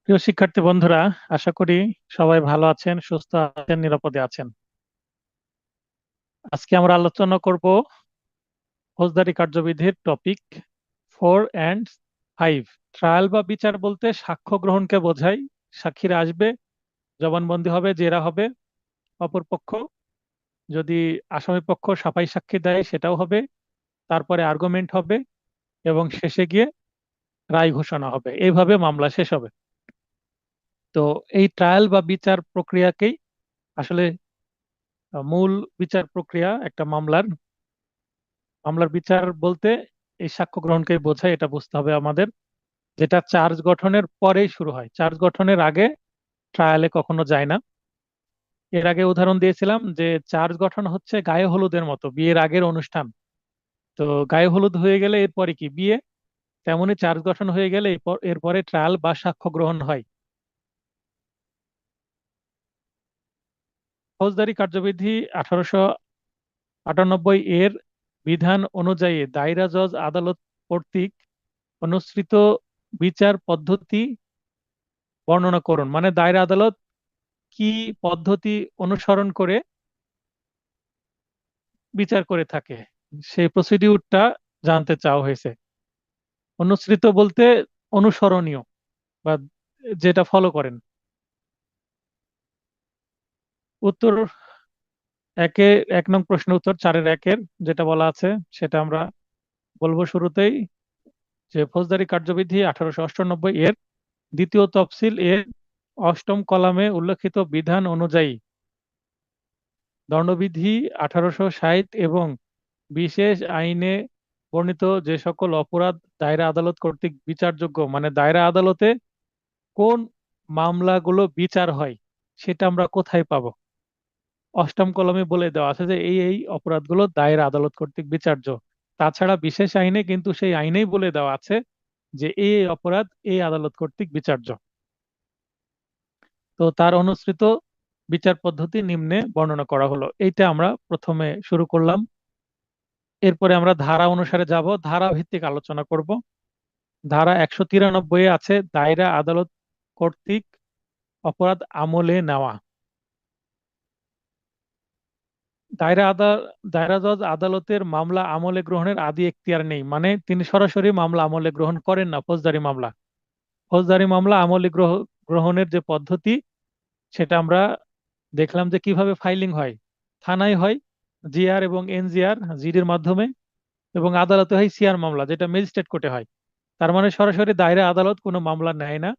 প্রিয় শিক্ষার্থী বন্ধুরা, আশা করি সবাই ভালো আছেন, সুস্থ আছেন, নিরাপদে আছেন। আজকে আমরা আলোচনা করব ফৌজদারি কার্যবিধির টপিক 4 and 5। ট্রায়াল বা বিচার বলতে সাক্ষ্য গ্রহণকে বোঝায়। সাক্ষীরা আসবে, জবানবন্দি হবে, জেরা হবে, অপরপক্ষ যদি আসামি পক্ষ সাফাই সাক্ষী দেয় সেটাও হবে, তারপরে আর্গুমেন্ট হবে এবং শেষে গিয়ে রায় ঘোষণা হবে। এইভাবে মামলা শেষ হবে। তো এই ট্রায়াল বা বিচার প্রক্রিয়াকেই আসলে মূল বিচার প্রক্রিয়া একটা মামলার। মামলার বিচার বলতে এই সাক্ষ্য গ্রহণকে বোঝায়, এটা বুঝতে হবে আমাদের। যেটা চার্জ গঠনের পরেই শুরু হয়, চার্জ গঠনের আগে ট্রায়ালে কখনো যায় না। এর আগে উদাহরণ দিয়েছিলাম যে চার্জ গঠন হচ্ছে গায়ে হলুদের মতো, বিয়ের আগের অনুষ্ঠান। তো গায়ে হলুদ হয়ে গেলে এরপরে কি বিয়ে, তেমনি চার্জ গঠন হয়ে গেলে এরপরে ট্রায়াল বা সাক্ষ্য গ্রহণ হয়। ফৌজদারি কার্যবিধি 1898 এর বিধান অনুযায়ী দায়রা জজ আদালত কর্তৃক অনুসৃত বিচার পদ্ধতি বর্ণনা করুন। মানে দায়রা আদালত কি পদ্ধতি অনুসরণ করে বিচার করে থাকে, সেই প্রসিডিউরটা জানতে চাওয়া হয়েছে। অনুসৃত বলতে অনুসরণীয় বা যেটা ফলো করেন। উত্তর একে, 1 নং প্রশ্ন উত্তর 4-এর 1 যেটা বলা আছে সেটা আমরা বলবো শুরুতেই, যে ফৌজদারি কার্যবিধি 1898 এর দ্বিতীয় তফসিল এর 8ম কলামে উল্লেখিত বিধান অনুযায়ী দণ্ডবিধি 1860 এবং বিশেষ আইনে বর্ণিত যে সকল অপরাধ দায়রা আদালত কর্তৃক বিচারযোগ্য, মানে দায়রা আদালতে কোন মামলাগুলো বিচার হয় সেটা আমরা কোথায় পাবো। 8ম কলমে বলে দেওয়া আছে যে এই এই অপরাধগুলো দায়রা আদালত কর্তৃক বিচার্য। তাছাড়া বিশেষ আইনে কিন্তু সেই আইনেই বলে দেওয়া আছে যে এই এই অপরাধ এই আদালত কর্তৃক বিচার্য। তো তার অনুসৃত বিচার পদ্ধতি নিম্নে বর্ণনা করা হলো, এইটা আমরা প্রথমে শুরু করলাম। এরপরে আমরা ধারা অনুসারে যাব, ধারা ভিত্তিক আলোচনা করব। ধারা 193 আছে দায়রা আদালত কর্তৃক অপরাধ আমলে নেওয়া। দায়রা আদা দায়রা জজ আদালতের মামলা আমলে গ্রহণের আদি এখতিয়ার নেই, মানে তিনি সরাসরি মামলা আমলে গ্রহণ করেন না। ফৌজদারি মামলা, ফৌজদারি মামলা আমলে গ্রহণের যে পদ্ধতি সেটা আমরা দেখলাম যে কিভাবে ফাইলিং হয়। থানায় হয় জিআর এবং এনজিআর, জিডির মাধ্যমে, এবং আদালতে হয় সিআর মামলা, যেটা ম্যাজিস্ট্রেট কোর্টে হয়। তার মানে সরাসরি দায়রা আদালত কোনো মামলা নেয় না।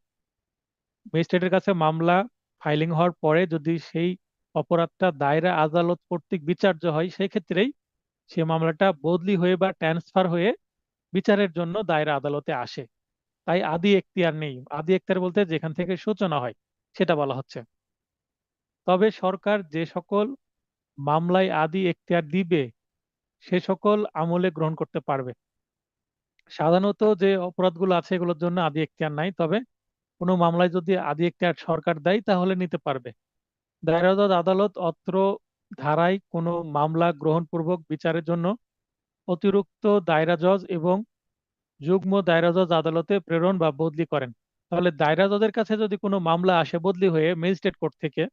ম্যাজিস্ট্রেটের কাছে মামলা ফাইলিং হওয়ার পরে যদি সেই অপরাধটা দায়রা আদালত কর্তৃক বিচার্য হয়, সেই ক্ষেত্রেই সে মামলাটা বদলি হয়ে বা ট্রান্সফার হয়ে বিচারের জন্য দায়রা আদালতে আসে। তাই আদি এখতিয়ার নেই। আদি এখতিয়ার বলতে যেখান থেকে সূচনা হয় সেটা বলা হচ্ছে। তবে সরকার যে সকল মামলায় আদি এখতিয়ার দিবে সে সকল আমলে গ্রহণ করতে পারবে। সাধারণত যে অপরাধগুলো আছে এগুলোর জন্য আদি এখতিয়ার নাই, তবে কোনো মামলায় যদি আদি এখতিয়ার সরকার দেয় তাহলে নিতে পারবে। দায়রা জজ আদালত অত্র ধারায় কোনো মামলা গ্রহণপূর্বক বিচারের জন্য অতিরিক্ত দায়রা জজ এবং যুগ্ম দায়রা জজ আদালতে প্রেরণ বা বদলি করেন। তাহলে দায়রা জজের কাছে যদি কোনো মামলা আসে বদলি হয়ে ম্যাজিস্ট্রেট কোর্ট থেকে,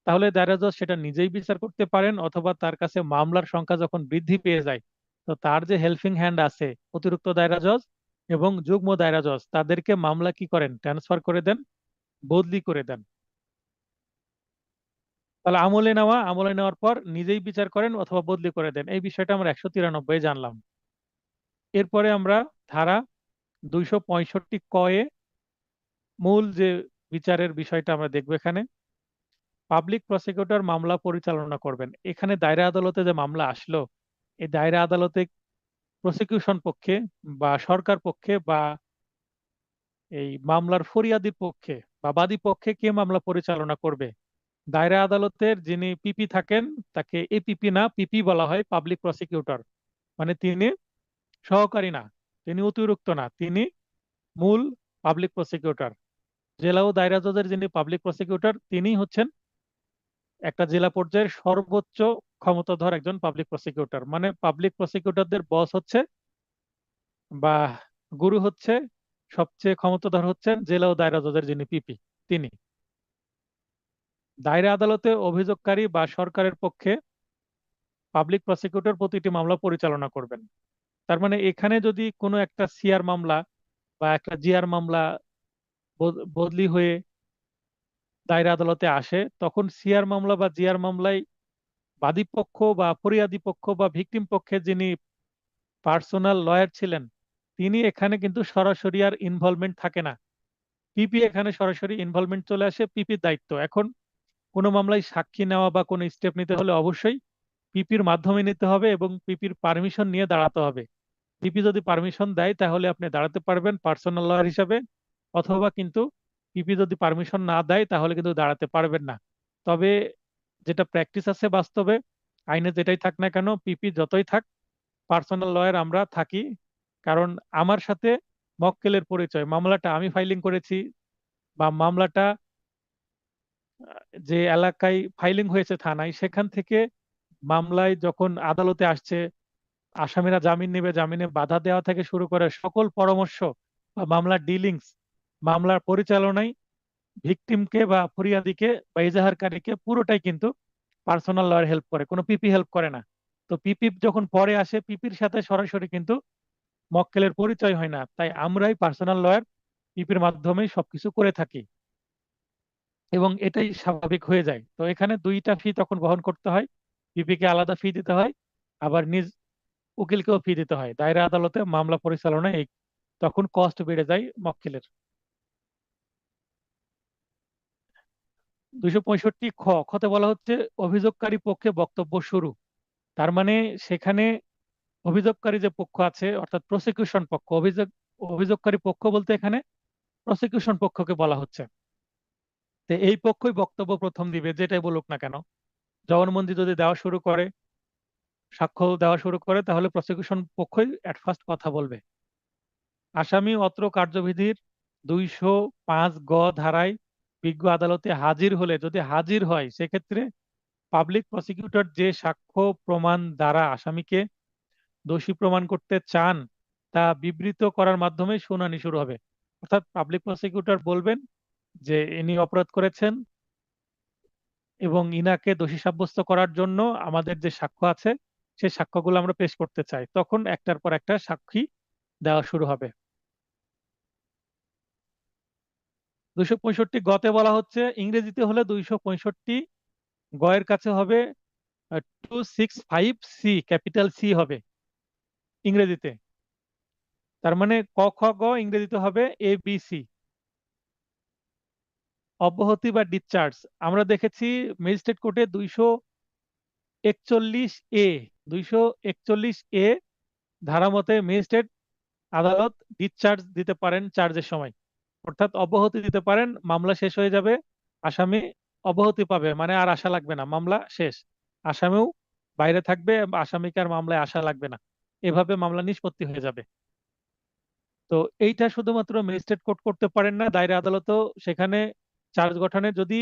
তাহলে দায়রা জজ সেটা নিজেই বিচার করতে পারেন, অথবা তার কাছে মামলার সংখ্যা যখন বৃদ্ধি পেয়ে যায়, তো তার যে হেল্পিং হ্যান্ড আছে অতিরিক্ত দায়রা জজ এবং যুগ্ম দায়রা জজ, তাদেরকে মামলা কি করেন, ট্রান্সফার করে দেন, বদলি করে দেন। তাহলে আমলে নেওয়ার পর নিজেই বিচার করেন অথবা বদলি করে দেন, এই বিষয়টা আমরা 193 জানলাম। এরপরে আমরা ধারা 265 কয়ে মূল যে বিচারের বিষয়টা আমরা দেখবো। এখানে পাবলিক প্রসিকিউটর মামলা পরিচালনা করবেন। এখানে দায়রা আদালতে যে মামলা আসলো, এই দায়রা আদালতে প্রসিকিউশন পক্ষে বা সরকার পক্ষে বা এই মামলার ফরিয়াদি পক্ষে বা বাদী পক্ষে কে মামলা পরিচালনা করবে। দায়রা আদালতের যিনি পিপি থাকেন তাকে এপিপি না পিপি বলা হয়, পাবলিক প্রসিকিউটর। মানে তিনি সহকারী না, তিনি অতিরিক্ত না, তিনি মূল পাবলিক প্রসিকিউটর। জেলা ও দায়রা জজের যিনি পাবলিক প্রসিকিউটর তিনি হচ্ছেন একটা জেলা পর্যায়ের সর্বোচ্চ ক্ষমতাধর একজন পাবলিক প্রসিকিউটর। মানে পাবলিক প্রসিকিউটরদের বস হচ্ছে বা গুরু হচ্ছে সবচেয়ে ক্ষমতাধর হচ্ছেন জেলা ও দায়রা জজের যিনি পিপি, তিনি। দায়রা আদালতে অভিযোগকারী বা সরকারের পক্ষে পাবলিক প্রসিকিউটর প্রতিটি মামলা পরিচালনা করবেন। তার মানে এখানে যদি কোনো একটা সিআর মামলা বা একটা জিআর মামলা বদলি হয়ে দায়রা আদালতে আসে, তখন সিআর মামলা বা জিআর মামলায় বাদী পক্ষ বা ফরিয়াদি পক্ষ বা ভিকটিম পক্ষে যিনি পার্সোনাল লয়ার ছিলেন, তিনি এখানে কিন্তু সরাসরি আর ইনভলভমেন্ট থাকে না। পিপি এখানে সরাসরি ইনভলভমেন্ট চলে আসে, পিপির দায়িত্ব। এখন কোনো মামলায় সাক্ষী নেওয়া বা কোনো স্টেপ নিতে হলে অবশ্যই পিপির মাধ্যমে নিতে হবে এবং পিপির পারমিশন নিয়ে দাঁড়াতে হবে। পিপি যদি পারমিশন দেয় তাহলে আপনি দাঁড়াতে পারবেন পার্সোনাল লয়ার হিসাবে, অথবা কিন্তু পিপি যদি পারমিশন না দেয় তাহলে কিন্তু দাঁড়াতে পারবেন না। তবে যেটা প্র্যাকটিস আছে বাস্তবে, আইনে যেটাই থাক না কেন, পিপি যতই থাক, পার্সোনাল লয়ার আমরা থাকি। কারণ আমার সাথে মক্কেলের পরিচয়, মামলাটা আমি ফাইলিং করেছি বা মামলাটা যে এলাকায় ফাইলিং হয়েছে থানায়, সেখান থেকে মামলায় যখন আদালতে আসছে, আসামিরা জামিন নেবে, জামিনে বাধা দেওয়া থেকে শুরু করে সকল পরামর্শ বা মামলার ডিলিংস, মামলার পরিচালনায় ভিকটিমকে বা ফরিয়াদিকে বা এজাহারকারীকে পুরোটাই কিন্তু পার্সোনাল লয়ার হেল্প করে, কোনো পিপি হেল্প করে না। তো পিপি যখন পরে আসে, পিপির সাথে সরাসরি কিন্তু মক্কেলের পরিচয় হয় না, তাই আমরাই পার্সোনাল লয়ার পিপির মাধ্যমেই সবকিছু করে থাকি এবং এটাই স্বাভাবিক হয়ে যায়। তো এখানে দুইটা ফি তখন বহন করতে হয়, পিপিকে আলাদা ফি দিতে হয়, আবার নিজ উকিলকেও ফি দিতে হয়। দায়রা আদালতে মামলা পরিচালনায় এই তখন কস্ট বেড়ে যায় মক্কেলের। 265 খতে বলা হচ্ছে অভিযোগকারী পক্ষে বক্তব্য শুরু। তার মানে সেখানে অভিযোগকারী যে পক্ষ আছে অর্থাৎ প্রসিকিউশন পক্ষ, অভিযোগকারী পক্ষ বলতে এখানে প্রসিকিউশন পক্ষকে বলা হচ্ছে। তো এই পক্ষই বক্তব্য প্রথম দিবে, যেটাই বলুক না কেন। জবানবন্দি যদি দেওয়া শুরু করে, সাক্ষ্য দেওয়া শুরু করে, তাহলে প্রসিকিউশন পক্ষই এট ফার্স্ট কথা বলবে। আসামি অত্র কার্যবিধির 205 ধারায় বিজ্ঞ আদালতে হাজির হলে, যদি হাজির হয়, সেক্ষেত্রে পাবলিক প্রসিকিউটর যে সাক্ষ্য প্রমাণ দ্বারা আসামিকে দোষী প্রমাণ করতে চান তা বিবৃত করার মাধ্যমে শুনানি শুরু হবে। অর্থাৎ পাবলিক প্রসিকিউটর বলবেন যে ইনি অপরাধ করেছেন এবং ইনাকে দোষী সাব্যস্ত করার জন্য আমাদের যে সাক্ষ্য আছে সেই সাক্ষ্যগুলো আমরা পেশ করতে চাই, তখন একটার পর একটা সাক্ষী দেওয়া শুরু হবে। 265 গতে বলা হচ্ছে, ইংরেজিতে হলে 265 গয়ের কাছে হবে 265 সি, ক্যাপিটাল সি হবে ইংরেজিতে। তার মানে ক খ গ ইংরেজিতে হবে ABC। অব্যাহতি বা ডিসচার্জ আমরা দেখেছি ম্যাজিস্ট্রেট কোর্টে 241 241 ধারা মতে ম্যাজিস্ট্রেট আদালত ডিসচার্জ দিতে পারেন চার্জের সময়, অর্থাৎ অব্যাহতি দিতে পারেন। মামলা শেষ হয়ে যাবে, আসামি অব্যাহতি পাবে, মানে আর আশা লাগবে না, মামলা শেষ, আসামিও বাইরে থাকবে, আসামিকে আর মামলায় আসা লাগবে না, এভাবে মামলা নিষ্পত্তি হয়ে যাবে। তো এইটা শুধুমাত্র ম্যাজিস্ট্রেট কোর্ট করতে পারেন না, দায়রা আদালতও সেখানে চার্জ গঠনে যদি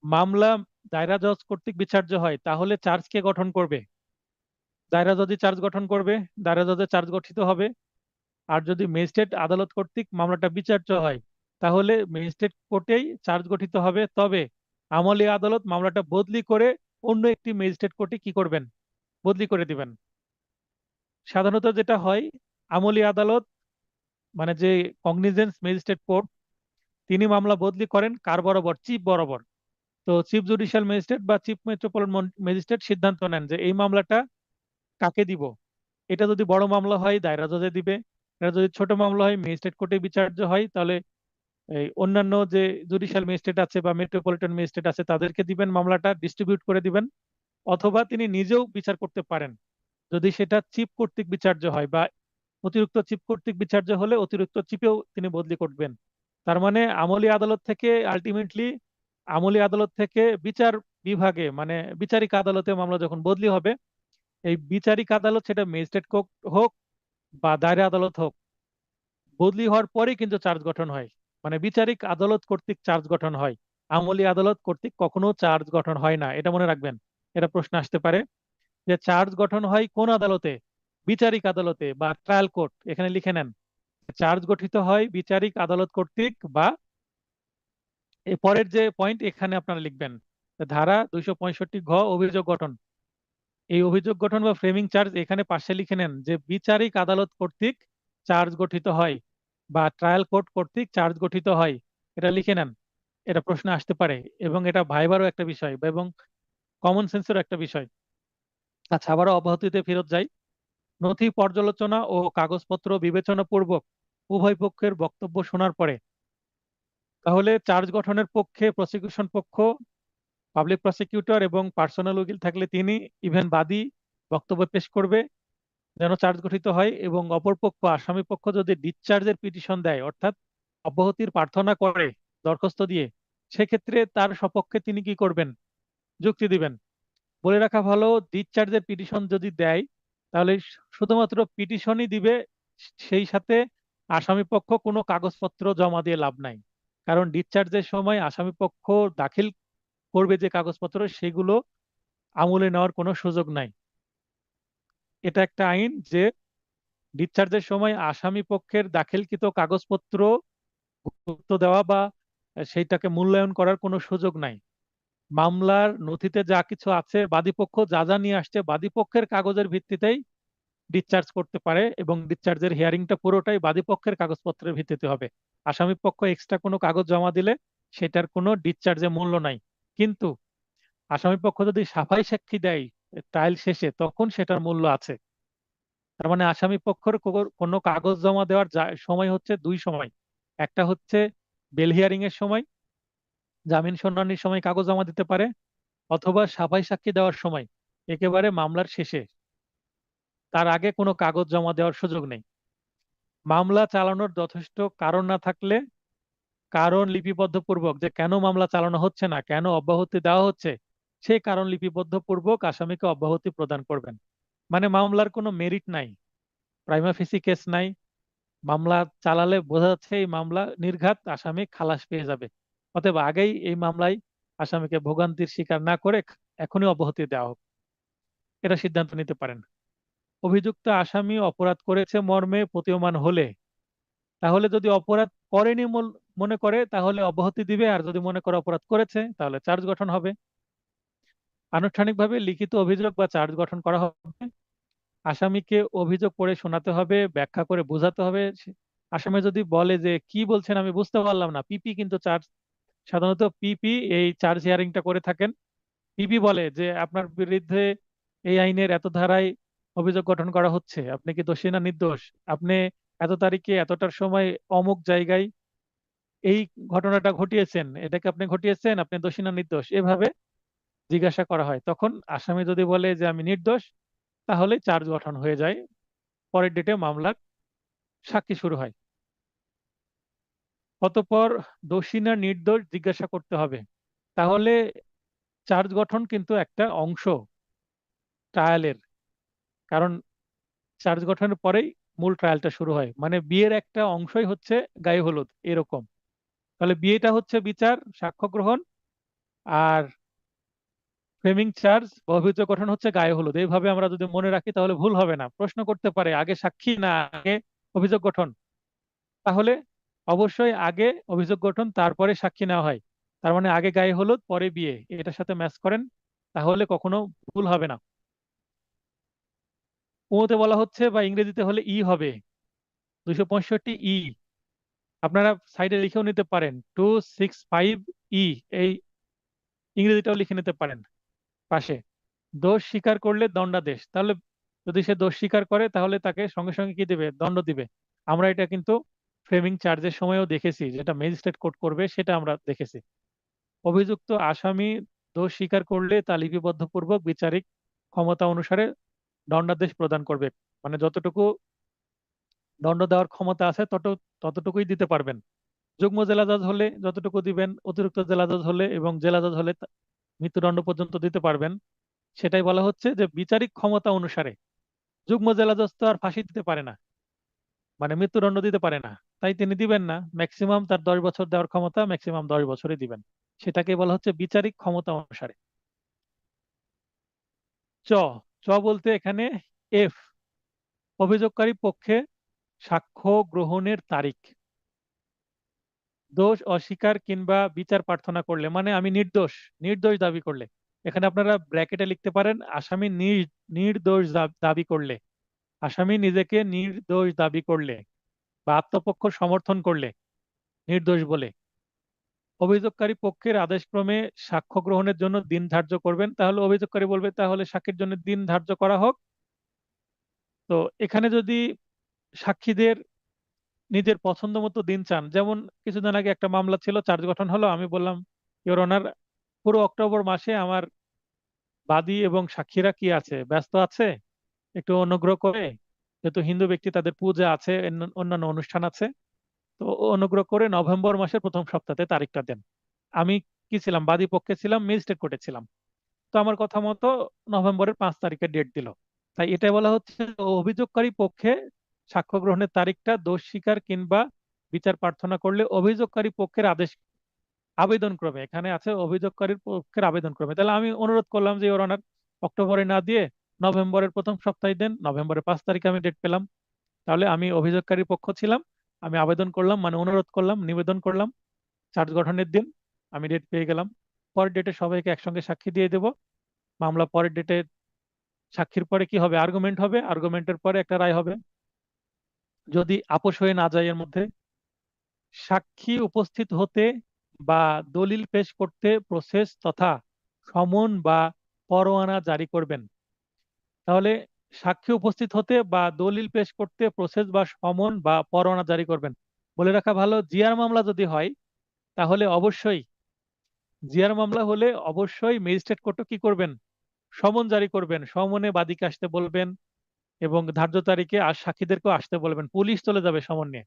মামলা দায়রা জজ কর্তৃক বিচার্য হয়, তাহলে চার্জ কে গঠন করবে? দায়রা জজই চার্জ গঠন করবে, দায়রা জজের চার্জ গঠিত হবে। আর যদি ম্যাজিস্ট্রেট আদালত কর্তৃক মামলাটা বিচার্য হয়, তাহলে ম্যাজিস্ট্রেট কোর্টেই চার্জ গঠিত হবে। তবে আমলি আদালত মামলাটা বদলি করে অন্য একটি ম্যাজিস্ট্রেট কোর্টে কি করবেন? বদলি করে দিবেন। সাধারণত যেটা হয়, আমলি আদালত মানে যে কগনিজেন্স ম্যাজিস্ট্রেট কোর্ট, তিনি মামলা বদলি করেন কার বরাবর? চিফ বরাবর। তো চিফ জুডিশিয়াল ম্যাজিস্ট্রেট বা চিফ মেট্রোপলিটন ম্যাজিস্ট্রেট সিদ্ধান্ত নেন যে এই মামলাটা কাকে দিব। এটা যদি বড় মামলা হয় দায়রা জজে দিবে, এটা যদি ছোট মামলা হয় ম্যাজিস্ট্রেট কোর্টে বিচার্য হয়, তাহলে এই অন্যান্য যে জুডিশিয়াল ম্যাজিস্ট্রেট আছে বা মেট্রোপলিটন ম্যাজিস্ট্রেট আছে তাদেরকে দিবেন, মামলাটা ডিস্ট্রিবিউট করে দিবেন। অথবা তিনি নিজেও বিচার করতে পারেন, যদি সেটা চিফ কর্তৃক বিচার্য হয়, বা অতিরিক্ত চিফ কর্তৃক বিচার্য হলে অতিরিক্ত চিফেও তিনি বদলি করবেন। তার মানে আমলি আদালত থেকে আলটিমেটলি, আমলি আদালত থেকে বিচার বিভাগে মানে বিচারিক আদালতে মামলা যখন বদলি হবে, এই বিচারিক আদালত সেটা ম্যাজিস্ট্রেট কোর্ট হোক বা দায়রা আদালত হোক, বদলি হওয়ার পরে কিন্তু চার্জ গঠন হয়। মানে বিচারিক আদালত কর্তৃক চার্জ গঠন হয়, আমলি আদালত কর্তৃক কখনো চার্জ গঠন হয় না, এটা মনে রাখবেন। এটা প্রশ্ন আসতে পারে যে চার্জ গঠন হয় কোন আদালতে? বিচারিক আদালতে বা ট্রায়াল কোর্ট, এখানে লিখে নেন। চার্জ গঠিত হয় বিচারিক আদালত কর্তৃক বা এর পরের যে পয়েন্ট এখানে আপনারা লিখবেন, ধারা 265 ঘ অভিযোগ গঠন। এই অভিযোগ গঠন বা ফ্রেমিং চার্জ এখানে পাশে লিখে নেন যে বিচারিক আদালত কর্তৃক চার্জ গঠিত হয় বা ট্রায়াল কোর্ট কর্তৃক চার্জ গঠিত হয়। এটা লিখে নেন, এটা প্রশ্ন আসতে পারে এবং এটা ভাইবারও একটা বিষয় এবং কমন সেন্সেরও একটা বিষয়। আচ্ছা, আবারও অব্যাহতিতে ফেরত যাই। নথি পর্যালোচনা ও কাগজপত্র বিবেচনা পূর্বক উভয় পক্ষের বক্তব্য শোনার পরে তাহলে চার্জ গঠনের পক্ষে প্রসিকিউশন পক্ষ, পাবলিক প্রসিকিউটর এবং পার্সোনাল উকিল থাকলে তিনি, ইভেন বাদী বক্তব্য পেশ করবে যেন চার্জ গঠিত হয়। এবং অপরপক্ষ আসামি পক্ষ যদি ডিসচার্জের পিটিশন দেয় অর্থাৎ অব্যাহতির প্রার্থনা করে দরখাস্ত দিয়ে, সেক্ষেত্রে তার সপক্ষে তিনি কি করবেন? যুক্তি দিবেন। বলে রাখা ভালো, ডিসচার্জের পিটিশন যদি দেয় তাহলে শুধুমাত্র পিটিশনই দিবে, সেই সাথে আসামি পক্ষ কোনো কাগজপত্র জমা দিয়ে লাভ নাই। কারণ ডিসচার্জের সময় আসামি পক্ষ দাখিল করবে যে কাগজপত্র সেগুলো আমলে নেওয়ার কোনো সুযোগ নাই। এটা একটা আইন যে ডিসচার্জের সময় আসামি পক্ষের দাখিলকৃত কাগজপত্র গুরুত্ব দেওয়া বা সেইটাকে মূল্যায়ন করার কোনো সুযোগ নাই। মামলার নথিতে যা কিছু আছে, বাদীপক্ষ যা যা নিয়ে আসছে বাদীপক্ষের কাগজের ভিত্তিতেই ডিসচার্জ করতে পারে এবং ডিসচার্জের হিয়ারিংটা পুরোটাই বাদীপক্ষের কাগজপত্রের ভিত্তিতে হবে। আসামি পক্ষ এক্সট্রা কোনো কাগজ জমা দিলে সেটার কোনো ডিসচার্জে মূল্য নাই। কিন্তু আসামি পক্ষ যদি সাফাই সাক্ষী দেয় ট্রায়াল শেষে, তখন সেটার মূল্য আছে। তার মানে আসামি পক্ষের কোনো কাগজ জমা দেওয়ার সময় হচ্ছে দুই সময়। একটা হচ্ছে বেল হিয়ারিং এর সময়, জামিন শুনানির সময় কাগজ জমা দিতে পারে, অথবা সাফাই সাক্ষী দেওয়ার সময়, একেবারে মামলার শেষে। তার আগে কোনো কাগজ জমা দেওয়ার সুযোগ নেই। মামলা চালানোর যথেষ্ট কারণ না থাকলে কারণ লিপিবদ্ধ পূর্বক, যে কেন মামলা চালানো হচ্ছে না, কেন অব্যাহতি দেওয়া হচ্ছে, সেই কারণ লিপিবদ্ধ পূর্বক আসামিকে অব্যাহতি প্রদান করবেন। মানে মামলার কোনো মেরিট নাই, প্রাইমা ফেসি কেস নাই, মামলা চালালে বোঝা যাচ্ছে এই মামলা নির্ঘাত, আসামি খালাস পেয়ে যাবে। অতএব আগেই এই মামলায় আসামিকে ভোগান্তির শিকার না করে এখনই অব্যাহতি দেওয়া হোক, এটা সিদ্ধান্ত নিতে পারেন। অভিযুক্ত আসামি অপরাধ করেছে মর্মে প্রতীয়মান হলে, তাহলে যদি অপরাধ করেনি মনে করে তাহলে অব্যাহতি দিবে, আর যদি মনে করে অপরাধ করেছে তাহলে চার্জ গঠন হবে। আনুষ্ঠানিকভাবে লিখিত অভিযোগ বা চার্জ গঠন করা হবে। আসামিকে অভিযোগ পড়ে শোনাতে হবে, ব্যাখ্যা করে বোঝাতে হবে। আসামি যদি বলে যে কি বলছেন আমি বুঝতে পারলাম না, পিপি কিন্তু চার্জ, সাধারণত পিপি এই চার্জ হিয়ারিংটা করে থাকেন। পিপি বলে যে আপনার বিরুদ্ধে এই আইনের এত ধারায় অভিযোগ গঠন করা হচ্ছে, আপনি কি দোষী না নির্দোষ? আপনি এত তারিখে এতটার সময় অমুক জায়গায় এই ঘটনাটা ঘটিয়েছেন, এটাকে আপনি ঘটিয়েছেন, আপনি দোষী না নির্দোষ, এভাবে জিজ্ঞাসা করা হয়। তখন আসামি যদি বলে যে আমি নির্দোষ, তাহলে চার্জ গঠন হয়ে যায়। পরের ডেটে মামলার সাক্ষী শুরু হয়। অতঃপর দোষী না নির্দোষ জিজ্ঞাসা করতে হবে। তাহলে চার্জ গঠন কিন্তু একটা অংশ ট্রায়ালের, কারণ চার্জ গঠনের পরেই মূল ট্রায়ালটা শুরু হয়। মানে বিয়ের একটা অংশই হচ্ছে গায়ে হলুদ, এরকম। তাহলে বিয়েটা হচ্ছে বিচার, সাক্ষ্য গ্রহণ, আর ফ্রেমিং চার্জ বা অভিযোগ গঠন হচ্ছে গায়ে হলুদ। এইভাবে আমরা যদি মনে রাখি তাহলে ভুল হবে না। প্রশ্ন করতে পারে আগে সাক্ষী না আগে অভিযোগ গঠন, তাহলে অবশ্যই আগে অভিযোগ গঠন তারপরে সাক্ষী নেওয়া হয়। তার মানে আগে গায়ে হলুদ পরে বিয়ে, এটার সাথে ম্যাচ করেন, তাহলে কখনো ভুল হবে না। ওতে বলা হচ্ছে বা ইংরেজিতে হলে ই হবে 265 ই। আপনারা সাইডে লিখেও নিতে পারেন 265 ই, এই ইংরেজিটাও লিখে নিতে পারেন পাশে। দোষ স্বীকার করলে দণ্ডাদেশ, তাহলে যদি সে দোষ স্বীকার করে তাহলে তাকে সঙ্গে সঙ্গে কি দিবে? দণ্ড দিবে। আমরা এটা কিন্তু ফ্রেমিং চার্জের সময়ও দেখেছি, যেটা ম্যাজিস্ট্রেট কোর্ট করবে সেটা আমরা দেখেছি। অভিযুক্ত আসামি দোষ স্বীকার করলে তা লিপিবদ্ধ পূর্বক বিচারিক ক্ষমতা অনুসারে দণ্ডাদেশ প্রদান করবে। মানে যতটুকু দণ্ড দেওয়ার ক্ষমতা আছে ততটুকুই দিতে পারবেন। যুগ্ম জেলা জজ হলে যতটুকু দিবেন, অতিরিক্ত জেলা জজ হলে এবং জেলা জজ হলে মৃত্যুদণ্ড পর্যন্ত দিতে পারবেন। সেটাই বলা হচ্ছে যে বিচারিক ক্ষমতা অনুসারে। যুগ্ম জেলা জজ তো আর ফাঁসি দিতে পারে না, মানে মৃত্যুদণ্ড দিতে পারে না, তাই তিনি দিবেন না। ম্যাক্সিমাম তার 10 বছর দেওয়ার ক্ষমতা, ম্যাক্সিমাম 10 বছরই দিবেন। সেটাকে বলা হচ্ছে বিচারিক ক্ষমতা অনুসারে। চ চ বলতে এখানে এফ, অভিযোগকারী পক্ষে সাক্ষ্য গ্রহণের তারিখ। দোষ অস্বীকার কিংবা বিচার প্রার্থনা করলে, মানে আমি নির্দোষ, নির্দোষ দাবি করলে। এখানে আপনারা ব্র্যাকেটে লিখতে পারেন আসামি নির্দোষ দাবি করলে, আসামি নিজেকে নির্দোষ দাবি করলে বা আত্মপক্ষ সমর্থন করলে নির্দোষ বলে অভিযোগকারী পক্ষের আদেশক্রমে সাক্ষ্য গ্রহণের জন্য দিন ধার্য করবেন, তাহলে অভিযোগকারী বলবে তাহলে সাক্ষীর জন্য দিন ধার্য করা হোক। তো এখানে যদি সাক্ষীদের নিজের পছন্দ মতো দিন চান, যেমন কিছুদিন আগে একটা মামলা ছিল, চার্জ গঠন হলো, আমি বললাম ইওর অনার পুরো অক্টোবর মাসে আমার বাদী এবং সাক্ষীরা কি আছে, ব্যস্ত আছে, একটু অনুগ্রহ করে, যেহেতু হিন্দু ব্যক্তি তাদের পূজা আছে, অন্যান্য অনুষ্ঠান আছে, তো অনুগ্রহ করে নভেম্বর মাসের প্রথম সপ্তাহে তারিখটা দেন। আমি কি ছিলাম, বাদী পক্ষে ছিলাম, ম্যাজিস্ট্রেট কোর্টে ছিলাম। তো আমার কথা মতো নভেম্বরের 5 তারিখে ডেট দিল। তাই এটা বলা হচ্ছে যে অভিযোগকারী পক্ষে সাক্ষ্য গ্রহণের তারিখটা দোষ স্বীকার কিংবা বিচার প্রার্থনা করলে অভিযোগকারী পক্ষের আদেশ আবেদন ক্রমে, এখানে আছে অভিযোগকারীর পক্ষের আবেদন ক্রমে। তাহলে আমি অনুরোধ করলাম যে ওর অনার অক্টোবরে না দিয়ে নভেম্বরের প্রথম সপ্তাহে দেন। নভেম্বরের 5 তারিখে আমি ডেট পেলাম। তাহলে আমি অভিযোগকারীর পক্ষ ছিলাম, আমি আবেদন করলাম, মানে অনুরোধ করলাম, নিবেদন করলাম, চার্জ গঠনের দিন আমি ডেট পেয়ে গেলাম। পরের ডেটে সবাইকে একসঙ্গে সাক্ষী দিয়ে দেব। মামলা পরের ডেটে, সাক্ষীর পরে কি হবে, আর্গুমেন্ট হবে, আর্গুমেন্টের পরে একটা রায় হবে। যদি আপোষ হয়ে না যায় এর মধ্যে, সাক্ষী উপস্থিত হতে বা দলিল পেশ করতে প্রসেস তথা সমন বা পরোয়ানা জারি করবেন। তাহলে সাক্ষী উপস্থিত হতে বা দলিল পেশ করতে প্রসেস বা সমন বা পরোয়ানা জারি করবেন। বলে রাখা ভালো, জিআর মামলা যদি হয় তাহলে অবশ্যই, জিআর মামলা হলে অবশ্যই ম্যাজিস্ট্রেট কোর্টও কি করবেন, সমন জারি করবেন, সমনে বাদীকে আসতে বলবেন এবং ধার্য তারিখে আর সাক্ষীদেরকেও আসতে বলবেন, পুলিশ চলে যাবে সমন নিয়ে।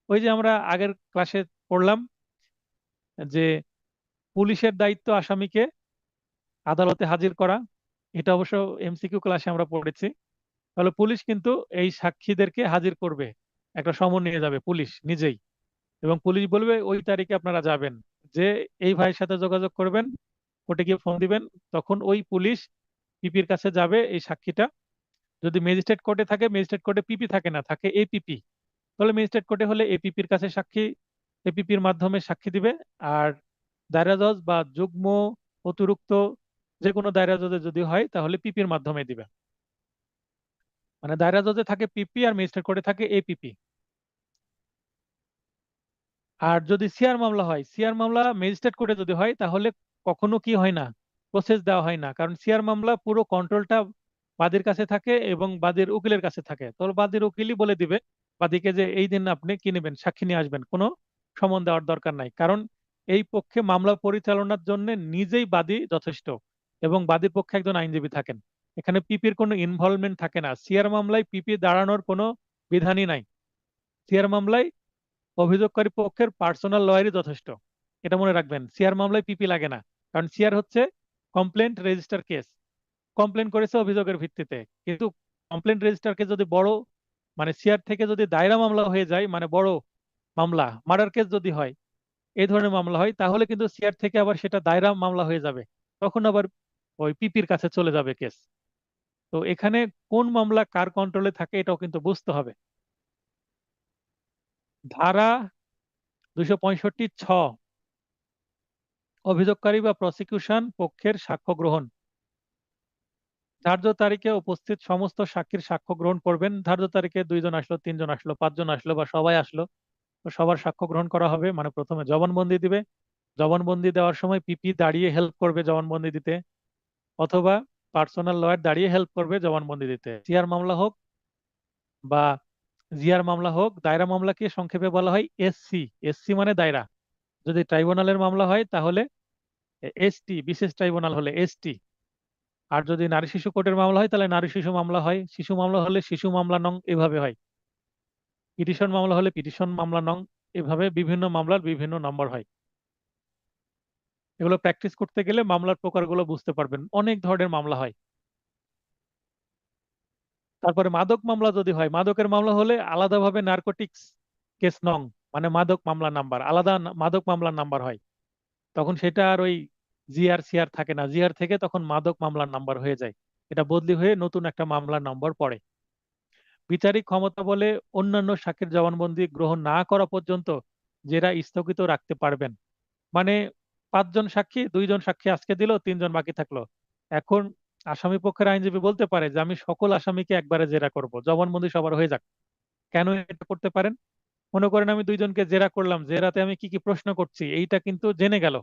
ওই যে আমরা আগের ক্লাসে পড়লাম যে পুলিশের দায়িত্ব আসামিকে আদালতে হাজির করা, এটা অবশ্য এমসিকিউ ক্লাসে আমরা পড়েছি। তাহলে পুলিশ কিন্তু এই সাক্ষীদেরকে হাজির করবে, একটা সমন নিয়ে যাবে পুলিশ নিজেই, এবং পুলিশ বলবে ওই তারিখে আপনারা যাবেন, যে এই ভাইয়ের সাথে যোগাযোগ করবেন, কোর্টে গিয়ে ফোন দিবেন, তখন ওই পুলিশ পিপির কাছে যাবে এই সাক্ষীটা। যদি ম্যাজিস্ট্রেট কোর্টে থাকে, ম্যাজিস্ট্রেট কোর্টে পিপি থাকে না, থাকে এপিপি, তাহলে ম্যাজিস্ট্রেট কোর্টে হলে এপিপির কাছে সাক্ষী, এপিপির মাধ্যমে সাক্ষী দিবে। আর দায়রা জজ বা যুগ্ম অতিরিক্ত যে কোনো দায়রা জজে যদি হয় তাহলে পিপির মাধ্যমে দিবে। মানে দায়রা জজে থাকে পিপি আর ম্যাজিস্ট্রেট কোর্টে থাকে এপিপি। আর যদি সিআর মামলা হয়, সিআর মামলা ম্যাজিস্ট্রেট কোর্টে যদি হয় তাহলে কখনো কি হয় না, প্রসেস দেওয়া হয় না, কারণ সিআর মামলা পুরো কন্ট্রোলটা বাদীর কাছে থাকে এবং বাদীর উকিলের কাছে থাকে। তো বাদীর উকিলই বলে দিবে বাদীকে যে এই দিন আপনি কি নেবেন, সাক্ষী নিয়ে আসবেন, কোনো সমন দেওয়ার দরকার নাই, কারণ এই পক্ষে মামলা পরিচালনার জন্য নিজেই বাদী যথেষ্ট এবং বাদীর পক্ষে একজন আইনজীবী থাকেন। এখানে পিপির কোনো ইনভলভমেন্ট থাকে না, সিআর মামলায় পিপি দাঁড়ানোর কোনো বিধানই নাই। সিআর মামলায় অভিযোগকারী পক্ষের পার্সোনাল লয়ারই যথেষ্ট। এটা মনে রাখবেন, সিআর মামলায় পিপি লাগে না, কারণ সিআর হচ্ছে কমপ্লেন্ট রেজিস্টার কেস, কমপ্লেন করেছে অভিযোগের ভিত্তিতে। কিন্তু কমপ্লেন্ট রেজিস্টার কেস যদি বড়, মানে সিআর থেকে যদি দায়রা মামলা হয়ে যায়, মানে বড় মামলা, মার্ডার কেস যদি হয়, এই ধরনের মামলা হয়, তাহলে কিন্তু সিআর থেকে আবার সেটা দায়রা মামলা হয়ে যাবে, তখন আবার ওই পিপির কাছে চলে যাবে কেস। তো এখানে কোন মামলা কার কন্ট্রোলে থাকে এটাও কিন্তু বুঝতে হবে। ধারা 265(6), অভিযোগকারী বা প্রসিকিউশন পক্ষের সাক্ষ্য গ্রহণ। ধার্য তারিখে উপস্থিত সমস্ত সাক্ষীর সাক্ষ্য গ্রহণ করবেন। ধার্য তারিখে 2 জন আসলো, 3 জন আসলো, 5 জন আসলো বা সবাই আসলো, তো সবার সাক্ষ্য গ্রহণ করা হবে। মানে প্রথমে জবানবন্দি দিবে, জবানবন্দি দেওয়ার সময় পিপি দাঁড়িয়ে হেল্প করবে জবানবন্দি দিতে, অথবা পার্সোনাল লয়ার দাঁড়িয়ে হেল্প করবে জবানবন্দি দিতে। সিআর মামলা হোক বা জিআর মামলা হোক, দায়রা মামলাকে সংক্ষেপে বলা হয় এসসি। এসসি মানে দায়রা। যদি ট্রাইব্যুনালের মামলা হয় তাহলে এসটি, বিশেষ ট্রাইব্যুনাল হলে এসটি। আর যদি নারী শিশু কোর্টের মামলা হয় তাহলে নারী শিশু মামলা হয়, শিশু মামলা হলে শিশু মামলা নং, এভাবে হয়। পিটিশন মামলা হলে পিটিশন মামলা নং, এভাবে বিভিন্ন মামলার বিভিন্ন নম্বর হয়। এগুলো প্র্যাকটিস করতে গেলে মামলার প্রকারগুলো বুঝতে পারবেন, অনেক ধরনের মামলা হয়। তারপরে মাদক মামলা যদি হয়, মাদকের মামলা হলে আলাদাভাবে নার্কোটিক্স কেস নং, মানে মাদক মামলা নাম্বার আলাদা, মাদক মামলার নাম্বার হয়। তখন সেটা আর ওই জিআর সিআর থাকে না, জিআর থেকে তখন মাদক মামলার নাম্বার হয়ে যায়, এটা বদলি হয়ে নতুন একটা মামলার নম্বর পড়ে। বিচারিক ক্ষমতা বলে অন্যান্য সাক্ষীর জবানবন্দি গ্রহণ না করা পর্যন্ত জেরা স্থগিত রাখতে পারবেন। মানে 5 জন সাক্ষী, 2 জন সাক্ষী আজকে দিল, 3 জন বাকি থাকলো। এখন আসামি পক্ষের আইনজীবী বলতে পারে যে আমি সকল আসামিকে একবারে জেরা করব, জবানবন্দি সবার হয়ে যাক। কেন এটা করতে পারেন? মনে করেন আমি 2 জনকে জেরা করলাম, জেরাতে আমি কি কি প্রশ্ন করছি এইটা কিন্তু জেনে গেল।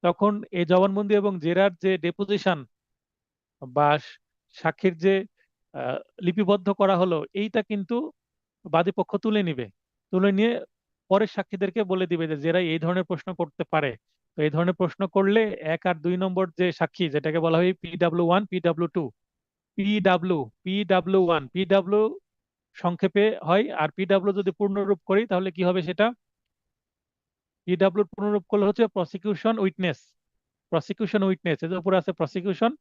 তখন এই জবানবন্দি এবং জেরার যে ডেপোজিশন বা সাক্ষীর যে আহ, লিপিবদ্ধ করা হলো, এইটা কিন্তু বাদী পক্ষ তুলে নিবে। তুলে নিয়ে পরের সাক্ষীদেরকে বলে দিবে যে জেরাই এই ধরনের প্রশ্ন করতে পারে। তো এই ধরনের প্রশ্ন করলে 1 আর 2 নম্বর যে সাক্ষী, যেটাকে বলা হয় PW1 PW2, PW1 PW সংক্ষেপে হয়, আর পিডাব্লিউ যদি পূর্ণরূপ করি তাহলে কি হবে সেটা? পিডাব্লিউর পূর্ণরূপ করলে হচ্ছে প্রসিকিউশন উইটনেস। প্রসিকিউশন উইটনেস, এর উপরে আছে প্রসিকিউশন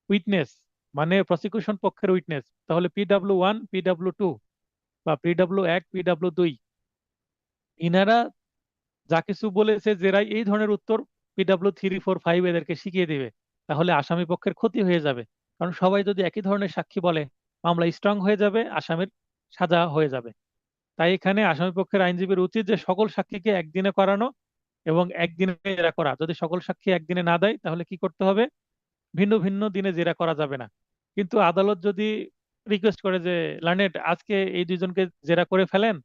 উইটনেস, মানে প্রসিকিউশন পক্ষের উইটনেস। তাহলে PW1 PW2 বা PW1 PW2, ইনারা যা কিছু বলেছে জেরাই এই ধরনের উত্তর PW3 4 5 এদেরকে শিখিয়ে দিবে। তাহলে আসামি পক্ষের ক্ষতি হয়ে যাবে, কারণ সবাই যদি একই ধরনের সাক্ষী বলে মামলা স্ট্রং হয়ে যাবে, আসামির সাজা হয়ে যাবে। তাই এখানে আসামি পক্ষের আইনজীবীর উচিত যে সকল সাক্ষীকে একদিনে করানো এবং একদিনে জেরা করা। যদি সকল সাক্ষী একদিনে না দেয় তাহলে কি করতে হবে? ভিন্ন ভিন্ন দিনে জেরা করা যাবে না। কিন্তু আদালত যদি রিকোয়েস্ট করে যে লার্নেড আজকে এই 2 জনকে জেরা করে ফেলেন,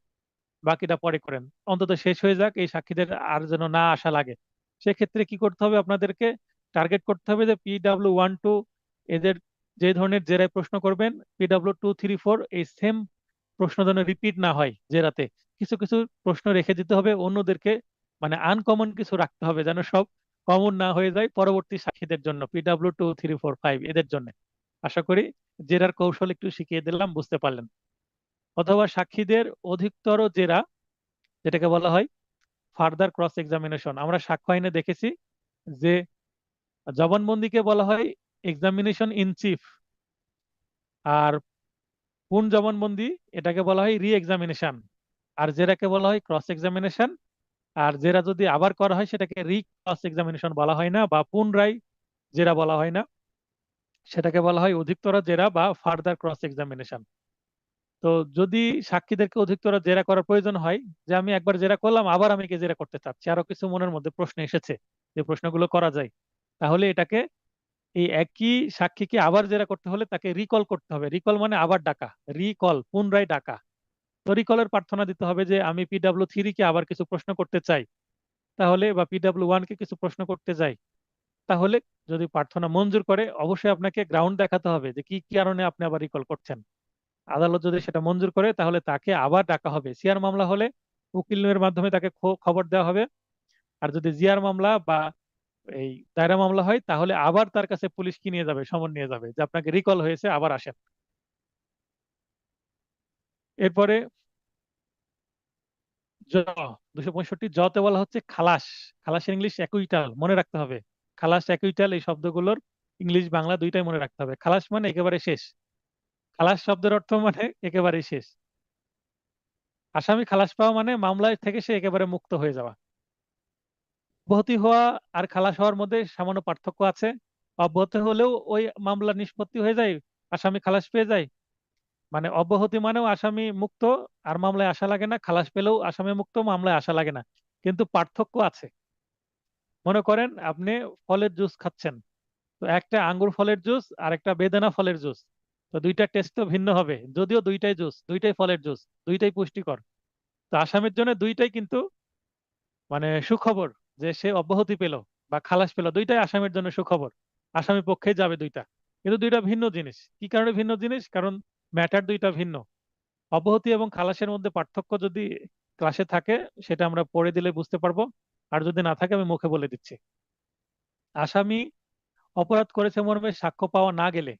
বাকিটা পরে করেন, অন্তত শেষ হয়ে যাক, এই সাক্ষীদের আর যেন না আসা লাগে, সেক্ষেত্রে কি করতে হবে? আপনাদেরকে টার্গেট করতে হবে যে PW1 2 এদের যে ধরনের জেরায় প্রশ্ন করবেন, PW2 3 4 এই সেম প্রশ্ন যেন রিপিট না হয় জেরাতে। কিছু কিছু প্রশ্ন রেখে দিতে হবে অন্যদেরকে, মানে আনকমন কিছু রাখতে হবে যেন সব কমন না হয়ে যায় পরবর্তী সাক্ষীদের জন্য, PW2 3 4 5 এদের জন্য। আশা করি জেরার কৌশল একটু শিখিয়ে দিলাম, বুঝতে পারলেন। অথবা সাক্ষীদের অধিকতর জেরা, যেটাকে বলা হয় ফার্দার ক্রস এক্সামিনেশন। আমরা সাক্ষ্য আইনে দেখেছি যে জবানবন্দিকে বলা হয় এক্সামিনেশন ইন চিফ, আর কোন জবানবন্দি এটাকে বলা হয় রি এক্সামিনেশন, আর যেটাকে বলা হয় ক্রস এক্সামিনেশন। আর জেরা যদি আবার করা হয় সেটাকে রি ক্রস এক্সামিনেশন বলা হয় না, বা পুনরায় জেরা বলা হয় না, সেটাকে বলা হয় অধিকতর জেরা বা ফার্দার ক্রস এক্সামিনেশন। তো যদি সাক্ষীদেরকে অধিকতর জেরা করার প্রয়োজন হয়, যে আমি একবার জেরা করলাম আবার আমি কি জেরা করতে চাচ্ছি, আরো কিছু মনের মধ্যে প্রশ্ন এসেছে যে প্রশ্নগুলো করা যায়, তাহলে এটাকে এই একই সাক্ষীকে আবার জেরা করতে হলে তাকে রিকল করতে হবে। রিকল মানে আবার ডাকা, রিকল পুনরায় ডাকা। তো রিকলের প্রার্থনা দিতে হবে যে আমি PW3 কে আবার কিছু প্রশ্ন করতে চাই, তাহলে বা PW1 কে কিছু প্রশ্ন করতে চাই। তাহলে যদি প্রার্থনা মঞ্জুর করে, অবশ্যই আপনাকে গ্রাউন্ড দেখাতে হবে যে কি কি কারণে আপনি আবার রিকল করছেন। আদালত যদি সেটা মঞ্জুর করে তাহলে তাকে আবার ডাকা হবে। সিআর মামলা হলে উকিলের মাধ্যমে তাকে খবর দেওয়া হবে। আর যদি জিআর মামলা বা এই দায়রা মামলা হয় তাহলে আবার তার কাছে পুলিশ কি নিয়ে যাবে, সমন নিয়ে যাবে যে আপনাকে রিকল হয়েছে, আবার আসেন। এরপরে জ 265 জতে বলা হচ্ছে খালাস। খালাসের ইংলিশ অ্যাকুইটাল, মনে রাখতে হবে। খালাস অ্যাকুইটাল এই শব্দগুলোর ইংলিশ বাংলা দুইটাই মনে রাখতে হবে। খালাস মানে একেবারে শেষ, খালাস শব্দের অর্থ মানে একেবারে শেষ। আসামি খালাস পাওয়া মানে মামলায় থেকে সে একেবারে মুক্ত হয়ে যাওয়া। অব্যাহতি হওয়া আর খালাস হওয়ার মধ্যে সামান্য পার্থক্য আছে। অব্যাহতি হলেও ওই মামলা নিষ্পত্তি হয়ে যায়, আসামি খালাস পেয়ে যায়। মানে অব্যাহতি মানেও আসামি মুক্ত, আর মামলায় আসা লাগে না। খালাস পেলেও আসামি মুক্ত, মামলায় আসা লাগে না। কিন্তু পার্থক্য আছে। মনে করেন আপনি ফলের জুস খাচ্ছেন, তো একটা আঙ্গুর ফলের জুস আর একটা বেদানা ফলের জুস। তো দুইটা টেস্ট তো ভিন্ন হবে, যদিও দুইটাই জুস, দুইটাই ফলের জুস, দুইটাই পুষ্টিকর। তো আসামির জন্য দুইটাই কিন্তু মানে সুখবর, যে সে অব্যাহতি পেল বা খালাস পেল, দুইটাই আসামির জন্য সুখবর। আসামি পক্ষে যাবে দুইটা, কিন্তু দুইটা ভিন্ন জিনিস। কি কারণে ভিন্ন জিনিস? কারণ ম্যাটার দুইটা ভিন্ন। অব্যাহতি এবং খালাসের মধ্যে পার্থক্য যদি ক্লাসে থাকে সেটা আমরা পড়ে দিলে বুঝতে পারবো, আর যদি না থাকে আমি মুখে বলে দিচ্ছি। আসামি অপরাধ করেছে মর্মে সাক্ষ্য পাওয়া না গেলে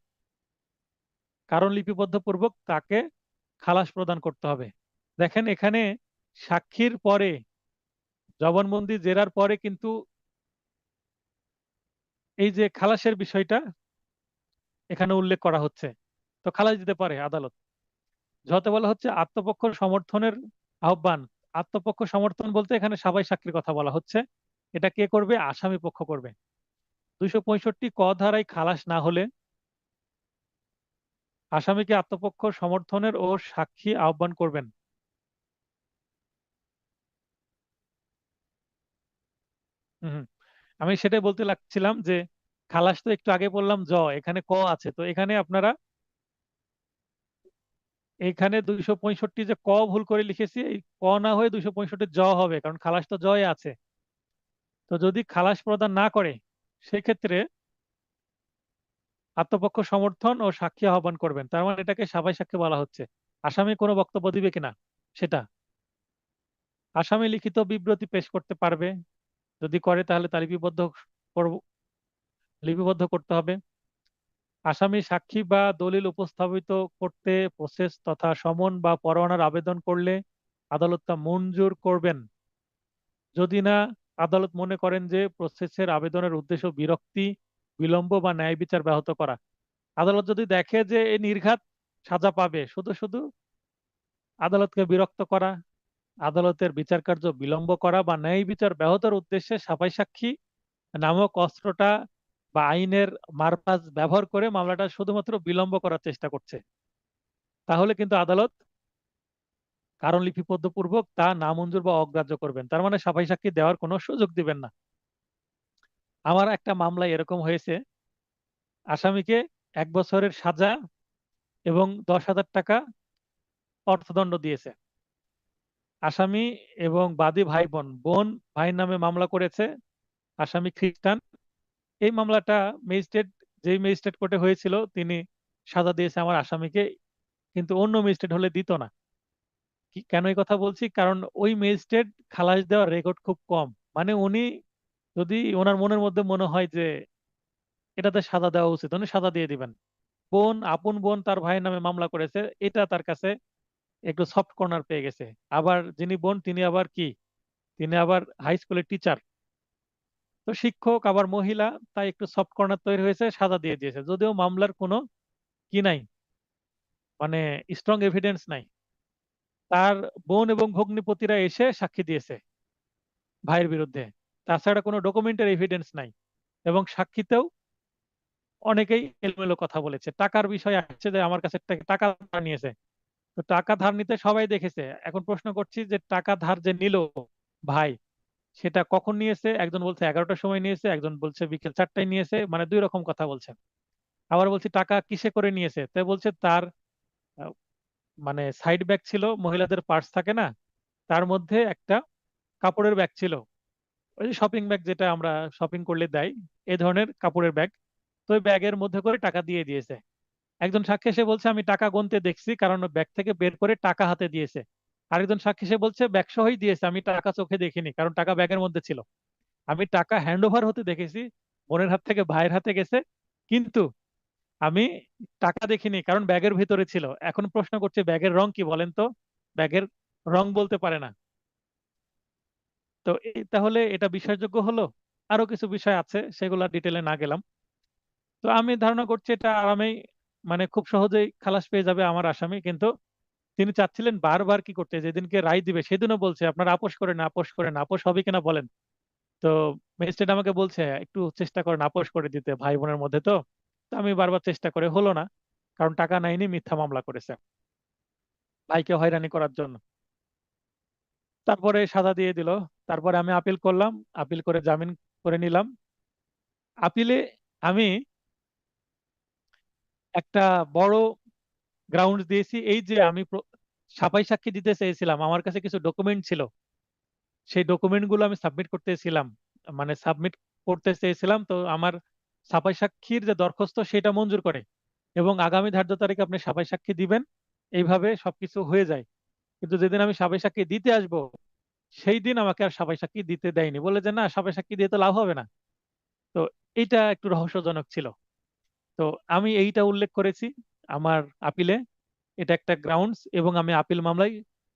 কারণ লিপিবদ্ধ পূর্বক তাকে খালাস প্রদান করতে হবে। দেখেন এখানে সাক্ষীর পরে, জবানবন্দি জেরার পরে কিন্তু এই যে খালাসের বিষয়টা এখানে উল্লেখ করা হচ্ছে। তো খালাস দিতে পারে আদালত। যত বলা হচ্ছে আত্মপক্ষ সমর্থনের আহ্বান। আত্মপক্ষ সমর্থন বলতে এখানে সবাই সাক্ষীর কথা বলা হচ্ছে। এটা কে করবে? আসামি পক্ষ করবে। 265 ক ধারায় খালাস না হলে আসামিকে আত্মপক্ষ সমর্থনের ও সাক্ষী আহ্বান করবেন। হুম হুম। আমি সেটাই বলতে লাগছিলাম যে খালাস তো একটু আগে বললাম এখানে আছে, তো এখানে আপনারা এখানে 265 যে ভুল করে লিখেছি, এই না হয়ে 265 হবে, কারণ খালাস তো জয়ে আছে। তো যদি খালাস প্রদান না করে, সেক্ষেত্রে আত্মপক্ষ সমর্থন ও সাক্ষী আহ্বান করবেন। তার মানে এটাকে সাবাই সাক্ষী বলা হচ্ছে। আসামি কোনো বক্তব্য দিবে কিনা সেটা। আসামি লিখিত বিবৃতি পেশ করতে পারবে, যদি করে তাহলে তা লিপিবদ্ধ করতে হবে। আসামি সাক্ষী বা দলিল উপস্থাপিত করতে প্রসেস তথা সমন বা পরোয়ানার আবেদন করলে আদালত তা মঞ্জুর করবেন, যদি না আদালত মনে করেন যে প্রসেসের আবেদনের উদ্দেশ্য বিরক্তি, বিলম্ব বা ন্যায় বিচার ব্যাহত করা। আদালত যদি দেখে যে এ নির্ঘাত সাজা পাবে, শুধু শুধু আদালতকে বিরক্ত করা, আদালতের বিচার কার্য বিলম্ব করা বা ন্যায় বিচার ব্যাহতের উদ্দেশ্যে সাফাই সাক্ষী নামক অস্ত্রটা বা আইনের মারপ্যাঁচ ব্যবহার করে মামলাটা শুধুমাত্র বিলম্ব করার চেষ্টা করছে, তাহলে কিন্তু আদালত কারণ লিপিবদ্ধ পূর্বক তা নামঞ্জুর বা অগ্রাহ্য করবেন। তার মানে সাফাই সাক্ষী দেওয়ার কোনো সুযোগ দিবেন না। আমার একটা মামলায় এরকম হয়েছে, আসামিকে 1 বছরের সাজা এবং 10,000 টাকা অর্থদণ্ড দিয়েছে। আসামি এবং বাদী ভাই বোন, ভাইয়ের নামে মামলা করেছে, আসামি খ্রিস্টান। এই মামলাটা ম্যাজিস্ট্রেট, যেই ম্যাজিস্ট্রেট কোর্টে হয়েছিল তিনি সাজা দিয়েছে আমার আসামিকে, কিন্তু অন্য ম্যাজিস্ট্রেট হলে দিত না। কেন এই কথা বলছি, কারণ ওই ম্যাজিস্ট্রেট খালাস দেওয়ার রেকর্ড খুব কম। মানে উনি যদি ওনার মনের মধ্যে মনে হয় যে এটাতে সাজা দেওয়া উচিত, উনি সাজা দিয়ে দিবেন। আপন বোন তার ভাইয়ের নামে মামলা করেছে, এটা তার কাছে একটু সফট কর্নার পেয়ে গেছে। আবার যিনি বোন তিনি আবার হাই স্কুলের টিচার, তো শিক্ষক আবার মহিলা, তাই একটু সফট কর্নার তৈরি হয়েছে, সাজা দিয়ে দিয়েছে, যদিও মামলার কোনো কি নাই, মানে স্ট্রং এভিডেন্স নাই। তার বোন এবং ভগ্নিপতিরা এসে সাক্ষী দিয়েছে ভাইয়ের বিরুদ্ধে, তাছাড়া কোনো ডকুমেন্টারি এভিডেন্স নাই। এবং সাক্ষীতেও অনেকেই এলোমেলো কথা বলেছে। টাকার বিষয় আসছে যে আমার কাছে টাকা ধার নিয়েছে, তো টাকা ধার নিতে সবাই দেখেছে। এখন প্রশ্ন করছি যে টাকা ধার যে নিল ভাই, সেটা কখন নিয়েছে? একজন বলছে 11টার সময় নিয়েছে, একজন বলছে বিকেল 4টায় নিয়েছে, মানে দুই রকম কথা বলছে। আবার বলছি টাকা কিসে করে নিয়েছে, তাই বলছে তার আহ, মানে সাইড ব্যাগ ছিল, মহিলাদের পার্স থাকে না, তার মধ্যে একটা কাপড়ের ব্যাগ ছিল, ওই যে শপিং ব্যাগ যেটা আমরা শপিং করলে দেয়, এই ধরনের কাপড়ের ব্যাগ। তো ওই ব্যাগের মধ্যে করে টাকা দিয়ে দিয়েছে। একজন সাক্ষী এসে বলছে আমি টাকা গুনতে দেখছি, কারণ ওই ব্যাগ থেকে বের করে টাকা হাতে দিয়েছে। আরেকজন সাক্ষী এসে বলছে ব্যাগ সহই দিয়েছে, আমি টাকা চোখে দেখিনি, কারণ টাকা ব্যাগের মধ্যে ছিল। আমি টাকা হ্যান্ড ওভার হতে দেখেছি, বোনের হাত থেকে ভাইয়ের হাতে গেছে, কিন্তু আমি টাকা দেখিনি, কারণ ব্যাগের ভিতরে ছিল। এখন প্রশ্ন করছে ব্যাগের রং কি বলেন তো? ব্যাগের রং বলতে পারে না। তো তাহলে এটা বিশ্বাসযোগ্য হলো? আরো কিছু বিষয় আছে, সেগুলা ডিটেলে না গেলাম। তো আমি ধারণা করছি এটা আরামেই, মানে খুব সহজেই খালাস পেয়ে যাবে আমার আসামি। কিন্তু তিনি চাচ্ছিলেন বারবার কি করতে, যেদিনকে রায় দিবে সেদিনও বলছে আপনারা আপোস করেন, আপোস করেন, আপোস হবে কিনা বলেন। তো ম্যাজিস্ট্রেট আমাকে বলছে একটু চেষ্টা করেন আপোস করে দিতে, ভাই বোনের মধ্যে তো। তো আমি বারবার চেষ্টা করে হলো না, কারণ টাকা নেয়নি, মিথ্যা মামলা করেছে ভাইকে হয়রানি করার জন্য। তারপরে সাজা দিয়ে দিল। তারপরে আমি আপিল করলাম, আপিল করে জামিন করে নিলাম। আপিলে আমি একটা বড় গ্রাউন্ড দিয়েছি, এই যে আমি সাফাই সাক্ষী দিতে চেয়েছিলাম, আমার কাছে কিছু ডকুমেন্ট ছিল, সেই ডকুমেন্ট গুলো আমি সাবমিট করতেছিলাম, মানে সাবমিট করতে চেয়েছিলাম। তো আমার সাফাই সাক্ষীর যে দরখাস্ত সেটা মঞ্জুর করে, এবং আগামী ধার্য তারিখে আপনি সাফাই সাক্ষী দিবেন, এইভাবে সবকিছু হয়ে যায়। কিন্তু যেদিন আমি সাফাই সাক্ষী দিতে আসব, সেই দিন আমাকে আর সাফাই সাক্ষী দিতে দেয়নি, বলে যে না সাফাই সাক্ষী দিয়ে তো লাভ হবে না। তো এইটা একটু রহস্যজনক ছিল। তো আমি এইটা উল্লেখ করেছি আমার আপিলে, এটা একটা গ্রাউন্ডস, এবং আমি আপিল মামলায়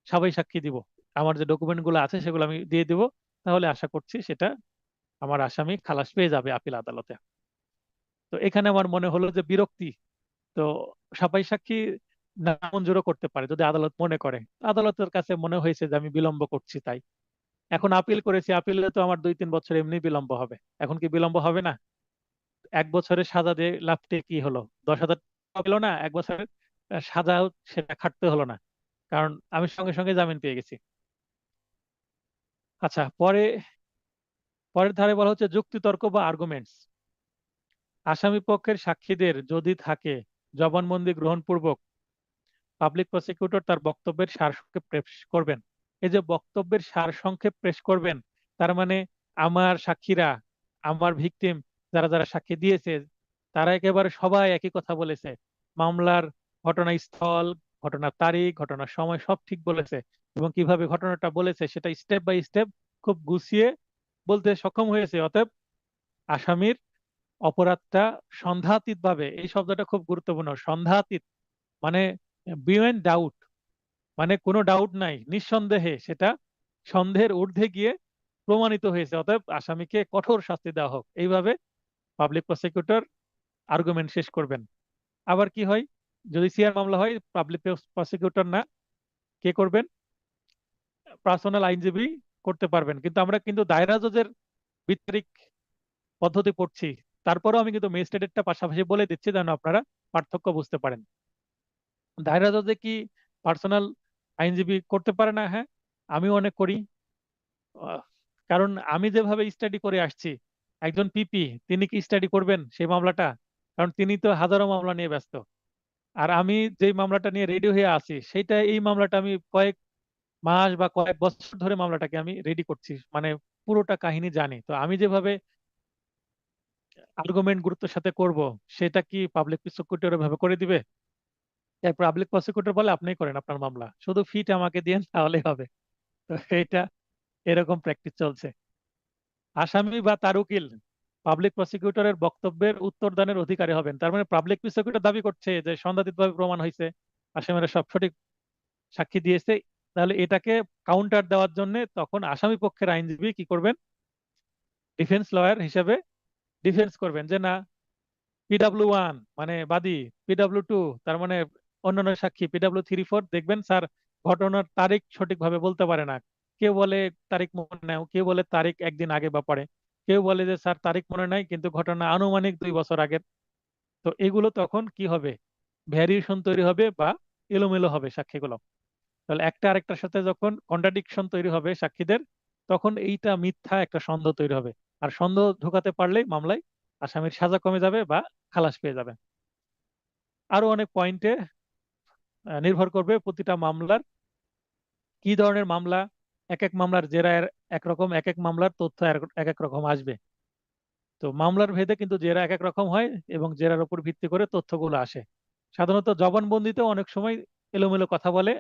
সাবাই সাক্ষী দিব, আমার যে ডকুমেন্ট গুলো আছে সেগুলো আমি দিয়ে দিব। তাহলে আশা করছি সেটা আমার আসামি খালাস পেয়ে যাবে আপিল আদালতে। তো এখানে আমার মনে হলো যে বিরক্তি, তো সাবাই সাক্ষী নামঞ্জুরও করতে পারে যদি আদালত মনে করে। আদালতের কাছে মনে হয়েছে যে আমি বিলম্ব করছি, তাই এখন আপিল করেছি, আপিলে তো আমার 2-3 বছর এমনি বিলম্ব হবে। এখন কি বিলম্ব হবে না? 1 বছরের সাজা দিয়ে লাভটা কি হলো? 10,000 টাকা পেলো না 1 বছরের? সাজাও সেটা খাটতে হলো না, কারণ আমি সঙ্গে সঙ্গে জামিন পেয়ে গেছি। আচ্ছা, পরের ধারে বলা হচ্ছে যুক্তিতর্ক বা আর্গুমেন্টস। আসামি পক্ষের সাক্ষীদের যদি থাকে জবানবন্দি গ্রহণপূর্বক পাবলিক প্রসিকিউটর তার বক্তব্যের সারসংক্ষেপ পেশ করবেন। এই যে বক্তব্যের সারসংক্ষেপ পেশ করবেন, তার মানে আমার সাক্ষীরা, আমার ভিকটিম, যারা যারা সাক্ষী দিয়েছে, তারা একেবারে সবাই একই কথা বলেছে। মামলার ঘটনাস্থল, ঘটনার তারিখ, ঘটনার সময় সব ঠিক বলেছে, এবং কিভাবে ঘটনাটা বলেছে সেটা স্টেপ বাই স্টেপ খুব গুছিয়ে বলতে সক্ষম হয়েছে। অতএব আসামির অপরাধটা সন্দেহাতীত ভাবে, এই শব্দটা খুব গুরুত্বপূর্ণ, সন্দেহাতীত মানে বিয়ন্ড ডাউট, মানে কোনো ডাউট নাই, নিঃসন্দেহে সেটা সন্দেহের ঊর্ধ্বে গিয়ে প্রমাণিত হয়েছে। অতএব আসামিকে কঠোর শাস্তি দেওয়া হোক, এইভাবে পাবলিক প্রসিকিউটর আর্গুমেন্ট শেষ করবেন। আবার কি হয়, যদি সিআর মামলা হয়, পাবলিক প্রসিকিউটর না, কে করবেন? পার্সোনাল আইনজীবী করতে পারবেন। কিন্তু আমরা কিন্তু দায়রা জজের বিচারিক পদ্ধতি পড়ছি, তারপরেও আমি কিন্তু ম্যাজিস্ট্রেটেরটা পাশাপাশি বলে দিচ্ছি যেন আপনারা পার্থক্য বুঝতে পারেন। দায়রা জজে কি পার্সোনাল আইনজীবী করতে পারে না? হ্যাঁ, আমিও অনেক করি। আহ, কারণ আমি যেভাবে স্টাডি করে আসছি, একজন পিপি তিনি কি স্টাডি করবেন সেই মামলাটা? কারণ তিনি তো হাজারো মামলা নিয়ে ব্যস্ত। আর আমি যে মামলাটা নিয়ে রেডি হয়ে আছি, সেটা, এই মামলাটা আমি কয়েক মাস বা কয়েক বছর ধরে মামলাটাকে আমি রেডি করছি, মানে পুরোটা কাহিনী জানি। তো আমি যেভাবে আর্গুমেন্ট গুরুত্বের সাথে করব, সেটা কি পাবলিক প্রসিকিউটর ভাবে করে দিবে? পাবলিক প্রসিকিউটর বলে আপনি করেন আপনার মামলা, শুধু ফিট আমাকে দিয়েন তাহলেই হবে। তো এটা এরকম প্র্যাকটিস চলছে। আসামি বা তার উকিল পাবলিক প্রসিকিউটরের বক্তব্যের উত্তর দানের অধিকারী হবেন। তার মানে পাবলিক প্রসিকিউটর দাবি করছে যে সন্দেহাতীতভাবে প্রমাণ হয়েছে, আসামিরা সব সঠিক সাক্ষী দিয়েছে, তাহলে এটাকে কাউন্টার দেওয়ার জন্য তখন আসামি পক্ষের আইনজীবী কি করবেন? ডিফেন্স লয়ার হিসেবে ডিফেন্স করবেন যে না, পিডাব্লিউ 1 মানে বাদী, পিডাব্লিউ 2 তার মানে অন্যান্য সাক্ষী, পিডাব্লিউ 3, 4 দেখবেন স্যার ঘটনার তারিখ সঠিকভাবে বলতে পারে না। কেউ বলে তারিখ মনে নেই, কেউ বলে তারিখ একদিন আগে বা পরে, কেউ বলে যে স্যার তারিখ মনে নাই কিন্তু ঘটনা আনুমানিক 2 বছর আগের। তো এগুলো তখন কি হবে? ভ্যারিয়েশন তৈরি হবে বা এলোমেলো হবে সাক্ষীগুলো। তাহলে একটা আরেকটার সাথে যখন কন্ট্রাডিকশন তৈরি হবে সাক্ষীদের, তখন এইটা মিথ্যা একটা সন্দেহ তৈরি হবে। আর সন্দেহ ঢোকাতে পারলেই মামলায় আসামির সাজা কমে যাবে বা খালাস পেয়ে যাবে। আরো অনেক পয়েন্টে নির্ভর করবে প্রতিটা মামলার কি ধরনের মামলা, এক এক মামলার জেরা একরকম, এক এক মামলার তথ্য এক এক রকম আসবে। তো মামলার ভেদে কিন্তু জেরা এক এক রকম হয়, এবং জেরার উপর ভিত্তি করে তথ্যগুলো আসে। সাধারণত জবানবন্দিতেও অনেক সময় এলোমেলো কথা বলে।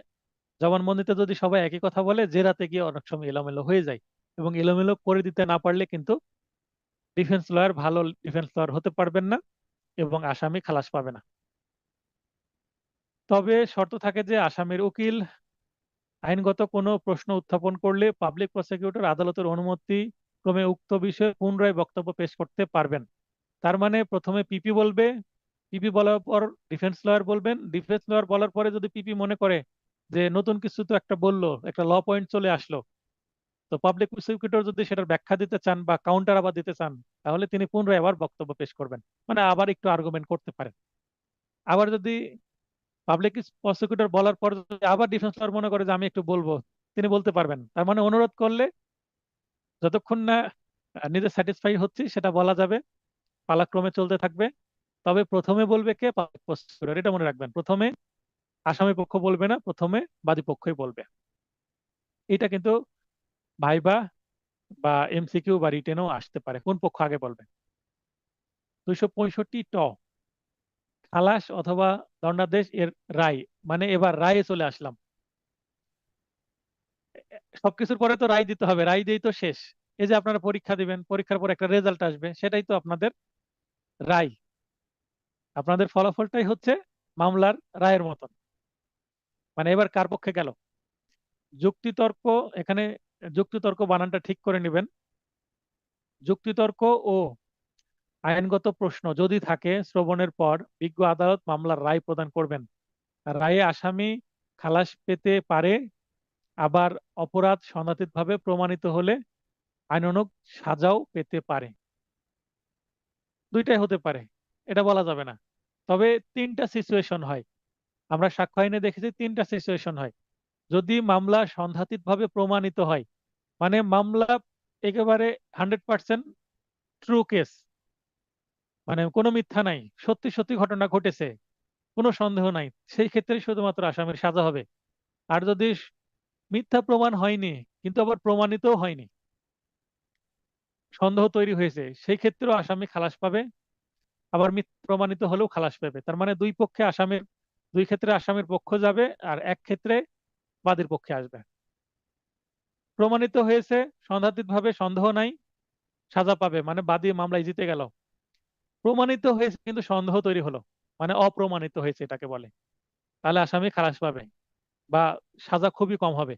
জবানবন্দিতে যদি সবাই একই কথা বলে, জেরাতে গিয়ে অনেক সময় এলোমেলো হয়ে যায়। এবং এলোমেলো করে দিতে না পারলে কিন্তু ডিফেন্স লয়ার ভালো ডিফেন্স লয়ার হতে পারবেন না, এবং আসামি খালাস পাবে না। তবে শর্ত থাকে যে আসামির উকিল আইনগত কোনো প্রশ্ন উত্থাপন করলে পাবলিক প্রসিকিউটর আদালতের অনুমতি ক্রমে উক্ত বিষয়ে পুনরায় বক্তব্য পেশ করতে পারবেন। তার মানে প্রথমে পিপি বলবে, পিপি বলার পর ডিফেন্স লয়ার বলবেন, ডিফেন্স লয়ার বলার পরে যদি পিপি মনে করে যে নতুন কিছু তো একটা বললো, একটা ল পয়েন্ট চলে আসলো, তো পাবলিক প্রসিকিউটর যদি সেটার ব্যাখ্যা দিতে চান বা কাউন্টার আবার দিতে চান, তাহলে তিনি পুনরায় আবার বক্তব্য পেশ করবেন, মানে আবার একটু আর্গুমেন্ট করতে পারেন। আবার যদি পাবলিক প্রসিকিউটর বলার পর যদি আবার ডিফেন্স লয়ার মনে করে যে আমি একটু বলবো, তিনি বলতে পারবেন। তার মানে অনুরোধ করলে যতক্ষণ না নিজে স্যাটিসফাই হচ্ছি সেটা বলা যাবে, পালাক্রমে চলতে থাকবে। তবে প্রথমে বলবে কে? পাবলিক প্রসিকিউটর, এটা মনে রাখবেন। প্রথমে আসামি পক্ষ বলবে না, প্রথমে বাদী পক্ষই বলবে। এটা কিন্তু ভাইবা বা এমসিকিউ বা রিটেনও আসতে পারে, কোন পক্ষ আগে বলবে। 265 খালাস অথবা দণ্ডাদেশ এর রায়, মানে এবার রায়ে চলে আসলাম। সবকিছুর পরে তো রায় দিতে হবে, রায় দিয়েই তো শেষ। এই যে আপনারা পরীক্ষা দিবেন, পরীক্ষার পর একটা রেজাল্ট আসবে, সেটাই তো আপনাদের রায়। আপনাদের ফলাফলটাই হচ্ছে মামলার রায়ের মতন। মানে এবার কার পক্ষে গেল? যুক্তিতর্ক, এখানে যুক্তিতর্ক বানানটা ঠিক করে নেবেন। যুক্তিতর্ক ও আইনগত প্রশ্ন যদি থাকে, শ্রবণের পর বিজ্ঞ আদালত মামলার রায় প্রদান করবেন। রায়ে আসামি খালাস পেতে পারে, আবার অপরাধ সন্দেহাতীতভাবে প্রমাণিত হলে আইনানুগ সাজাও পেতে পারে। দুইটাই হতে পারে, এটা বলা যাবে না। তবে তিনটা সিচুয়েশন হয়। আমরা সাক্ষ্য আইনে দেখেছি তিনটা সিচুয়েশন হয়। যদি মামলা সন্দেহাতীতভাবে প্রমাণিত হয়, মানে মামলা একেবারে 100% ট্রু কেস, মানে কোনো মিথ্যা নাই, সত্যি সত্যি ঘটনা ঘটেছে, কোনো সন্দেহ নাই, সেই ক্ষেত্রে শুধুমাত্র আসামির সাজা হবে। আর যদি মিথ্যা প্রমাণ হয়নি কিন্তু আবার প্রমাণিতও হয়নি, সন্দেহ তৈরি হয়েছে, সেই ক্ষেত্রেও আসামি খালাস পাবে, আবার মিথ্যা প্রমাণিত হলেও খালাস পাবে। তার মানে দুই পক্ষে আসামির, দুই ক্ষেত্রে আসামির পক্ষ যাবে আর এক ক্ষেত্রে বাদীর পক্ষে আসবে। প্রমাণিত হয়েছে সন্দেহাতীতভাবে, সন্দেহ নাই, সাজা পাবে, মানে বাদী মামলায় জিতে গেল। প্রমাণিত হয়েছে কিন্তু সন্দেহ তৈরি হলো, মানে অপ্রমাণিত হয়েছে এটাকে বলে, তাহলে আসামি খালাস পাবে বা সাজা খুবই কম হবে।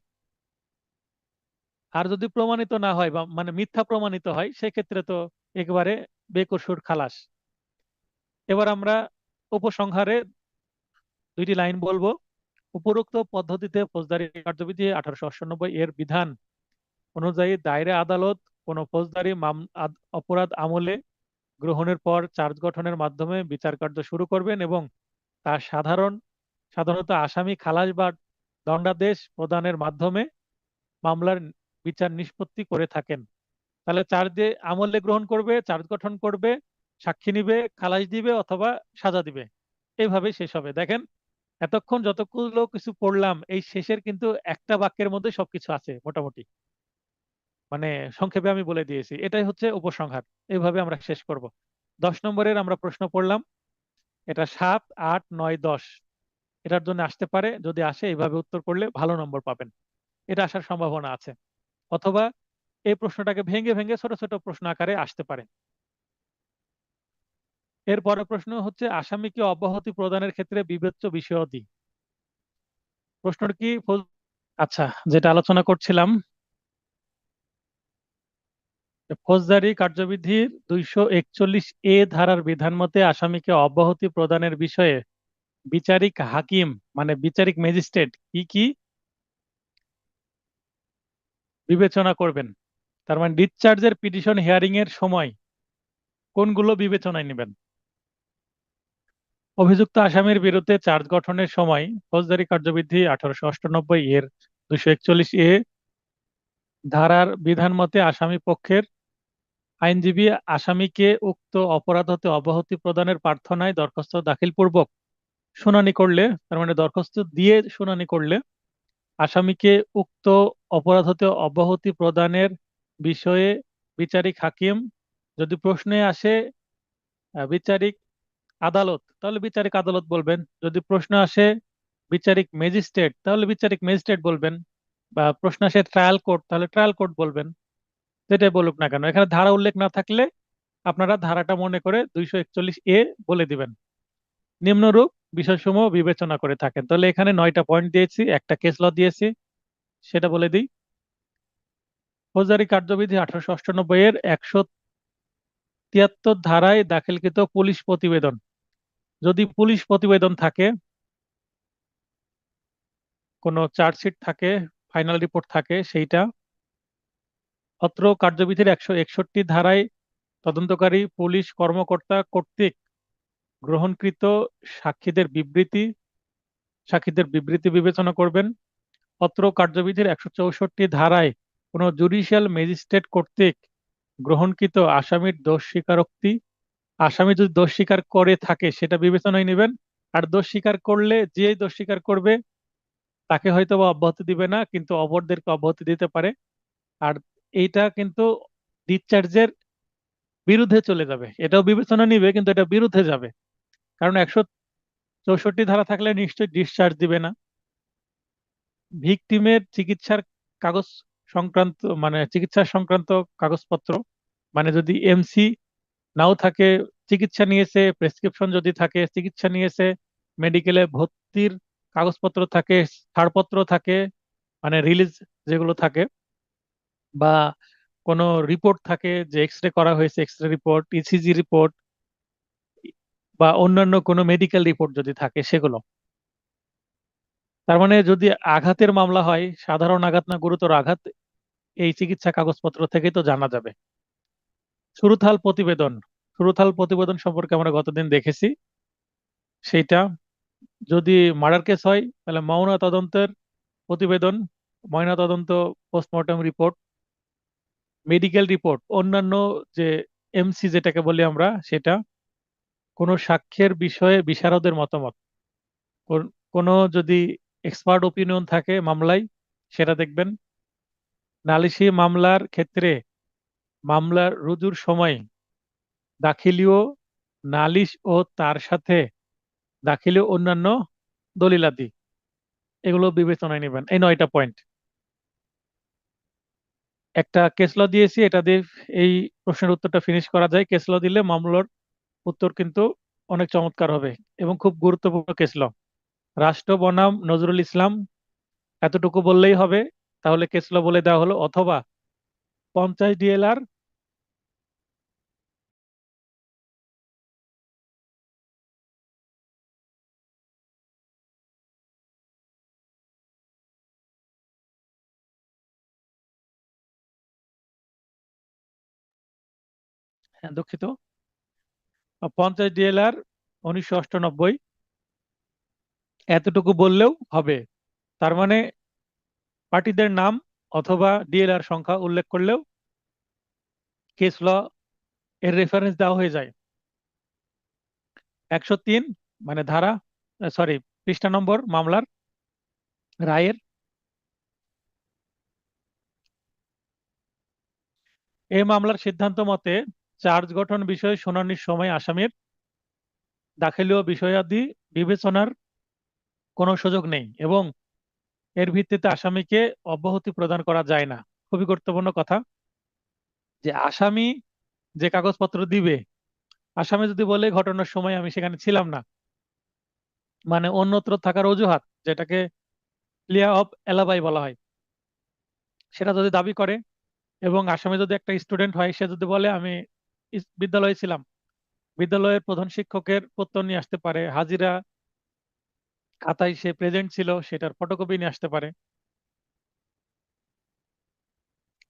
আর যদি প্রমাণিত না হয় বা মানে মিথ্যা প্রমাণিত হয়, সেক্ষেত্রে তো একেবারে বেকসুর খালাস। এবার আমরা উপসংহারে দুইটি লাইন বলবো। উপরোক্ত পদ্ধতিতে ফৌজদারি কার্যবিধি 1898 এর বিধান অনুযায়ী দায়রা আদালত কোনো ফৌজদারি অপরাধ আমলে গ্রহণের পর চার্জ গঠনের মাধ্যমে বিচার কার্য শুরু করবেন এবং তা সাধারণত আসামি খালাস বা দণ্ডাদেশ প্রদানের মাধ্যমে মামলার বিচার নিষ্পত্তি করে থাকেন। তাহলে চার্জে আমলে গ্রহণ করবে, চার্জ গঠন করবে, সাক্ষী নিবে, খালাস দিবে অথবা সাজা দিবে, এইভাবেই শেষ হবে। দেখেন, এতক্ষণ যতগুলো কিছু পড়লাম এই শেষের কিন্তু একটা বাক্যের মধ্যে সবকিছু আছে মোটামুটি, মানে সংক্ষেপে আমি বলে দিয়েছি, এটাই হচ্ছে উপসংহার। এইভাবে আমরা শেষ করব। 10 নম্বরের আমরা প্রশ্ন পড়লাম, এটা 7, 8, 9, 10 এটার জন্য আসতে পারে। যদি আসে এইভাবে উত্তর করলে ভালো নম্বর পাবেন, এটা আসার সম্ভাবনা আছে। অথবা এই প্রশ্নটাকে ভেঙে ভেঙে ছোট ছোট প্রশ্ন আকারে আসতে পারে। এর পরের প্রশ্ন হচ্ছে আসামিকে অব্যাহতি প্রদানের ক্ষেত্রে বিবেচ্য বিষয়াদি। প্রশ্নটা কি আচ্ছা, যেটা আলোচনা করছিলাম, ফৌজদারি কার্যবিধির 241 ধারার বিধান মতে আসামিকে অব্যাহতি প্রদানের বিষয়ে বিচারিক হাকিম মানে বিচারিক ম্যাজিস্ট্রেট কি কি বিবেচনা করবেন। তার মানে ডিসচার্জের পিটিশন হিয়ারিং এর সময় কোনগুলো বিবেচনায় নেবেন। অভিযুক্ত আসামির বিরুদ্ধে চার্জ গঠনের সময় ফৌজদারি কার্যবিধি 1898 এর 241 ধারার বিধান মতে আসামি পক্ষের আইনজীবী আসামিকে উক্ত অপরাধ হতে অব্যাহতি প্রদানের প্রার্থনায় দরখাস্ত দাখিল পূর্বক শুনানি করলে, তার মানে দরখাস্ত দিয়ে শুনানি করলে আসামিকে উক্ত অপরাধ হতে অব্যাহতি প্রদানের বিষয়ে বিচারিক হাকিম, যদি প্রশ্নে আসে বিচারিক আদালত তাহলে বিচারিক আদালত বলবেন, যদি প্রশ্ন আসে বিচারিক ম্যাজিস্ট্রেট তাহলে বিচারিক ম্যাজিস্ট্রেট বলবেন, বা প্রশ্ন আসে ট্রায়াল কোর্ট তাহলে ট্রায়াল কোর্ট বলবেন। যেটাই বলুক না কেন, এখানে ধারা উল্লেখ না থাকলে আপনারা ধারাটা মনে করে 241 বলে দিবেন। নিম্নরূপ বিষয়সমূহ বিবেচনা করে থাকেন। তাহলে এখানে 9টা পয়েন্ট দিয়েছি, একটা কেস ল দিয়েছি, সেটা বলে দিই। ফৌজদারি কার্যবিধি 1898 এর 173 ধারায় দাখিলকৃত পুলিশ প্রতিবেদন, যদি পুলিশ প্রতিবেদন থাকে, কোনো চার্জশিট থাকে, ফাইনাল রিপোর্ট থাকে, সেইটা অত্র কার্যবিধির 161 ধারায় তদন্তকারী পুলিশ কর্মকর্তা কর্তৃক গ্রহণকৃত সাক্ষীদের বিবৃতি সাক্ষীদের বিবৃতি বিবেচনা করবেন। অত্র কার্যবিধির 164 ধারায় কোন জুডিশিয়াল ম্যাজিস্ট্রেট কর্তৃক গ্রহণকৃত আসামির দোষ স্বীকারোক্তি, আসামি যদি দোষ স্বীকার করে থাকে সেটা বিবেচনায় নেবেন। আর দোষ স্বীকার করলে যে দোষ স্বীকার করবে তাকে হয়তো বা অব্যাহতি দিবে না, কিন্তু অপরদেরকে অব্যাহতি দিতে পারে। আর এইটা কিন্তু ডিসচার্জের বিরুদ্ধে চলে যাবে, এটাও বিবেচনা নিবে কিন্তু এটা বিরুদ্ধে যাবে, কারণ 164 ধারা থাকলে নিশ্চয়ই ডিসচার্জ দিবে না। ভিকটিমের চিকিৎসার কাগজ সংক্রান্ত, মানে চিকিৎসা সংক্রান্ত কাগজপত্র, মানে যদি এমসি নাও থাকে, চিকিৎসা নিয়েছে, প্রেসক্রিপশন যদি থাকে, চিকিৎসা নিয়েছে, মেডিকেলে ভর্তির কাগজপত্র থাকে, ছাড়পত্র থাকে, মানে রিলিজ যেগুলো থাকে, বা কোনো রিপোর্ট থাকে যে এক্স রে করা হয়েছে, X ray report, ECG report, বা অন্যান্য কোনো মেডিকেল রিপোর্ট যদি থাকে সেগুলো। তার মানে যদি আঘাতের মামলা হয়, সাধারণ আঘাত না গুরুতর আঘাত, এই চিকিৎসা কাগজপত্র থেকেই তো জানা যাবে। সুরুথাল প্রতিবেদন, সুরুথাল প্রতিবেদন সম্পর্কে আমরা গতদিন দেখেছি সেইটা। যদি মার্ডার কেস হয় তাহলে ময়না তদন্তের প্রতিবেদন, ময়না তদন্ত, পোস্টমর্টম রিপোর্ট, মেডিকেল রিপোর্ট, অন্যান্য যে এমসি যেটাকে বলি আমরা সেটা, কোনো সাক্ষ্যের বিষয়ে বিশারদের মতামত, কোনো যদি এক্সপার্ট ওপিনিয়ন থাকে মামলায় সেটা দেখবেন। নালিশি মামলার ক্ষেত্রে মামলার রুজুর সময় দাখিলীয় নালিশ ও তার সাথে দাখিলীয় অন্যান্য দলিলাদি, এগুলো বিবেচনায় নেবেন। এই 9টা পয়েন্ট। একটা কেস ল দিয়েছি, এটা দিয়ে এই প্রশ্নের উত্তরটা ফিনিশ করা যায়। কেস ল দিলে মামলার উত্তর কিন্তু অনেক চমৎকার হবে এবং খুব গুরুত্বপূর্ণ কেস ল। রাষ্ট্র বনাম নজরুল ইসলাম, এতটুকু বললেই হবে, তাহলে কেস ল বলে দেওয়া হলো। অথবা 50 DLR। হ্যাঁ, দুঃখিত। 50 DLR 1998, এতটুকু বললেও হবে। তার মানে পার্টিদের নাম অথবা ডিএলআর সংখ্যা উল্লেখ করলেও কেস ল এর রেফারেন্স দেওয়া হয়ে যায়। 103 মানে ধারা, সরি, পৃষ্ঠা নম্বর মামলার রায়ের। এই মামলার সিদ্ধান্ত মতে চার্জ গঠন বিষয়ে শুনানির সময় আসামির দাখিলীয় বিষয়াদি বিবেচনার কোনো সুযোগ নেই এবং এর ভিত্তিতে আসামিকে অব্যাহতি প্রদান করা যায় না। খুবই গুরুত্বপূর্ণ কথা, যে আসামি যে কাগজপত্র দিবে, আসামি যদি বলে ঘটনার সময় আমি সেখানে ছিলাম না, মানে অন্যত্র থাকার অজুহাত, যেটাকে ক্লিয়ার অফ এলাবাই বলা হয়, সেটা যদি দাবি করে, এবং আসামি যদি একটা স্টুডেন্ট হয়, সে যদি বলে আমি বিদ্যালয়ে ছিলাম, বিদ্যালয়ের প্রধান শিক্ষকের প্রত্যয় নিয়ে আসতে পারে, হাজিরা খাতায় সে প্রেজেন্ট ছিল সেটার ফটোকপি নিয়ে আসতে পারে,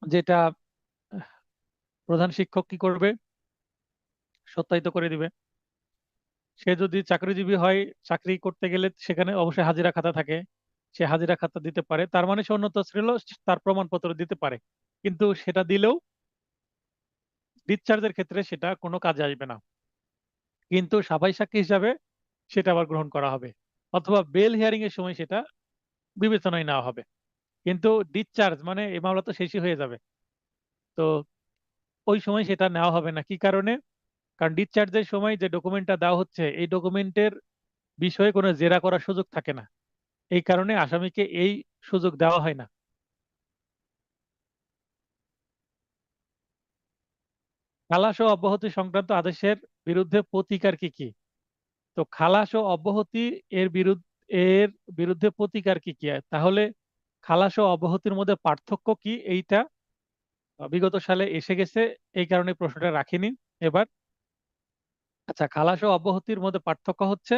যেটা প্রধান শিক্ষক কি করবে, সত্যায়িত করে দিবে। সে যদি চাকরিজীবী হয়, চাকরি করতে গেলে সেখানে অবশ্যই হাজিরা খাতা থাকে, সে হাজিরা খাতা দিতে পারে, তার মানে সে উন্নত ছিল, তার প্রমাণপত্র দিতে পারে। কিন্তু সেটা দিলেও ডিসচার্জের ক্ষেত্রে সেটা কোনো কাজে আসবে না, কিন্তু সাফাই সাক্ষী হিসাবে সেটা আবার গ্রহণ করা হবে, অথবা বেল হিয়ারিং এর সময় সেটা বিবেচনায় নেওয়া হবে। কিন্তু ডিসচার্জ মানে এই মামলা তো শেষই হয়ে যাবে, তো ওই সময় সেটা নেওয়া হবে না। কি কারণে? কারণ ডিসচার্জের সময় যে ডকুমেন্টটা দেওয়া হচ্ছে, এই ডকুমেন্টের বিষয়ে কোনো জেরা করার সুযোগ থাকে না, এই কারণে আসামিকে এই সুযোগ দেওয়া হয় না। খালাস ও অব্যাহতি সংক্রান্ত আদেশের বিরুদ্ধে প্রতিকার কি কি? তো খালাস ও অব্যাহতি এর বিরুদ্ধে প্রতিকার কি কি? তাহলে খালাস ও অব্যাহতির মধ্যে পার্থক্য কি, এইটা বিগত সালে এসে গেছে, এই কারণে প্রশ্নটা রাখিনি এবার। আচ্ছা, খালাস ও অব্যাহতির মধ্যে পার্থক্য হচ্ছে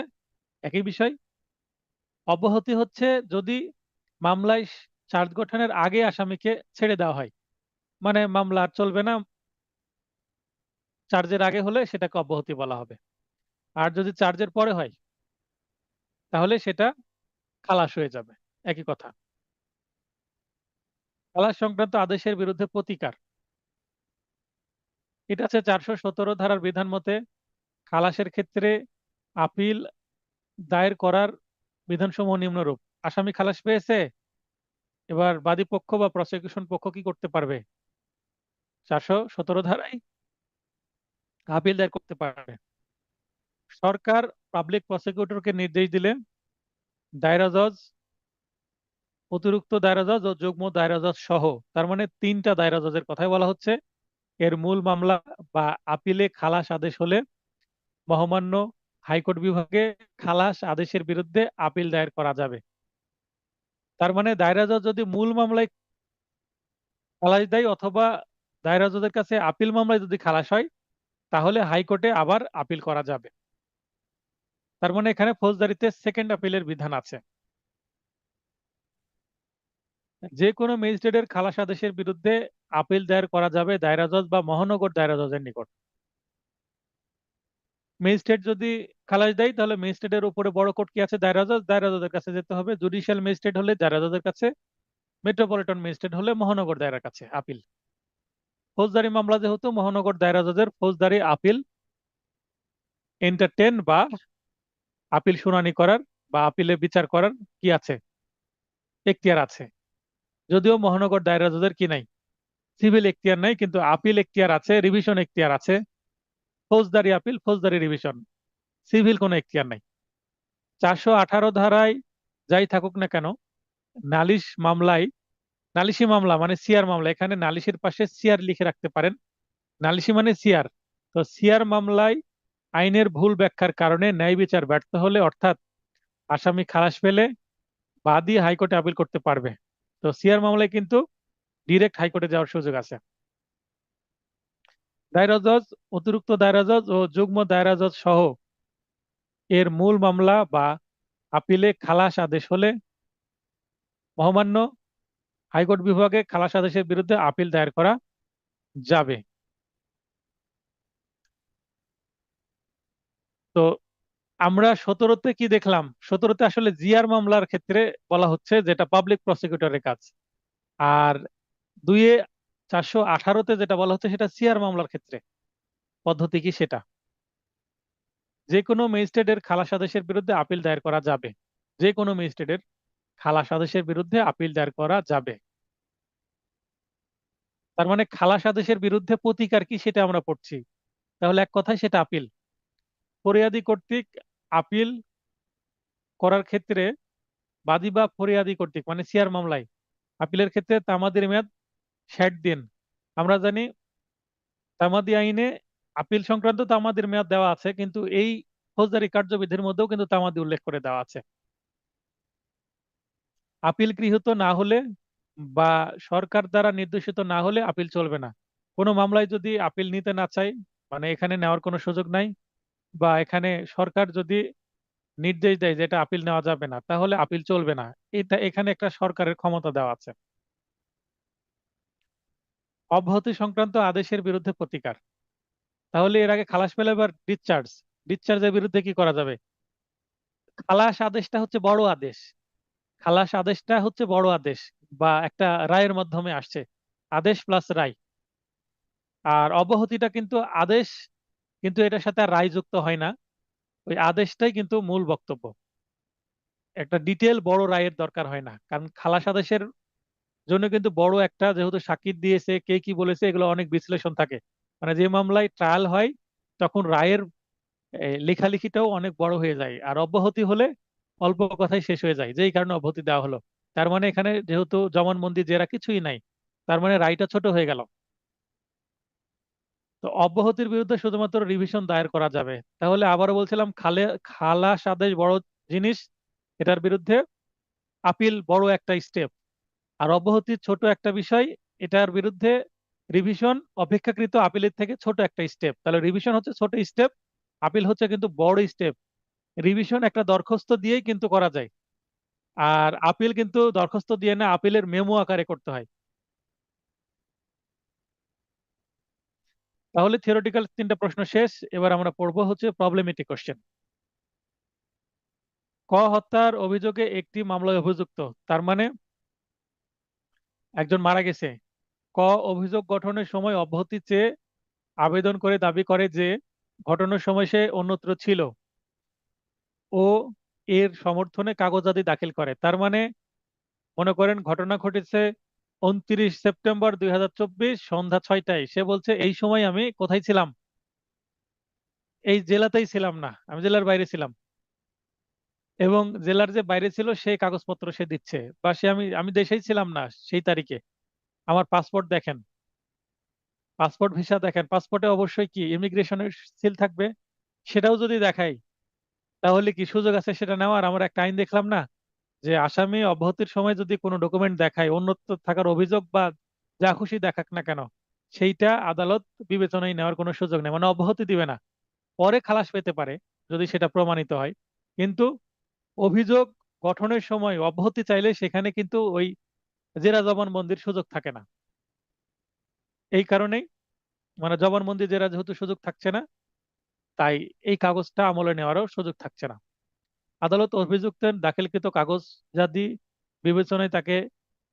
একই বিষয়। অব্যাহতি হচ্ছে যদি মামলায় চার্জ গঠনের আগে আসামিকে ছেড়ে দেওয়া হয়, মানে মামলা আর চলবে না, চার্জের আগে হলে সেটাকে অব্যাহতি বলা হবে। আর যদি চার্জের পরে হয় তাহলে সেটা খালাস হয়ে যাবে, একই কথা। খালাস সংক্রান্ত আদেশের বিরুদ্ধে প্রতিকার, এটা আছে 417 ধারার বিধান মতে খালাসের ক্ষেত্রে আপিল দায়ের করার বিধানসমূহ নিম্নরূপ। আসামি খালাস পেয়েছে, এবার বাদী পক্ষ বা প্রসিকিউশন পক্ষ কি করতে পারবে? 417 ধারায় আপিল দায়ের করতে পারবে। সরকার পাবলিক প্রসিকিউটরকে নির্দেশ দিলে দায়রা জজ, অতিরিক্ত দায়রা জজ ও যুগ্ম দায়রা জজ সহ, তার মানে 3টা দায়রা জজের কথাই বলা হচ্ছে, এর মূল মামলা বা আপিলে খালাস আদেশ হলে মহামান্য হাইকোর্ট বিভাগে খালাস আদেশের বিরুদ্ধে আপিল দায়ের করা যাবে। তার মানে দায়রা জজ যদি মূল মামলায় খালাস দেয়, অথবা দায়রা জজের কাছে আপিল মামলায় যদি খালাস হয়, তাহলে হাইকোর্টে আবার আপিল করা যাবে। তার মানে এখানে ফৌজদারিতে সেকেন্ড আপিলের বিধান আছে। যে কোনো ম্যাজিস্ট্রেটের খালাস আদেশের বিরুদ্ধে আপিল দায়ের করা যাবে দায়রা জজ বা মহানগর দায়রা জজের নিকট। ম্যাজিস্ট্রেট যদি খালাস দেয় তাহলে ম্যাজিস্ট্রেটের উপরে বড় কোর্ট কি আছে, দায়রা জজ, দায়রা জজের কাছে যেতে হবে। জুডিশিয়াল ম্যাজিস্ট্রেট হলে দায়রা জজের কাছে, মেট্রোপলিটন ম্যাজিস্ট্রেট হলে মহানগর দায়রার কাছে আপিল। ফৌজদারি মামলা যেহেতু মহানগর দায়রা জজের ফৌজদারি আপিল এন্টারটেন বা আপিল শুনানি করার বা আপিলে বিচার করার কি আছে, এখতিয়ার আছে। যদিও মহানগর দায়রা জজের কি নাই, সিভিল এখতিয়ার নাই, কিন্তু আপিল এখতিয়ার আছে, রিভিশন এখতিয়ার আছে। ফৌজদারি আপিল, ফৌজদারি রিভিশন, সিভিল কোনো এখতিয়ার নাই। 418 ধারায় যাই থাকুক না কেন, নালিশ মামলায়, নালিশি মামলা মানে সিআর মামলা, এখানে নালিশের পাশে সিআর লিখে রাখতে পারেন। নালিশি মানে সিআর। তো সিআর মামলায় আইনের ভুল ব্যাখ্যার কারণে ন্যায় বিচার ব্যর্থ হলে, অর্থাৎ আসামি খালাস পেলে বাদী হাইকোর্টে আপিল করতে পারবে। তো সিআর মামলায় কিন্তু ডিরেক্ট হাইকোর্টে যাওয়ার সুযোগ আছে। দায়রা জজ, অতিরিক্ত দায়রা জজ ও যুগ্ম দায়রা জজ সহ এর মূল মামলা বা আপিলে খালাস আদেশ হলে মহামান্য হাইকোর্ট বিভাগে খালাস আদেশের বিরুদ্ধে আপিল দায়ের করা যাবে। তো আমরা 17তে কি দেখলাম, 17তে আসলে জিআর মামলার ক্ষেত্রে বলা হচ্ছে, যেটা পাবলিক প্রসিকিউটরের কাজ। আর দুইয়ে 418তে যেটা বলা হচ্ছে সেটা সিআর মামলার ক্ষেত্রে। পদ্ধতি কি সেটা, যে কোনো ম্যাজিস্ট্রেটের খালাস আদেশের বিরুদ্ধে আপিল দায়ের করা যাবে। যে কোনো ম্যাজিস্ট্রেটের খালাস আদেশের বিরুদ্ধে আপিল দায়ের করা যাবে। তার মানে খালাস আদেশের বিরুদ্ধে প্রতিকার কি সেটা আমরা পড়ছি। তাহলে এক কথায় সেটা আপিল। ফরিয়াদি কর্তৃক আপিল করার ক্ষেত্রে, বাদী বা ফরিয়াদি কর্তৃক মানে সিআর মামলায় আপিলের ক্ষেত্রে তামাদির মেয়াদ 60 দিন। আমরা জানি তামাদি আইনে আপিল সংক্রান্ত তামাদির মেয়াদ দেওয়া আছে, কিন্তু এই ফৌজদারি কার্যবিধির মধ্যেও কিন্তু তামাদি উল্লেখ করে দেওয়া আছে। আপিল গৃহীত না হলে বা সরকার দ্বারা নির্দেশিত না হলে আপিল চলবে না। কোনো মামলায় যদি আপিল নিতে না চায়, মানে এখানে নেওয়ার কোনো সুযোগ নাই, বা এখানে সরকার যদি নির্দেশ দেয় যে এটা আপিল নেওয়া যাবে না, তাহলে আপিল চলবে না। এটা এখানে একটা সরকারের ক্ষমতা দেওয়া আছে। অব্যাহতি সংক্রান্ত আদেশের বিরুদ্ধে প্রতিকার। তাহলে এর আগে খালাস পেলে এবার ডিসচার্জ, ডিসচার্জের বিরুদ্ধে কি করা যাবে? খালাস আদেশটা হচ্ছে বড় আদেশ, খালাস আদেশটা হচ্ছে বড় আদেশ বা একটা রায়ের মাধ্যমে আসছে, আদেশ প্লাস রায়। আর অব্যাহতিটা কিন্তু আদেশ, কিন্তু এটার সাথে আর রায় যুক্ত হয় না, ওই আদেশটাই কিন্তু মূল বক্তব্য। একটা ডিটেল বড় রায়ের দরকার হয় না, কারণ খালাস আদেশের জন্য কিন্তু বড় একটা, যেহেতু সাক্ষী দিয়েছে, কে কি বলেছে, এগুলো অনেক বিশ্লেষণ থাকে। মানে যে মামলায় ট্রায়াল হয় তখন রায়ের লেখালেখিটাও অনেক বড় হয়ে যায়। আর অব্যাহতি হলে অল্প কথায় শেষ হয়ে যায়, যেই কারণে অব্যাহতি দেওয়া হলো। তার মানে এখানে যেহেতু জবানবন্দি জেরা কিছুই নাই, তার মানে রায়টা ছোট হয়ে গেল। তো অব্যাহতির বিরুদ্ধে শুধুমাত্র রিভিশন দায়ের করা যাবে। তাহলে আবারও বলছিলাম, খালাস আদেশ বড় জিনিস, এটার বিরুদ্ধে আপিল বড় একটা স্টেপ। আর অব্যাহতি ছোট একটা বিষয়, এটার বিরুদ্ধে রিভিশন অপেক্ষাকৃত আপিলের থেকে ছোট একটা স্টেপ। তাহলে রিভিশন হচ্ছে ছোট স্টেপ, আপিল হচ্ছে কিন্তু বড় স্টেপ। রিভিশন একটা দরখাস্ত দিয়েই কিন্তু করা যায়, আর আপিল কিন্তু দরখাস্ত দিয়ে না, আপিলের মেমো আকারে করতে হয়। তাহলে থিওরিটিক্যাল 3টা প্রশ্ন শেষ। এবার আমরা পড়বো হচ্ছে প্রবলেমেটিক কোশ্চেন। ক হত্যার অভিযোগে একটি মামলায় অভিযুক্ত, তার মানে একজন মারা গেছে। ক অভিযোগ গঠনের সময় অব্যাহতি চেয়ে আবেদন করে দাবি করে যে ঘটনার সময় সে অন্যত্র ছিল, ও এর সমর্থনে কাগজাদি দাখিল করে। তার মানে মনে করেন ঘটনা ঘটেছে 29 সেপ্টেম্বর 2024 সন্ধ্যা 6টায়। সে বলছে এই সময় আমি কোথায় ছিলাম, এই জেলাতেই ছিলাম না, আমি জেলার বাইরে ছিলাম। এবং জেলার যে বাইরে ছিল সেই কাগজপত্র সে দিচ্ছে, বা সে আমি আমি দেশেই ছিলাম না সেই তারিখে। আমার পাসপোর্ট দেখেন, পাসপোর্ট ভিসা দেখেন, পাসপোর্টে অবশ্যই কি ইমিগ্রেশনের সিল থাকবে, সেটাও যদি দেখাই, তাহলে কি সুযোগ আছে সেটা নেওয়ার? আমরা একটা আইন দেখলাম না, যে আসামি অব্যাহতির সময় যদি কোনো ডকুমেন্ট দেখায়, অন্যত্র থাকার অভিযোগ বা যা খুশি দেখাক না কেন, সেইটা আদালত বিবেচনায় নেওয়ার কোনো সুযোগ নেই, মানে অব্যাহতি দিবে না। পরে খালাস পেতে পারে যদি সেটা প্রমাণিত হয়, কিন্তু অভিযোগ গঠনের সময় অব্যাহতি চাইলে সেখানে কিন্তু ওই জেরা জবানবন্দির সুযোগ থাকে না। এই কারণেই মানে জবানবন্দি জেরা যেহেতু সুযোগ থাকছে না, তাই এই কাগজটা আমলে নেওয়ারও সুযোগ থাকছে না। আদালত অভিযুক্তের দাখিলকৃত কাগজাদি বিবেচনায় তাকে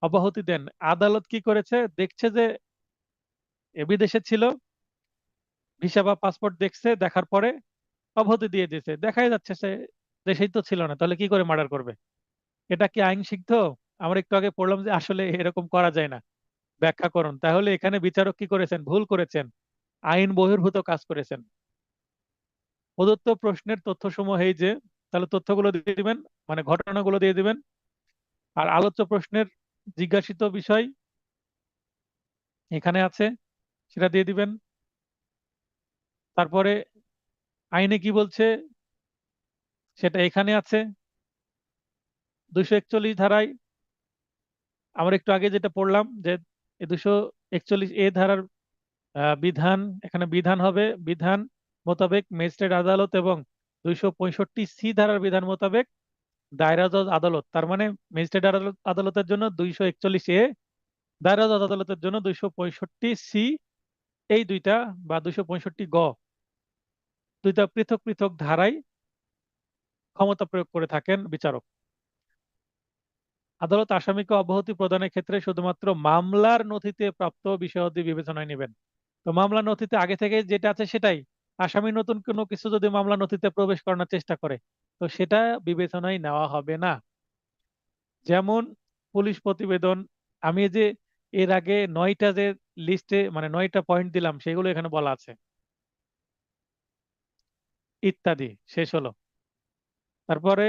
অব্যাহতি দেন। আদালত কি করেছে, দেখছে যে এ বিদেশে ছিল, ভিসা বা পাসপোর্ট দেখছে, দেখার পরে অব্যাহতি দিয়ে দিয়েছে। দেখাই যাচ্ছে সে দেশেই তো ছিল না, তাহলে কি করে মার্ডার করবে? এটা কি আইন সিদ্ধ? আমরা একটু আগে পড়লাম যে আসলে এরকম করা যায় না। ব্যাখ্যা করুন। তাহলে এখানে বিচারক কি করেছেন? ভুল করেছেন, আইন বহির্ভূত কাজ করেছেন। প্রদত্ত প্রশ্নের তথ্যসমূহ এই যে, তাহলে তথ্যগুলো দিয়ে দিবেন, মানে ঘটনাগুলো দিয়ে দিবেন। আর আলোচ্য প্রশ্নের জিজ্ঞাসিত বিষয় এখানে আছে, সেটা দিয়ে দিবেন। তারপরে আইনে কি বলছে সেটা এখানে আছে। 241 ধারায় আমরা একটু আগে যেটা পড়লাম যে 241 ধারার বিধান, এখানে বিধান হবে, বিধান মোতাবেক ম্যাজিস্ট্রেট আদালত, এবং 265 ধারার বিধান মোতাবেক দায়রা জজ আদালত। তার মানে ম্যাজিস্ট্রেট আদালতের জন্য 241 দায়রা জজ আদালতের জন্য 265 এই দুইটা, বা 265 দুইটা পৃথক পৃথক ধারায় ক্ষমতা প্রয়োগ করে থাকেন বিচারক। আদালত আসামিকে অব্যাহতি প্রদানের ক্ষেত্রে শুধুমাত্র মামলার নথিতে প্রাপ্ত বিষয়াদি বিবেচনায় নেবেন। তো মামলার নথিতে আগে থেকে যেটা আছে সেটাই, আসামি নতুন কোনো কিছু যদি মামলা নথিতে প্রবেশ করানোর চেষ্টা করে, তো সেটা বিবেচনায় নেওয়া হবে না। যেমন পুলিশ প্রতিবেদন, আমি এই যে এর আগে 9টা যে লিস্টে, মানে 9টা পয়েন্ট দিলাম, সেগুলো এখানে বলা আছে, ইত্যাদি শেষ হলো। তারপরে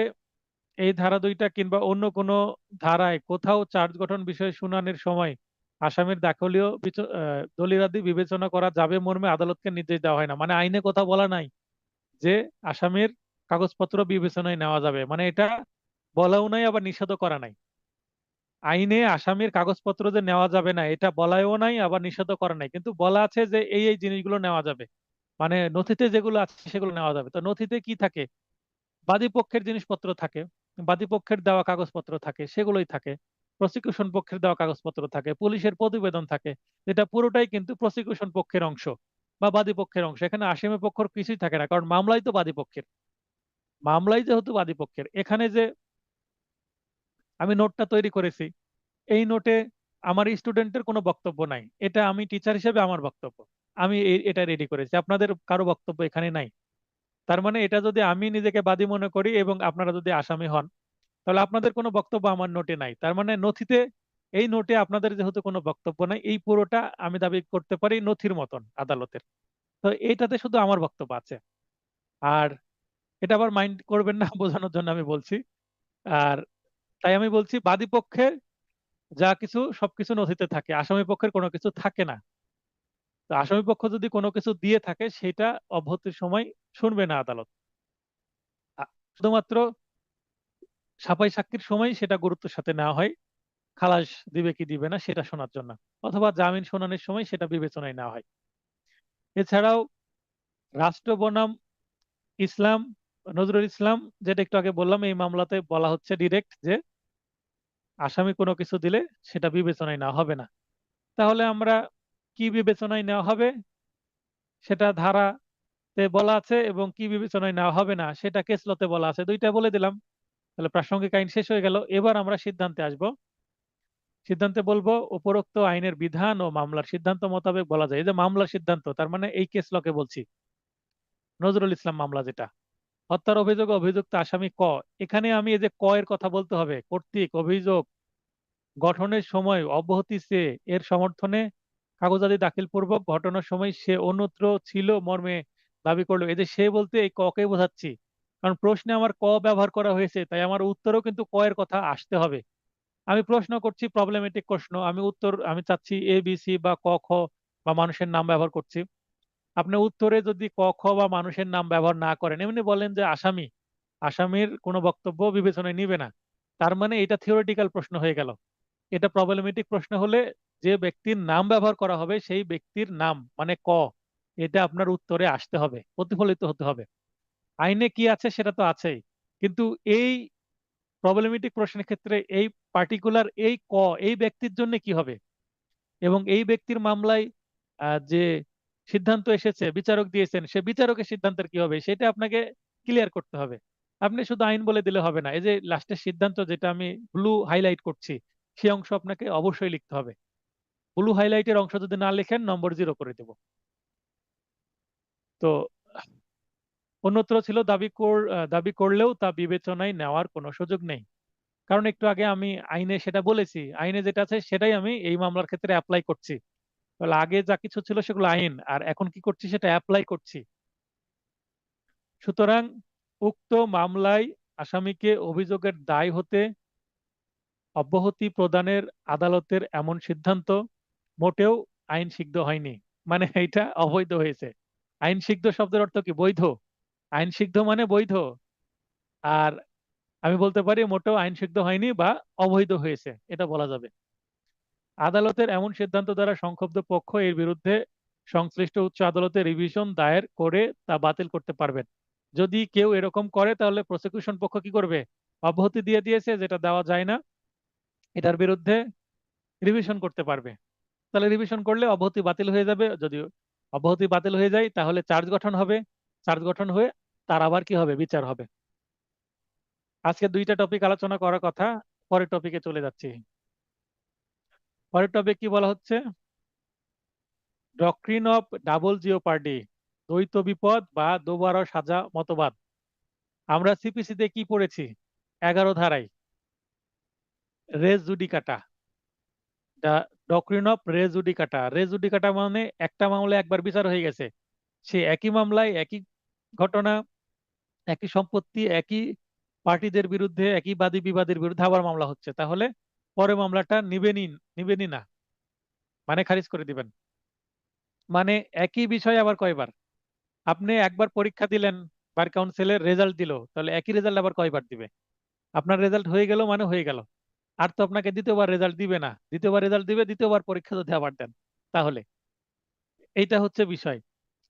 এই ধারা দুইটা কিংবা অন্য কোনো ধারায় কোথাও চার্জ গঠন বিষয়ে শুনানির সময় আসামির দাখিলীয় দলিলাদি বিবেচনা করা যাবে মর্মে আদালতকে নির্দেশ দেওয়া হয় না। মানে আইনে কোথাও বলা নাই যে আসামির কাগজপত্র বিবেচনায় নেওয়া যাবে, মানে এটা বলাও নাই, আবার নিষেধও করা নাই। আইনে আসামির কাগজপত্র যে নেওয়া যাবে না এটা বলাও নাই, আবার নিষেধও করা নাই, কিন্তু বলা আছে যে এই জিনিসগুলো নেওয়া যাবে। মানে নথিতে যেগুলো আছে সেগুলো নেওয়া যাবে। তো নথিতে কি থাকে? বাদী পক্ষের জিনিসপত্র থাকে, বাদী পক্ষের দেওয়া কাগজপত্র থাকে, সেগুলোই থাকে। প্রসিকিউশন পক্ষের দেওয়া কাগজপত্র থাকে, পুলিশের প্রতিবেদন থাকে, যেটা পুরোটাই কিন্তু প্রসিকিউশন পক্ষের অংশ বা বাদী পক্ষের অংশ। এখানে আসামি পক্ষের কিছুই থাকে না, কারণ মামলাই তো বাদী পক্ষের। মামলাই যেহেতু বাদী পক্ষের, এখানে যে আমি নোটটা তৈরি করেছি, এই নোটে আমার স্টুডেন্টের কোনো বক্তব্য নাই, এটা আমি টিচার হিসেবে আমার বক্তব্য। আমি এটা রেডি করেছি, আপনাদের কারো বক্তব্য এখানে নাই। তার মানে এটা যদি আমি নিজেকে বাদী মনে করি এবং আপনারা যদি আসামি হন, তাহলে আপনাদের কোনো বক্তব্য আমার নোটে নাই। তার মানে নথিতে, এই নোটে আপনাদের যেহেতু কোনো বক্তব্য নাই, এই পুরোটা আমি দাবি করতে পারি নথির মতন আদালতের। তো এইটাতে শুধু আমার বক্তব্য আছে। আর এটা আবার মাইন্ড করবেন না, বোঝানোর জন্য আমি বলছি। আর তাই আমি বলছি, বাদী পক্ষে যা কিছু সবকিছু নথিতে থাকে, আসামি পক্ষের কোনো কিছু থাকে না। তো আসামি পক্ষ যদি কোনো কিছু দিয়ে থাকে, সেটা অব্যাহতির সময় শুনবে না আদালত। শুধুমাত্র সাফাই সাক্ষীর সময় সেটা গুরুত্বের সাথে নেওয়া হয়, খালাস দিবে কি দিবে না সেটা শোনার জন্য, অথবা জামিন শুনানির সময় সেটা বিবেচনায় নেওয়া হয়। এছাড়াও রাষ্ট্র বনাম ইসলাম, নজরুল ইসলাম, যেটা একটু আগে বললাম, এই মামলাতে বলা হচ্ছে ডিরেক্ট যে আসামি কোনো কিছু দিলে সেটা বিবেচনায় নেওয়া হবে না। তাহলে আমরা কি বিবেচনায় নেওয়া হবে সেটা ধারাতে বলা আছে, এবং কি বিবেচনায় নেওয়া হবে না সেটা কেস লতে বলা আছে, দুইটা বলে দিলাম। তাহলে প্রাসঙ্গিক আইন শেষ হয়ে গেল। এবার আমরা সিদ্ধান্তে আসব। সিদ্ধান্তে বলবো উপরোক্ত আইনের বিধান ও মামলার সিদ্ধান্ত মোতাবেক বলা যায়, এই যে মামলার সিদ্ধান্ত, তার মানে এই কেস লকে বলছি, নজরুল ইসলাম মামলা যেটা, হত্যার অভিযোগে অভিযুক্ত আসামি ক। এখানে আমি এই যে ক এর কথা বলতে হবে, কর্তৃক অভিযোগ গঠনের সময় অব্যাহতি চেয়ে এর সমর্থনে কাগজাদি দাখিল পূর্বক ঘটনার সময় সে অন্যত্র ছিল মর্মে দাবি করলো। এই যে সে বলতে এই ককে বোঝাচ্ছি, কারণ প্রশ্নে আমার ক ব্যবহার করা হয়েছে, তাই আমার উত্তরেও কিন্তু ক এর কথা আসতে হবে। আমি প্রশ্ন করছি প্রবলেমেটিক প্রশ্ন, আমি উত্তর আমি চাচ্ছি এ বি সি বা ক খ বা মানুষের নাম ব্যবহার করছি। আপনি উত্তরে যদি ক খ বা মানুষের নাম ব্যবহার না করেন, এমনি বলেন যে আসামি, আসামির কোনো বক্তব্য বিবেচনায় নিবে না, তার মানে এটা থিওরিটিক্যাল প্রশ্ন হয়ে গেল। এটা প্রবলেমেটিক প্রশ্ন হলে যে ব্যক্তির নাম ব্যবহার করা হবে সেই ব্যক্তির নাম, মানে ক, এটা আপনার উত্তরে আসতে হবে, প্রতিফলিত হতে হবে। আইনে কি আছে সেটা তো আছেই, কিন্তু এই প্রবলেমেটিক প্রশ্নের ক্ষেত্রে এই পার্টিকুলার এই এই ব্যক্তির জন্য কি হবে, এবং এই ব্যক্তির মামলায় যে সিদ্ধান্ত এসেছে, বিচারক দিয়েছেন, সে বিচারকের সিদ্ধান্তের কি হবে সেটা আপনাকে ক্লিয়ার করতে হবে। আপনি শুধু আইন বলে দিলে হবে না। এই যে লাস্টের সিদ্ধান্ত যেটা আমি ব্লু হাইলাইট করছি, সেই অংশ আপনাকে অবশ্যই লিখতে হবে। ব্লু হাইলাইটের অংশ যদি না লিখেন নম্বর 0 করে দেব। তো অন্যত্র ছিল দাবি করলেও তা বিবেচনায় নেওয়ার কোনো সুযোগ নেই। কারণ একটু আগে আমি আইনে সেটা বলেছি, আইনে যেটা আছে সেটাই আমি এই মামলার ক্ষেত্রে অ্যাপ্লাই করছি। তাহলে আগে যা কিছু ছিল সেগুলো আইন, আর এখন কি করছি সেটা অ্যাপ্লাই করছি। সুতরাং উক্ত মামলায় আসামিকে অভিযোগের দায় হতে অব্যাহতি প্রদানের আদালতের এমন সিদ্ধান্ত মোটেও আইন সিদ্ধ হয়নি, মানে এটা অবৈধ হয়েছে। আইন সিদ্ধ শব্দের অর্থ কি? বৈধ। আইন সিদ্ধ মানে বৈধ। আর আমি বলতে পারি মোটেও আইন সিদ্ধ হয়নি বা অবৈধ হয়েছে, এটা বলা যাবে। আদালতের এমন সিদ্ধান্ত দ্বারা সংক্ষুব্ধ পক্ষ এর বিরুদ্ধে সংশ্লিষ্ট উচ্চ আদালতে রিভিশন দায়ের করে তা বাতিল করতে পারবেন। যদি কেউ এরকম করে তাহলে প্রসিকিউশন পক্ষ কি করবে? অব্যাহতি দিয়ে দিয়েছে, যেটা দেওয়া যায় না, এটার বিরুদ্ধে রিভিশন করতে পারবে। তাহলে রিভিশন করলে অব্যাহতি বাতিল হয়ে যাবে। যদি অব্যাহতি বাতিল হয়ে যায় তাহলে চার্জ গঠন হবে। চার্জ গঠন হয়ে তার আবার কি হবে? বিচার হবে। আজকে দুইটা টপিক আলোচনা করার কথা, পরের টপিকে চলে যাচ্ছি। পরের টপিক কি বলা হচ্ছে? ডক্ট্রিন অফ ডাবল জিওপার্ডি, দ্বৈত বিপদ বা দোবারা সাজা মতবাদ। আমরা সিপিসি তে কি পড়েছি? 11 ধারায় res judicata, the doctrine of res judicata. Res judicata মানে একটা মামলায় একবার বিচার হয়ে গেছে, সে একই মামলায় একই ঘটনা, একই সম্পত্তি, একই পার্টিদের বিরুদ্ধে, একই বাদী বিবাদের বিরুদ্ধে আবার মামলা হচ্ছে, তাহলে পরে মামলাটা নিবেনি না, মানে খারিজ করে দিবেন। মানে একই বিষয় আবার কয়বার? আপনি একবার পরীক্ষা দিলেন, বার কাউন্সিলের রেজাল্ট দিল, তাহলে একই রেজাল্ট আবার কয়বার দিবে? আপনার রেজাল্ট হয়ে গেল মানে হয়ে গেল। আর তো আপনাকে দ্বিতীয়বার রেজাল্ট দিবে না। দ্বিতীয়বার রেজাল্ট দিবে দ্বিতীয়বার পরীক্ষা যদি আবার দেন, তাহলে এইটা হচ্ছে বিষয়।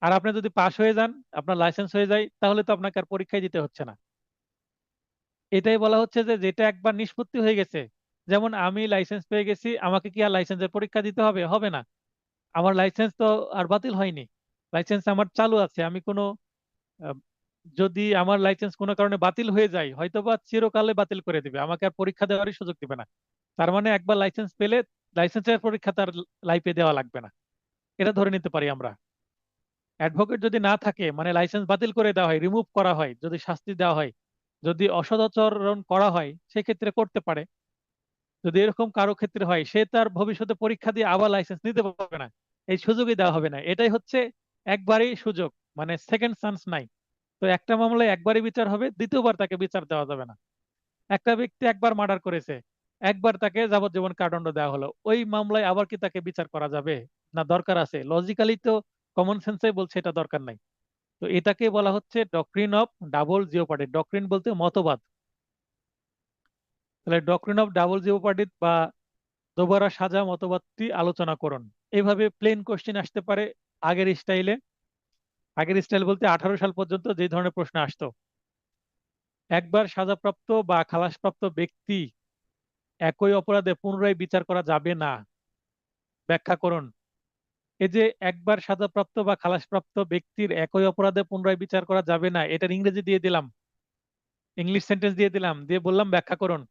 আর আপনি যদি পাশ হয়ে যান, আপনার লাইসেন্স হয়ে যায়, তাহলে তো আপনাকে আর পরীক্ষায় দিতে হচ্ছে না। এটাই বলা হচ্ছে যে যেটা একবার নিষ্পত্তি হয়ে গেছে, যেমন আমি লাইসেন্স পেয়ে গেছি, আমাকে কি আর লাইসেন্সের পরীক্ষা দিতে হবে? হবে না। আমার লাইসেন্স তো আর বাতিল হয়নি, লাইসেন্স আমার চালু আছে। আমি কোনো আহ, যদি আমার লাইসেন্স কোনো কারণে বাতিল হয়ে যায়, হয়তোবা চিরকালে বাতিল করে দিবে, আমাকে আর পরীক্ষা দেওয়ারই সুযোগ দিবে না। তার মানে একবার লাইসেন্স পেলে লাইসেন্সের পরীক্ষা তার লাইফে দেওয়া লাগবে না, এটা ধরে নিতে পারি আমরা। অ্যাডভোকেট যদি না থাকে, মানে লাইসেন্স বাতিল করে দেওয়া হয়, রিমুভ করা হয়, যদি শাস্তি দেওয়া হয়, যদি অসদাচরণ করা হয়, সেক্ষেত্রে করতে পারে। যদি এরকম কারো ক্ষেত্রে হয়, সে তার ভবিষ্যতে পরীক্ষা দিয়ে আবার লাইসেন্স নিতে পারবে না, এই সুযোগই দেওয়া হবে না। এটাই হচ্ছে একবারই সুযোগ, মানে সেকেন্ড চান্স নাই। তো একটা মামলায় একবারই বিচার হবে, দ্বিতীয়বার তাকে বিচার দেওয়া যাবে না। একটা ব্যক্তি একবার মার্ডার করেছে, একবার তাকে যাবজ্জীবন কারাদণ্ড দেওয়া হলো, ওই মামলায় আবার কি তাকে বিচার করা যাবে? না, দরকার আছে? লজিক্যালি তো কমন সেন্সে বলছে এটা দরকার নাই। তো এটাকে বলা হচ্ছে ডক্ট্রিন অফ ডাবল জিওপার্ডি। ডক্ট্রিন বলতে মতবাদ। তাহলে ডক্ট্রিন অফ ডাবল জিওপার্ডি বা দোবারা সাজা মতবাদটি আলোচনা করুন। এইভাবে প্লেন কোশ্চেন আসতে পারে। আগের স্টাইলে, আগের স্টাইল বলতে 18 সাল পর্যন্ত যে ধরনের প্রশ্ন আসতো, একবার সাজাপ্রাপ্ত বা খালাসপ্রাপ্ত ব্যক্তি একই অপরাধে পুনরায় বিচার করা যাবে না, ব্যাখ্যা করুন। এই যে একবার সাজাপ্রাপ্ত বা খালাসপ্রাপ্ত ব্যক্তির একই অপরাধে পুনরায় বিচার করা যাবে না, এটার ইংরেজি দিয়ে দিলাম, ইংলিশ সেন্টেন্স দিয়ে দিলাম, দিয়ে বললাম ব্যাখ্যা করুন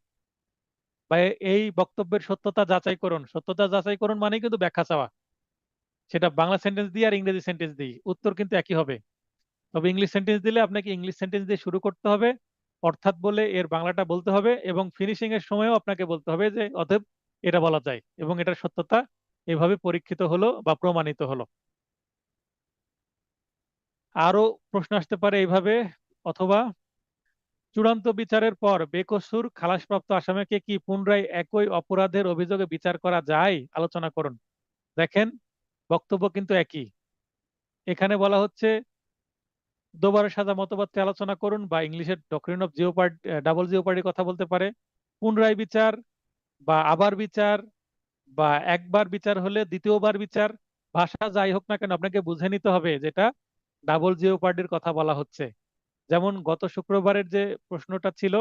বা এই বক্তব্যের সত্যতা যাচাই করুন। সত্যতা যাচাই করুন মানে কিন্তু ব্যাখ্যা চাওয়া, সেটা বাংলা সেন্টেন্স দিয়ে আর ইংরেজি সেন্টেন্স দিই, উত্তর কিন্তু একই হবে। তবে ইংলিশ সেন্টেন্স দিলে আপনাকে ইংলিশ সেন্টেন্স দিয়ে শুরু করতে হবে, অর্থাৎ বলে এর বাংলাটা বলতে হবে, এবং ফিনিশিং এর সময়ও আপনাকে বলতে হবে যে অতএব এটা বলা যায় এবং এটার সত্যতা এভাবে পরীক্ষিত হলো বা প্রমাণিত হলো। আরো প্রশ্ন আসতে পারে এইভাবে, অথবা চূড়ান্ত বিচারের পর বেকসুর খালাসপ্রাপ্ত আসামিকে কি পুনরায় একই অপরাধের অভিযোগে বিচার করা যায়? আলোচনা করুন। দেখেন, বক্তব্য কিন্তু একই। এখানে বলা হচ্ছে দোবারা সাজা মতবাদকে আলোচনা করুন, বা ইংলিশের ডক্ট্রিন অফ জিওপার্ড ডাবল জিওপার্ডির কথা বলতে পারে। পুনরায় বিচার বা আবার বিচার বা একবার বিচার হলে দ্বিতীয়বার বিচার, ভাষা যাই হোক না কেন আপনাকে বুঝে নিতে হবে যেটা ডাবল জিওপার্ডির কথা বলা হচ্ছে। যেমন গত শুক্রবারের যে প্রশ্নটা ছিল,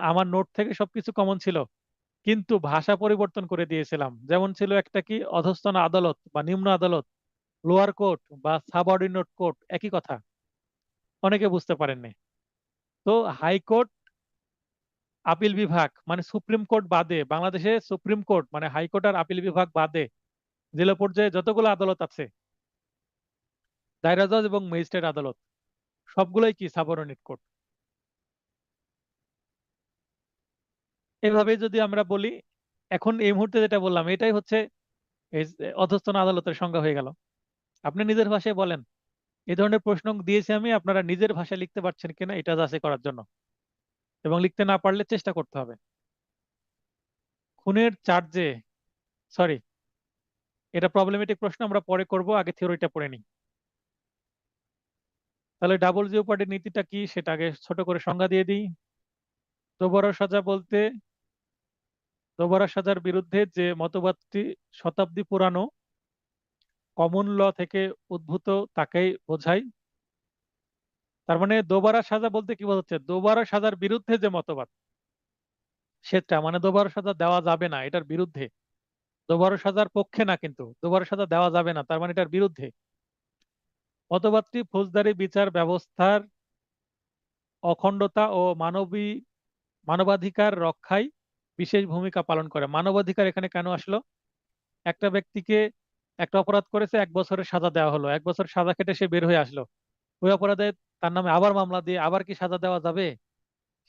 আমার নোট থেকে সবকিছু কমন ছিল, কিন্তু ভাষা পরিবর্তন করে দিয়েছিলাম। যেমন ছিল একটা কি, অধস্তন আদালত বা নিম্ন আদালত, লোয়ার কোর্ট বা সাবঅর্ডিনেট কোর্ট একই কথা, অনেকে বুঝতে পারেননি। তো হাইকোর্ট, আপিল বিভাগ মানে সুপ্রিম কোর্ট বাদে, বাংলাদেশে সুপ্রিম কোর্ট মানে হাইকোর্ট আর আপিল বিভাগ বাদে জেলা পর্যায়ে যতগুলো আদালত আছে, দায়রা জজ এবং ম্যাজিস্ট্রেট আদালত, সবগুলোই কি সাবঅর্ডিনেট কোর্ট। এভাবে যদি আমরা বলি, এখন এই মুহূর্তে যেটা বললাম এটাই হচ্ছে এই অধস্তন আদালতের সংজ্ঞা হয়ে গেল। আপনি নিজের ভাষায় বলেন, এই ধরনের প্রশ্ন দিয়েছি আমি, আপনারা নিজের ভাষায় লিখতে পারছেন কিনা এটা যাচাই করার জন্য, এবং লিখতে না পারলে চেষ্টা করতে হবে। খুনের চার্জে, সরি, এটা প্রবলেমেটিক প্রশ্ন, আমরা পরে করব, আগে থিওরিটা পড়ে নিই। তাহলে ডাবল জিওপার্ডি নীতিটা কি সেটা আগে ছোট করে সংজ্ঞা দিয়ে দিই। দোবরা সাজা বলতে, দোবরা সাজার বিরুদ্ধে যে মতবাদটি শতাব্দী পুরানো, কমন ল থেকে উদ্ভূত, তাকেই বোঝায়। তার মানে দোবারা সাজা বলতে কি বোঝাচ্ছে, দোবারা সাজার বিরুদ্ধে যে মতবাদ সেটা, মানে দোবারা সাজা দেওয়া যাবে না এটার বিরুদ্ধে, দোবারা সাজার পক্ষে না, কিন্তু দোবারা সাজা দেওয়া যাবে না তার মানে এটার বিরুদ্ধে। মতবাদটি ফৌজদারি বিচার ব্যবস্থার অখণ্ডতা ও মানবাধিকার রক্ষায় বিশেষ ভূমিকা পালন করে। মানবাধিকার এখানে কেন আসলো? একটা ব্যক্তিকে একটা অপরাধ করেছে, 1 বছরের সাজা দেওয়া হলো, 1 বছর সাজা খেটে সে বের হয়ে আসলো, ওই অপরাধে তার নামে আবার মামলা দিয়ে আবার কি সাজা দেওয়া যাবে?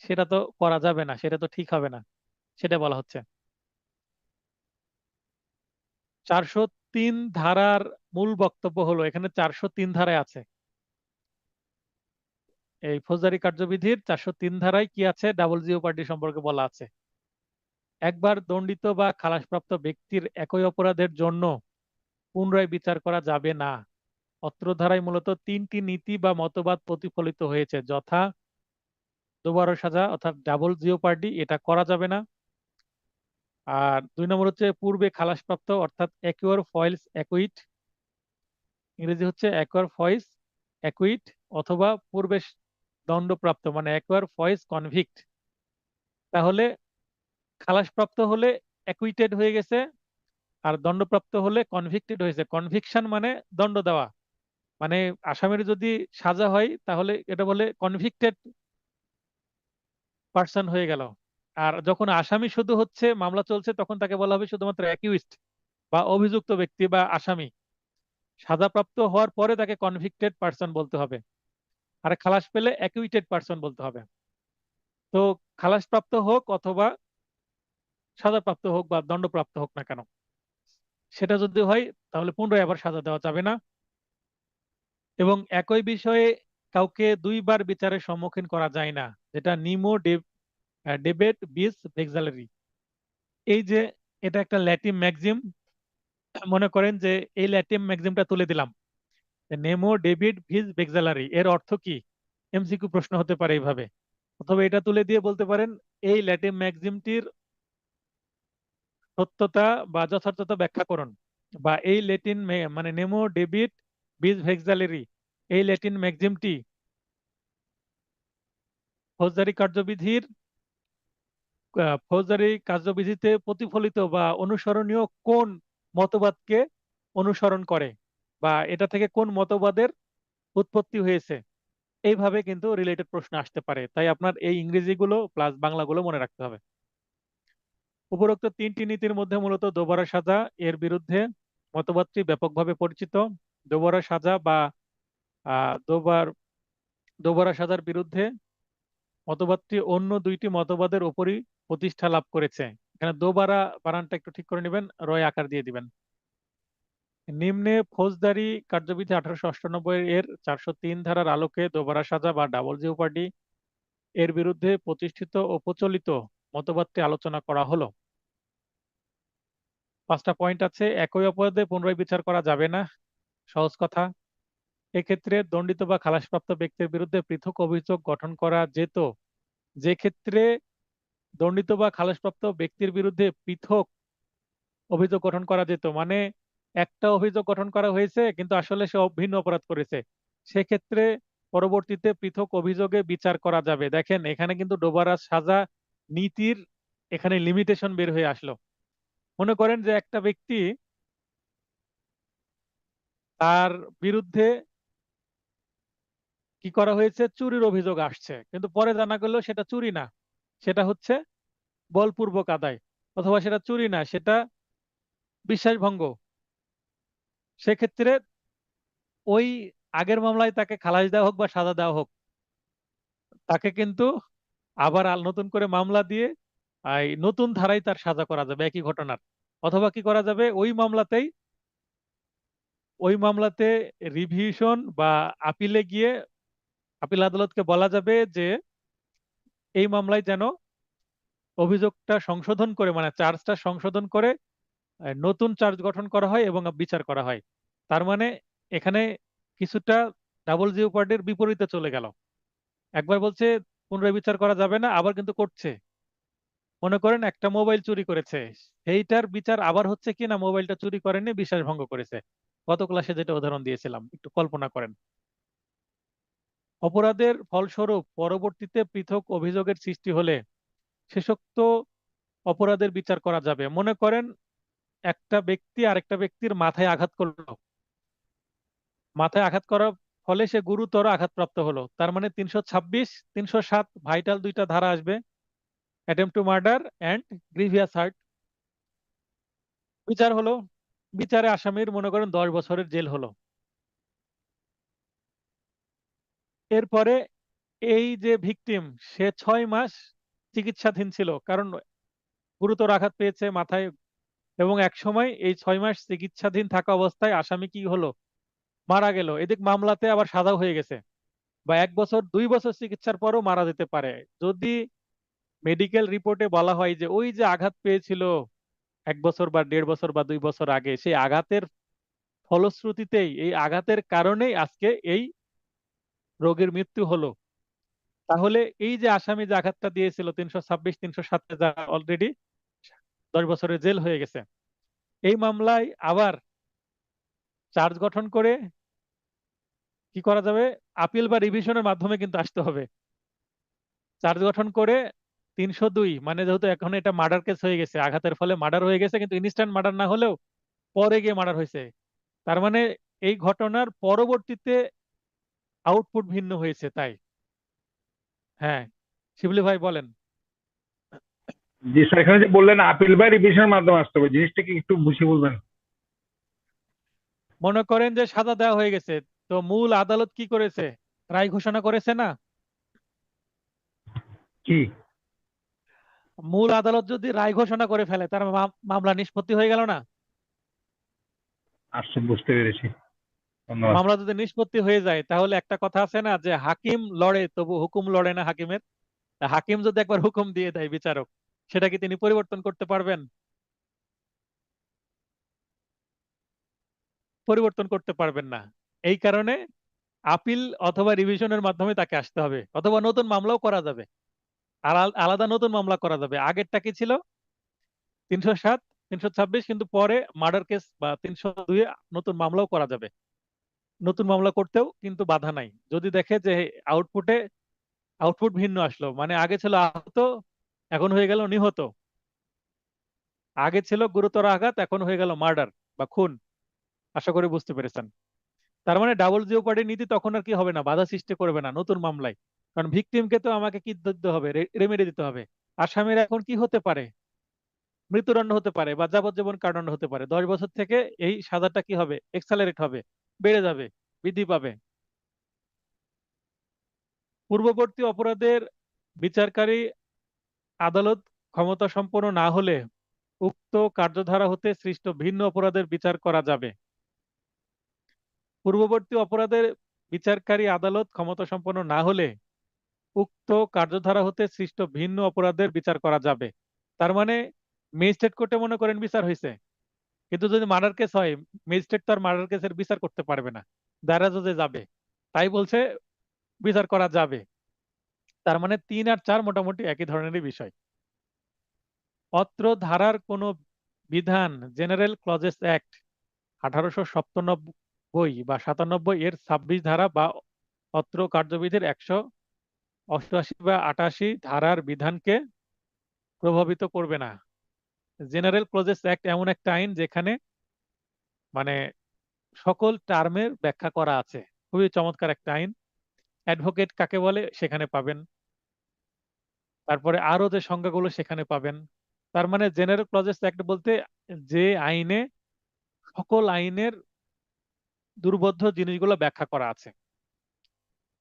সেটা তো করা যাবে না, সেটা তো ঠিক হবে না, সেটা বলা হচ্ছে। 403 ধারার মূল বক্তব্য হলো, এখানে 403 ধারায় আছে, এই ফৌজদারি কার্যবিধির 403 ধারায় কি আছে, ডাবল জিও পার্টি সম্পর্কে বলা আছে। একবার দণ্ডিত বা খালাসপ্রাপ্ত ব্যক্তির একই অপরাধের জন্য পুনরায় বিচার করা যাবে না। অত্র ধারায় মূলত 3টি নীতি বা মতবাদ প্রতিফলিত হয়েছে, যথা দোবারো সাজা অর্থাৎ ডাবল জিও পার্টি, এটা করা যাবে না। আর 2 নম্বর হচ্ছে পূর্বে খালাসপ্রাপ্ত অর্থাৎ অ্যাকুয়ার ফয়েলস অ্যাকুইট, ইংরেজি হচ্ছে অ্যাকুয়ার ফয়েস অ্যাকুইট, অথবা পূর্বে দণ্ডপ্রাপ্ত মানে অ্যাকুয়ার ফয়েস কনভিক্ট। তাহলে খালাসপ্রাপ্ত হলে অ্যাকুইটেড হয়ে গেছে, আর দণ্ডপ্রাপ্ত হলে কনভিক্টেড হয়েছে। কনভিকশন মানে দণ্ড দেওয়া, মানে আসামির যদি সাজা হয় তাহলে এটা বলে কনভিক্টেড পার্সন হয়ে গেল। আর যখন আসামি শুধু হচ্ছে, মামলা চলছে, তখন তাকে বলা হবে শুধুমাত্র অ্যাকিউজড বা অভিযুক্ত ব্যক্তি বা আসামি। সাজাপ্রাপ্ত হওয়ার পরে তাকে কনভিক্টেড পার্সন বলতে হবে, আর খালাস পেলে অ্যাকুইটেড পার্সন বলতে হবে। তো খালাসপ্রাপ্ত হোক অথবা সাজাপ্রাপ্ত হোক বা দণ্ডপ্রাপ্ত হোক না কেন, সেটা যদি হয় তাহলে পুনরায় আবার সাজা দেওয়া যাবে না। এবং একই বিষয়ে কাউকে দুইবার বিচারের সম্মুখীন করা যায় না, যেটা নিমো ডেবেট বিস ভেক্সালারি। এই যে এটা একটা ল্যাটিন ম্যাক্সিম, মনে করেন যে এই ল্যাটিন ম্যাক্সিমটা তুলে দিলাম, নেমো ডেভিড ভিজ ভেক্সালারি, এর অর্থ কি? এমসিকিউ প্রশ্ন হতে পারে এইভাবে। অথবা এটা তুলে দিয়ে বলতে পারেন, এই ল্যাটিন ম্যাক্সিমটির সত্যতা বা যথার্থতা ব্যাখ্যা করুন, বা এই ল্যাটিন মানে নেমো ডেভিড ভিজ ভেক্সালারি, এই ল্যাটিন ম্যাক্সিমটি ফৌজদারি কার্যবিধির ফৌজদারি কার্যবিধিতে প্রতিফলিত বা অনুসরণীয় কোন মতবাদকে অনুসরণ করে, বা এটা থেকে কোন মতবাদের উৎপত্তি হয়েছে। এইভাবে কিন্তু রিলেটেড প্রশ্ন আসতে পারে, তাই আপনার এই ইংরেজিগুলো প্লাস বাংলাগুলো মনে রাখতে হবে। উপরোক্ত 3টি নীতির মধ্যে মূলত দোবারা সাজা এর বিরুদ্ধে মতবাদটি ব্যাপকভাবে পরিচিত। দোবারা সাজা বা দোবার দোবারা সাজার বিরুদ্ধে মতবাদটি অন্য 2টি মতবাদের উপরই প্রতিষ্ঠা লাভ করেছে। এখানে দোবারা বানানটা একটু ঠিক করে নেবেন, রয় আকার দিয়ে দিবেন। নিম্নে ফৌজদারি কার্যবিধি 1898 এর 403 ধারার আলোকে দোবারা সাজা বা ডাবল জিওপার্ডি এর বিরুদ্ধে প্রতিষ্ঠিত ও প্রচলিত মতবাদটি আলোচনা করা হলো। 5টা পয়েন্ট আছে। একই অপরাধে পুনরায় বিচার করা যাবে না, সহজ কথা। এক্ষেত্রে দণ্ডিত বা খালাসপ্রাপ্ত ব্যক্তির বিরুদ্ধে পৃথক অভিযোগ গঠন করা যেত। যে ক্ষেত্রে দণ্ডিত বা খালাসপ্রাপ্ত ব্যক্তির বিরুদ্ধে পৃথক অভিযোগ গঠন করা যেত, মানে একটা অভিযোগ গঠন করা হয়েছে কিন্তু আসলে সে ভিন্ন অপরাধ করেছে, সেক্ষেত্রে পরবর্তীতে পৃথক অভিযোগে বিচার করা যাবে। দেখেন এখানে কিন্তু ডোবারা সাজা নীতির এখানে লিমিটেশন বের হয়ে আসলো। মনে করেন যে একটা ব্যক্তি তার বিরুদ্ধে কি করা হয়েছে, চুরির অভিযোগ আসছে, কিন্তু পরে জানা গেল সেটা চুরি না, সেটা হচ্ছে বলপূর্বক আদায়, অথবা সেটা চুরি না, সেটা বিশ্বাসভঙ্গ। সেক্ষেত্রে ওই আগের মামলায় তাকে খালাস দেওয়া হোক বা সাজা দেওয়া হোক, তাকে কিন্তু আবার নতুন করে মামলা দিয়ে এই নতুন ধারায় তার সাজা করা যাবে একই ঘটনার। অথবা কি করা যাবে, ওই মামলাতে রিভিশন বা আপিলে গিয়ে আপিল আদালতকে বলা যাবে যে এই মামলায় যেন অভিযোগটা সংশোধন করে, মানে চার্জটা সংশোধন করে নতুন চার্জ গঠন করা হয় এবং বিচার করা হয়। তার মানে এখানে কিছুটা ডাবল জিওপার্ডির বিপরীতে চলে গেল। একবার বলছে পুনরায় বিচার করা যাবে না, আবার কিন্তু করছে। মনে করেন একটা মোবাইল চুরি করেছে, সেইটার বিচার আবার হচ্ছে কি না, মোবাইলটা চুরি করেনি, বিশ্বাস ভঙ্গ করেছে। গত ক্লাসে যেটা উদাহরণ দিয়েছিলাম, একটু কল্পনা করেন। অপরাধের ফলস্বরূপ পরবর্তীতে পৃথক অভিযোগের সৃষ্টি হলে শেষোক্ত অপরাধের বিচার করা যাবে। মনে করেন একটা ব্যক্তি আরেকটা ব্যক্তির মাথায় আঘাত করলো, মাথায় আঘাত করার ফলে সে গুরুতর আঘাতপ্রাপ্ত হলো, তার মানে 326, 307 ভাইটাল দুইটা ধারা আসবে, attempt to murder and grievous heart. বিচার হলো, বিচারে আসামির মনে করেন 10 বছরের জেল হলো। এরপরে এই যে ভিকটিম, সে 6 মাস চিকিৎসাধীন ছিল, কারণ গুরুতর আঘাত পেয়েছে মাথায়, এবং এক সময় এই 6 মাস চিকিৎসাধীন থাকা অবস্থায় আসামি কি হলো, মারা গেল। এদিক মামলাতে আবার সাজাও হয়ে গেছে, বা 1 বছর 2 বছর চিকিৎসার পরও মারা যেতে পারে। যদি মেডিকেল রিপোর্টে বলা হয় যে ওই যে আঘাত পেয়েছিল 1 বছর বা 1.5 বছর বা 2 বছর আগে, সেই আঘাতের ফলশ্রুতিতেই, এই আঘাতের কারণেই আজকে এই রোগীর মৃত্যু হলো, তাহলে এই যে আসামি যে আঘাতটা দিয়েছিল 326, 307, যা অলরেডি 10 বছরের জেল হয়ে গেছে, এই মামলায় আবার চার্জ গঠন করে কি করা যাবে, আপিল বা রিভিশনের মাধ্যমে কিন্তু আসতে হবে। চার্জ গঠন করে 302, মানে যেহেতু এখন এটা মার্ডার কেস হয়ে গেছে, আঘাতের ফলে মার্ডার হয়ে গেছে, কিন্তু ইনস্ট্যান্ট মার্ডার না হলেও পরে গিয়ে মার্ডার হয়েছে, তার মানে এই ঘটনার পরবর্তীতে আউটপুট ভিন্ন হয়েছে, তাই। হ্যাঁ, শিবলি ভাই বলেন। জি স্যার, এখানে যে বললেন আপিল বা রিভিশনের মাধ্যমে আসতে হবে, জিনিসটা কি একটু বুঝিয়ে বলবেন? মনে করেন যে সাজা দেওয়া হয়ে গেছে, তো মূল আদালত কি করেছে, রায় ঘোষণা করেছে না। কি? মূল আদালত যদি রায় ঘোষণা করে ফেলে, তার মামলা নিষ্পত্তি হয়ে গেল না। আচ্ছা, বুঝতে পেরেছি। ধন্যবাদ। মামলা যদি নিষ্পত্তি হয়ে যায়, তাহলে একটা কথা আছে না যে হাকিম লড়ে তবু হুকুম লড়ে না হাকিমের। তা হাকিম যদি একবার হুকুম দিয়ে দেয় বিচারক, সেটা কি তিনি পরিবর্তন করতে পারবেন? পরিবর্তন করতে পারবেন না। এই কারণে আপিল অথবা রিভিশনের মাধ্যমে তাকে আসতে হবে, অথবা নতুন মামলাও করা যাবে। আর আলাদা নতুন মামলা করা যাবে। আগেরটা কি ছিল, 307, 326, কিন্তু পরে মার্ডার কেস বা 302 নতুন মামলাও করা যাবে। নতুন মামলা করতেও কিন্তু বাধা নাই, যদি দেখে যে আউটপুটে আউটপুট ভিন্ন আসলো, মানে আগে ছিল আহত, এখন হয়ে গেল নিহত, আগে ছিল গুরুতর আঘাত, এখন হয়ে গেল মার্ডার বা খুন। আশা করি বুঝতে পেরেছেন। তার মানে ডাবল জিওপার্ডি নীতি তখন আর কি হবে না, বাধা সৃষ্টি করবে না নতুন মামলায়। কারণ ভিকটিমকে তো আমাকে কি দিতে হবে, রেমেডি দিতে হবে। আসামির এখন কি হতে পারে, মৃত্যুদণ্ড হতে পারে বা যাবজ্জীবন কারাদণ্ড হতে পারে। 10 বছর থেকে এই সাজাটা কি হবে, এক্সালারেট হবে, বেড়ে যাবে, বৃদ্ধি পাবে। পূর্ববর্তী অপরাধের বিচারকারী আদালত ক্ষমতা সম্পন্ন না হলে উক্ত কার্যধারা হতে সৃষ্ট ভিন্ন অপরাধের বিচার করা যাবে। পূর্ববর্তী অপরাধের বিচারকারী আদালত ক্ষমতা সম্পন্ন না হলে উক্ত কার্যধারা হতে সৃষ্ট ভিন্ন অপরাধের বিচার করা যাবে। তার মানে ম্যাজিস্ট্রেট কোর্টে মনে করেন বিচার হয়েছে, কিন্তু যদি মার্ডার কেস হয়, ম্যাজিস্ট্রেট তো আর মার্ডার কেসের বিচার করতে পারবে না, দায়রা জজে যাবে। তাই বলছে বিচার করা যাবে। তার মানে 3 আর 4 মোটামুটি একই ধরনেরই বিষয়। অত্র ধারার কোন বিধান জেনারেল ক্লজেস অ্যাক্ট 1897 বা 97 এর 26 ধারা বা অত্র কার্যবিধির 188 বা 88 ধারার বিধানকে প্রভাবিত করবে না। জেনারেল ক্লজেস অ্যাক্ট এমন একটা আইন যেখানে মানে সকল টার্মের ব্যাখ্যা করা আছে। খুবই চমৎকার একটা আইন। অ্যাডভোকেট কাকে বলে সেখানে পাবেন, তারপরে আরো যে সংজ্ঞাগুলো সেখানে পাবেন। তার মানে জেনারেল ক্লজেস অ্যাক্ট বলতে যে আইনে সকল আইনের দুর্বোধ্য জিনিসগুলো ব্যাখ্যা করা আছে।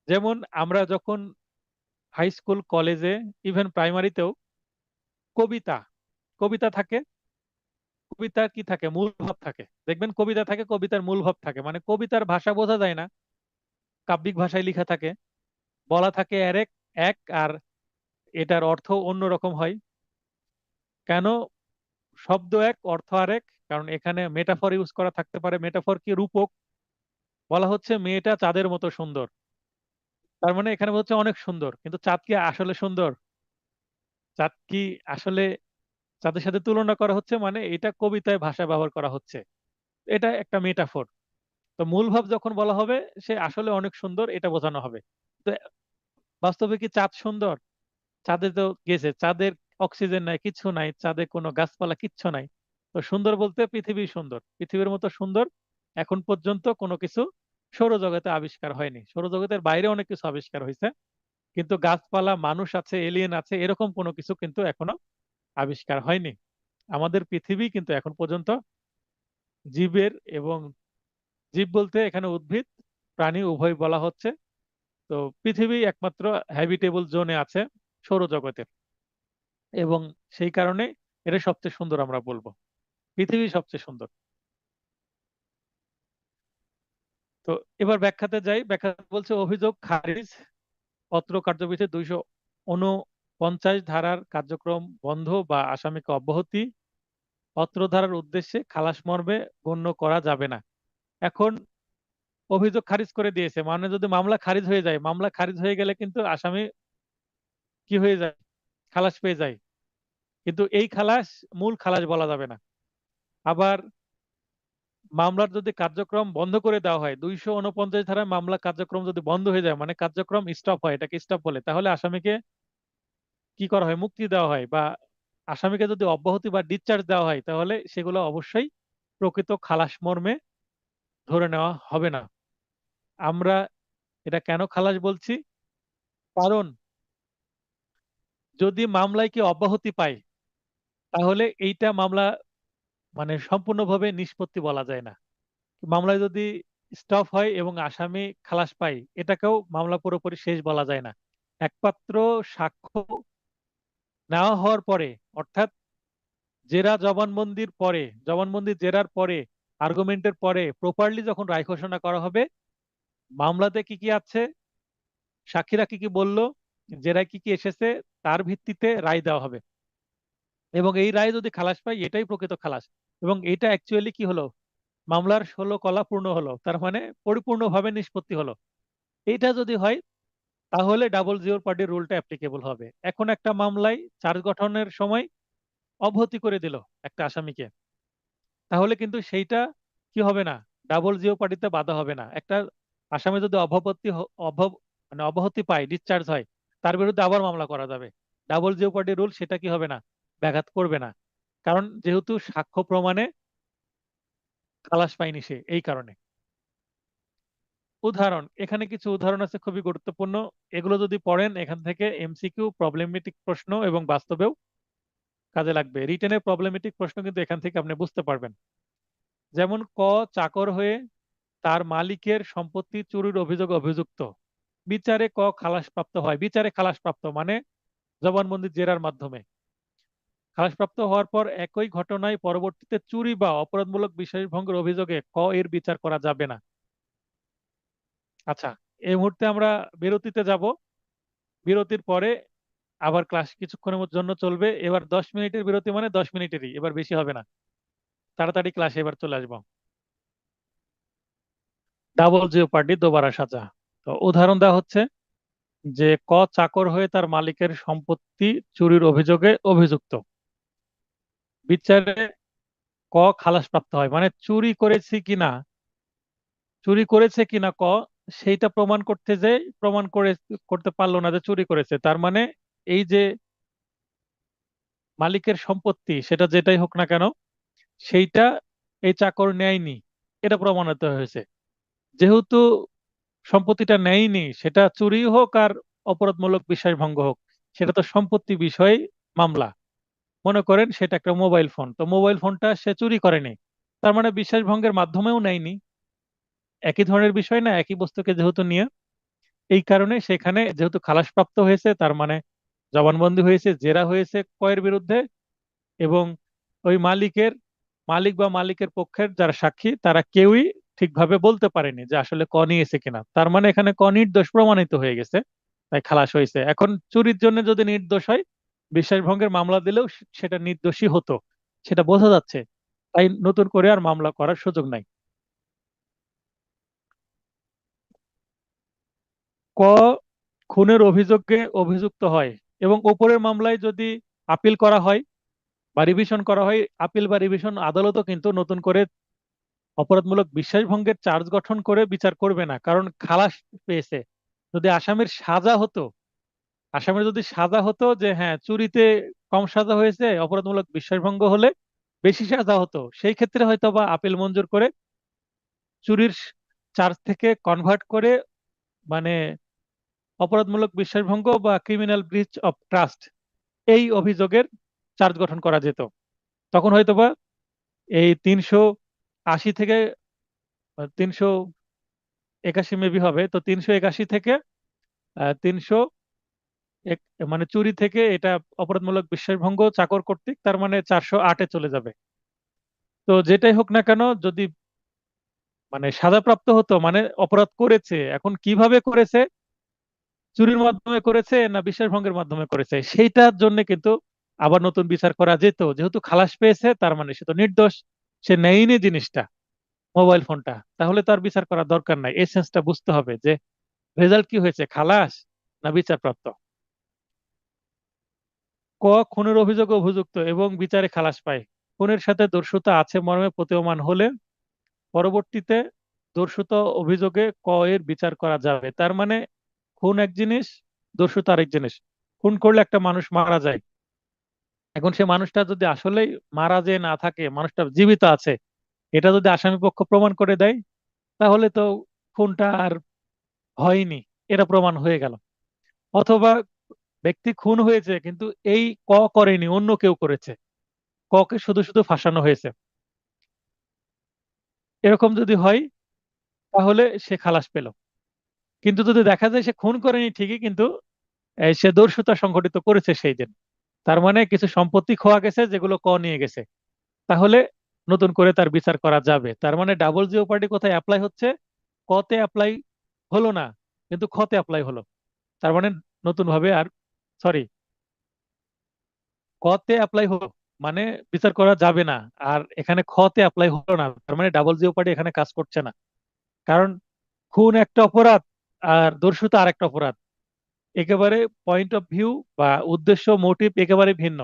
যেমন আমরা যখন হাই স্কুল, কলেজে, ইভেন প্রাইমারিতেও কবিতা কবিতা থাকে। কবিতা কি থাকে? মূল ভাব থাকে। দেখবেন কবিতা থাকে, কবিতার মূল ভাব থাকে, মানে কবিতার ভাষা বোঝা যায় না, কাব্যিক ভাষায় লেখা থাকে, বলা থাকে আরেক এক, আর এটার অর্থ অন্যরকম হয়। কেন? শব্দ এক, অর্থ আরেক। কারণ এখানে মেটাফর ইউজ করা থাকতে পারে। মেটাফর কি? রূপক। বলা হচ্ছে মেয়েটা চাঁদের মতো সুন্দর, তার মানে এখানে হচ্ছে অনেক সুন্দর, কিন্তু চাঁদ কি আসলে সুন্দর? চাঁদ কি আসলে চাঁদের সাথে তুলনা করা হচ্ছে, মানে এটা কবিতায় ভাষা ব্যবহার করা হচ্ছে। এটা একটা মেটাফর। তো মূল ভাব যখন বলা হবে সে আসলে অনেক সুন্দর, এটা বোঝানো হবে। তো বাস্তবে কি চাঁদ সুন্দর? চাঁদে তো গেছে, চাঁদের অক্সিজেন নাই, কিচ্ছু নাই, চাঁদে কোনো গাছপালা কিচ্ছু নাই। তো সুন্দর বলতে পৃথিবী সুন্দর, পৃথিবীর মতো সুন্দর এখন পর্যন্ত কোনো কিছু সৌরজগতে আবিষ্কার হয়নি। সৌরজগতের বাইরে অনেক কিছু আবিষ্কার হয়েছে, কিন্তু গাছপালা, মানুষ আছে, এলিয়েন আছে, এরকম কোনো কিছু কিন্তু এখনো আবিষ্কার হয়নি। আমাদের পৃথিবী কিন্তু এখন পর্যন্ত জীবের এবং জীব বলতে এখানে উদ্ভিদ, প্রাণী উভয় বলা হচ্ছে। তো পৃথিবী একমাত্র হ্যাবিটেবল জোনে আছে সৌরজগতের, এবং সেই কারণে এটা সবচেয়ে সুন্দর আমরা বলবো। পৃথিবী সবচেয়ে সুন্দর। তো এবার ব্যাখ্যাতে যাই। ব্যাখ্যা বলছে অভিযোগ খারিজ, পত্র কার্যবিধি 249 ধারার কার্যক্রম বন্ধ বা আসামিকে অব্যাহতি পত্র ধারার উদ্দেশ্যে খালাস মর্মে গণ্য করা যাবে না। এখন অভিযোগ খারিজ করে দিয়েছে, মানে যদি মামলা খারিজ হয়ে যায়, মামলা খারিজ হয়ে গেলে কিন্তু আসামি কি হয়ে যায়? খালাস পেয়ে যায়। কিন্তু এই খালাস মূল খালাস বলা যাবে না। আবার মামলার যদি কার্যক্রম বন্ধ করে দেওয়া হয়, 249 ধারায় মামলা কার্যক্রম যদি বন্ধ হয়ে যায়, মানে কার্যক্রম স্টপ হয়, এটাকে স্টপ বলে, তাহলে আসামিকে কি করা হয়? মুক্তি দেওয়া হয়। বা আসামিকে যদি অব্যাহতি বা ডিসচার্জ দেওয়া হয়, তাহলে সেগুলো অবশ্যই প্রকৃত খালাস মর্মে ধরে নেওয়া হবে না। আমরা এটা কেন খালাস বলছি? কারণ যদি মামলায় কি অব্যাহতি পায়, তাহলে এইটা মামলা মানে সম্পূর্ণভাবে নিষ্পত্তি বলা যায় না। মামলায় যদি স্টপ হয় এবং আসামি খালাস পায়, এটাকেও মামলা পুরোপুরি শেষ বলা যায় না। একমাত্র সাক্ষ্য নেওয়া হওয়ার পরে, অর্থাৎ জেরা জবানবন্দির পরে, জবানবন্দি জেরার পরে, আর্গুমেন্টের পরে প্রপারলি যখন রায় ঘোষণা করা হবে, মামলাতে কি কি আছে, সাক্ষীরা কি কি বললো, জেরায় কি কি এসেছে, তার ভিত্তিতে রায় দেওয়া হবে। এবং এই রায় যদি খালাস পায়, এটাই প্রকৃত খালাস। এবং এটা অ্যাকচুয়ালি কি হলো? মামলার 16 কলা পূর্ণ হলো, তার মানে পরিপূর্ণভাবে নিষ্পত্তি হলো। এইটা যদি হয়, তাহলে ডাবল জিওর পার্টির রুলটা অ্যাপ্লিকেবল হবে। এখন একটা মামলায় চার্জ গঠনের সময় অব্যাহতি করে দিল একটা আসামিকে, তাহলে কিন্তু সেইটা কি হবে না? ডাবল জিও পার্টিতে বাধা হবে না। একটা আসামি যদি মানে অব্যাহতি পায়, ডিসচার্জ হয়, তার বিরুদ্ধে আবার মামলা করা যাবে। ডাবল জিও পার্টি রুল সেটা কি হবে না? ব্যাঘাত করবে না। কারণ যেহেতু সাক্ষ্য প্রমাণে খালাস পায়নি সে, এই কারণে। উদাহরণ, এখানে কিছু উদাহরণ আছে খুবই গুরুত্বপূর্ণ। এগুলো যদি পড়েন, এখান থেকে এমসিকিউ, প্রবলেমেটিক প্রশ্ন এবং বাস্তবেও কাজে লাগবে। রিটেনের প্রবলেমেটিক প্রশ্ন কিন্তু এখান থেকে আপনি বুঝতে পারবেন। যেমন ক, চাকর হয়ে তার মালিকের সম্পত্তি চুরির অভিযোগে অভিযুক্ত, বিচারে ক খালাসপ্রাপ্ত হয়। বিচারে খালাসপ্রাপ্ত মানে জবানবন্দি জেরার মাধ্যমে খালাসপ্রাপ্ত হওয়ার পর একই ঘটনায় পরবর্তীতে চুরি বা অপরাধমূলক বিশ্বাসভঙ্গের অভিযোগে ক এর বিচার করা যাবে না। আচ্ছা, এই মুহূর্তে আমরা বিরতিতে যাব। বিরতির পরে আবার ক্লাস কিছুক্ষণের জন্য চলবে। এবার 10 মিনিটের বিরতি, মানে 10 মিনিটেরই, এবার বেশি হবে না। তাড়াতাড়ি ক্লাসে এবার চলে আসবো। ডাবল জিওপার্ডি, দোবারা সাজা। তো উদাহরণ দেওয়া হচ্ছে যে ক চাকর হয়ে তার মালিকের সম্পত্তি চুরির অভিযোগে অভিযুক্ত, বিচারে ক খালাসপ্রাপ্ত হয়। মানে চুরি করেছে কিনা ক, সেইটা প্রমাণ করতে যে করতে পারলো না যে চুরি করেছে। তার মানে এই যে মালিকের সম্পত্তি, সেটা যেটাই হোক না কেন, সেইটা এই চাকর নেয়নি। এটা প্রমাণিত হয়েছে। যেহেতু সম্পত্তিটা নেয়নি, সেটা চুরি হোক আর অপরাধমূলক বিশ্বাস ভঙ্গ হোক, সেটা তো সম্পত্তি বিষয়ে মামলা। মনে করেন সেটা একটা মোবাইল ফোন, তো মোবাইল ফোনটা সে চুরি করেনি, তার মানে বিশ্বাস ভঙ্গের মাধ্যমেও নেয়নি। একই ধরনের বিষয় না, একই বস্তুকে যেহেতু নিয়ে, এই কারণে সেখানে যেহেতু খালাসপ্রাপ্ত হয়েছে, তার মানে জবানবন্দি হয়েছে, জেরা হয়েছে কয়ের বিরুদ্ধে, এবং ওই মালিক বা মালিকের পক্ষের যারা সাক্ষী তারা কেউই ঠিকভাবে বলতে পারেনি যে আসলে ক নিয়েছে কিনা, তার মানে এখানে ক নির্দোষ প্রমাণিত হয়ে গেছে, তাই খালাস হয়েছে। এখন চুরির জন্য যদি নির্দোষ হয়, বিশ্বাসভঙ্গের মামলা দিলেও সেটা নির্দোষী হতো, সেটা বোঝা যাচ্ছে। তাই নতুন করে আর মামলা করার সুযোগ নাই। ক, খুনের অভিযোগে অভিযুক্ত হয় এবং ওপরের মামলায় যদি আপিল করা হয় বা রিভিশন করা হয়, আপিল বা রিভিশন আদালতও কিন্তু নতুন করে অপরাধমূলক বিশ্বাসভঙ্গের চার্জ গঠন করে বিচার করবে না, কারণ খালাস পেয়েছে। যদি আসামির যদি সাজা হতো যে হ্যাঁ চুরিতে কম সাজা হয়েছে, অপরাধমূলক বিশ্বাসভঙ্গ হলে বেশি সাজা হতো, সেই ক্ষেত্রে হয়তো বা আপিল মঞ্জুর করে চুরির চার্জ থেকে কনভার্ট করে, মানে অপরাধমূলক বিশ্বাসভঙ্গ বা ক্রিমিনাল ব্রিচ অফ ট্রাস্ট এই অভিযোগের চার্জ গঠন করা যেত। তখন হয়তোবা এই 380 থেকে 381 মেবি হবে, তো 381 থেকে 300 মানে চুরি থেকে এটা অপরাধমূলক বিশ্বাসভঙ্গ চাকর কর্তৃক, তার মানে 408-এ চলে যাবে। তো যেটাই হোক না কেন, যদি মানে সাজাপ্রাপ্ত হতো, মানে অপরাধ করেছে, এখন কিভাবে করেছে, চুরির মাধ্যমে করেছে না বিশ্বাসভঙ্গের মাধ্যমে করেছে, সেইটার জন্য কিন্তু আবার নতুন বিচার করা যেত। যেহেতু খালাস পেয়েছে, তার মানে সে তো নির্দোষ, সে নেয়নি জিনিসটা, মোবাইল ফোনটা, তাহলে তার বিচার করার দরকার নাই। এই সেন্সটা বুঝতে হবে যে রেজাল্ট কি হয়েছে, খালাস না বিচারপ্রাপ্ত। ক, খুনের অভিযোগে অভিযুক্ত এবং বিচারে খালাস পায়। খুনের সাথে দস্যুতা আছে মর্মে প্রতীয়মান হলে পরবর্তীতে দস্যুতা অভিযোগে ক এর বিচার করা যাবে। তার মানে খুন এক জিনিস, দস্যুতা আরেক জিনিস। খুন করলে একটা মানুষ মারা যায়, এখন সে মানুষটা যদি আসলেই মারা যেয়ে না থাকে, মানুষটা জীবিত আছে, এটা যদি আসামি পক্ষ প্রমাণ করে দেয়, তাহলে তো খুনটা আর হয়নি, এটা প্রমাণ হয়ে গেল। অথবা ব্যক্তি খুন হয়েছে কিন্তু এই ক করেনি, অন্য কেউ করেছে, ককে শুধু শুধু ফাঁসানো হয়েছে, এরকম যদি হয় তাহলে সে খালাস পেল। কিন্তু যদি দেখা যায় সে খুন করেনি ঠিকই, কিন্তু সে দস্যুতা সংঘটিত করেছে সেই দিন, তার মানে কিছু সম্পত্তি খোয়া গেছে যেগুলো ক নিয়ে গেছে, তাহলে নতুন করে তার বিচার করা যাবে। তার মানে ডাবল জিওপার্ডি কোথায় অ্যাপ্লাই হচ্ছে, কতে অ্যাপ্লাই হলো না, কিন্তু খতে অ্যাপ্লাই হলো। তার মানে নতুন ভাবে আর, সরি, কতে অ্যাপ্লাই হলো মানে বিচার করা যাবে না, আর এখানে খতে অ্যাপ্লাই হলো না, তার মানে ডাবল জিওপার্ডি এখানে কাজ করছে না। কারণ খুন একটা অপরাধ আর দস্যুতা আর একটা অপরাধ, একেবারে পয়েন্ট অফ ভিউ বা উদ্দেশ্য, মোটিভ একেবারে ভিন্ন।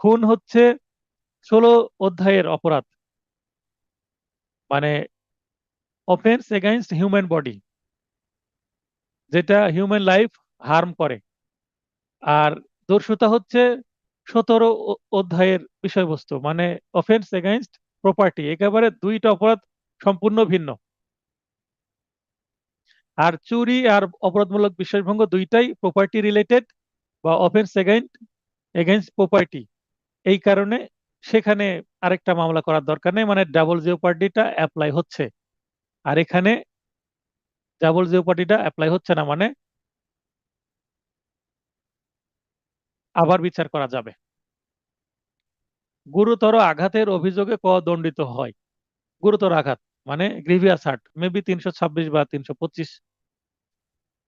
খুন হচ্ছে 16 অধ্যায়ের অপরাধ, মানে অফেন্স এগেইনস্ট হিউম্যান বডি, যেটা হিউম্যান লাইফ হার্ম করে। আর দস্যুতা হচ্ছে 17 অধ্যায়ের বিষয়বস্তু, মানে অফেন্স এগেইনস্ট প্রপার্টি, একেবারে দুইটা অপরাধ সম্পূর্ণ ভিন্ন। আর চুরি আর অপরাধমূলক বিশ্বাসভঙ্গ দুইটাই প্রপার্টি রিলেটেড বা অফেন্স এগেইনস্ট প্রপার্টি। এই কারণে সেখানে আরেকটা মামলা করার দরকার নেই, মানে ডাবল জিওপার্ডিটা অ্যাপ্লাই হচ্ছে। আর এখানে ডাবল জিওপার্ডিটা অ্যাপ্লাই হচ্ছে না, মানে আবার বিচার করা যাবে। গুরুতর আঘাতের অভিযোগে ক দণ্ডিত হয়। গুরুতর আঘাত মানে গ্রিভিয়াস হার্ট, মেবি 326 বা 325।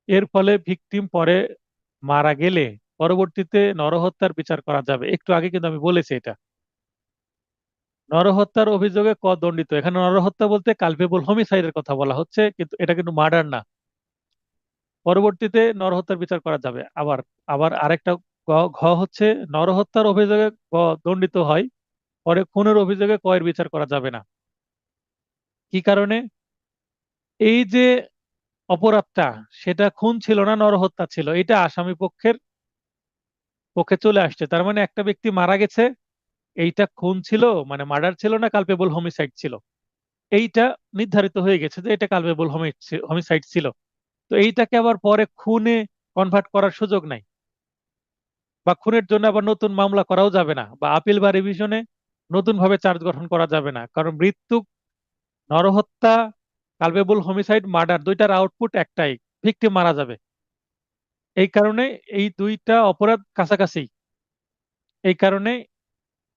এর ফলে ভিকটিম পরে মারা গেলে পরবর্তীতে নরহত্যার বিচার করা যাবে। একটু আগে কিন্তু আমি বলেছি এটা। নরহত্যার অভিযোগে ক দণ্ডিত, এখানে নরহত্যা বলতে কালপেবল হোমিসাইডের কথা বলা হচ্ছে, কিন্তু এটা কিন্তু মার্ডার না। পরবর্তীতে নরহত্যার বিচার করা যাবে। আবার আবার আরেকটা ঘ হচ্ছে নরহত্যার অভিযোগে ক দণ্ডিত হয়, পরে খুনের অভিযোগে ক এর বিচার করা যাবে না। কি কারণে? এই যে অপরাধটা, সেটা খুন ছিল না, নরহত্যা ছিল, এটা আসামি পক্ষের পক্ষে চলে আসছে। তার মানে একটা ব্যক্তি মারা গেছে, এইটা খুন ছিল, মানে মার্ডার ছিল না, কালপেবল হোমিসাইড ছিল। এইটা নির্ধারিত হয়ে গেছে যে এটা কালপেবল হোমিসাইড ছিল। তো এইটাকে আবার পরে খুনে কনভার্ট করার সুযোগ নাই, বা খুনের জন্য আবার নতুন মামলা করাও যাবে না, বা আপিল বা রিভিশনে নতুন ভাবে চার্জ গঠন করা যাবে না, কারণ মৃত্যু, নরহত্যা, কালপেবল হোমিসাইড, মার্ডার, দুইটার আউটপুট একটাই, ভিকটিম মারা যাবে। এই কারণে এই দুইটা অপরাধ কাছাকাছি, এই কারণে